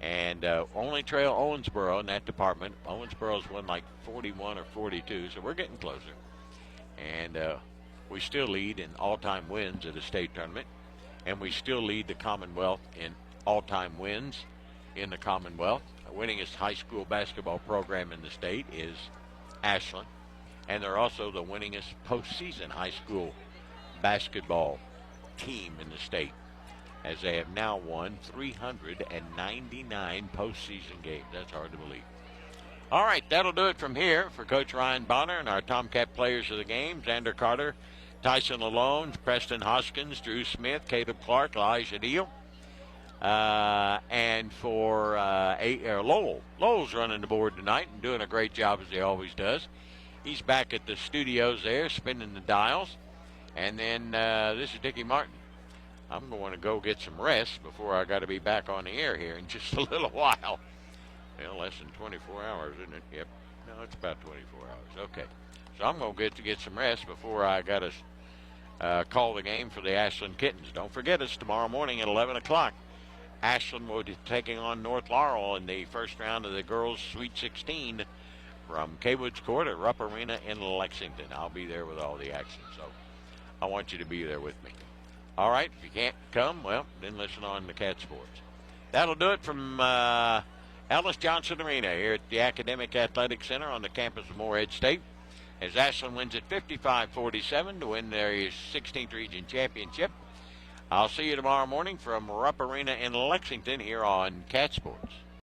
And only trail Owensboro in that department. Owensboro's won like 41 or 42, so we're getting closer. And we still lead in all-time wins at a state tournament. And we still lead the Commonwealth in all-time wins in the Commonwealth. The winningest high school basketball program in the state is Ashland. And they're also the winningest postseason high school basketball team in the state, as they have now won 399 postseason games. That's hard to believe. All right, that'll do it from here for Coach Ryan Bonner and our Tomcat players of the game: Xander Carter, Tyson Lalone, Preston Hoskins, Drew Smith, Caleb Clark, Elijah Neal. And for Lowell. Lowell's running the board tonight and doing a great job as he always does. He's back at the studios there, spinning the dials. And then this is Dickie Martin. I'm going to go get some rest before I got to be back on the air here in just a little while. Well, less than 24 hours, isn't it? Yep. No, it's about 24 hours. Okay. So I'm going to get some rest before I got to call the game for the Ashland Kittens. Don't forget, it's tomorrow morning at 11 o'clock. Ashland will be taking on North Laurel in the first round of the girls' Sweet 16 from K-Woods Court at Rupp Arena in Lexington. I'll be there with all the action, so I want you to be there with me. All right, if you can't come, well, then listen on the Cat Sports. That'll do it from Ellis Johnson Arena here at the Academic Athletic Center on the campus of Morehead State, as Ashland wins at 55-47 to win their 16th region championship. I'll see you tomorrow morning from Rupp Arena in Lexington here on Cat Sports.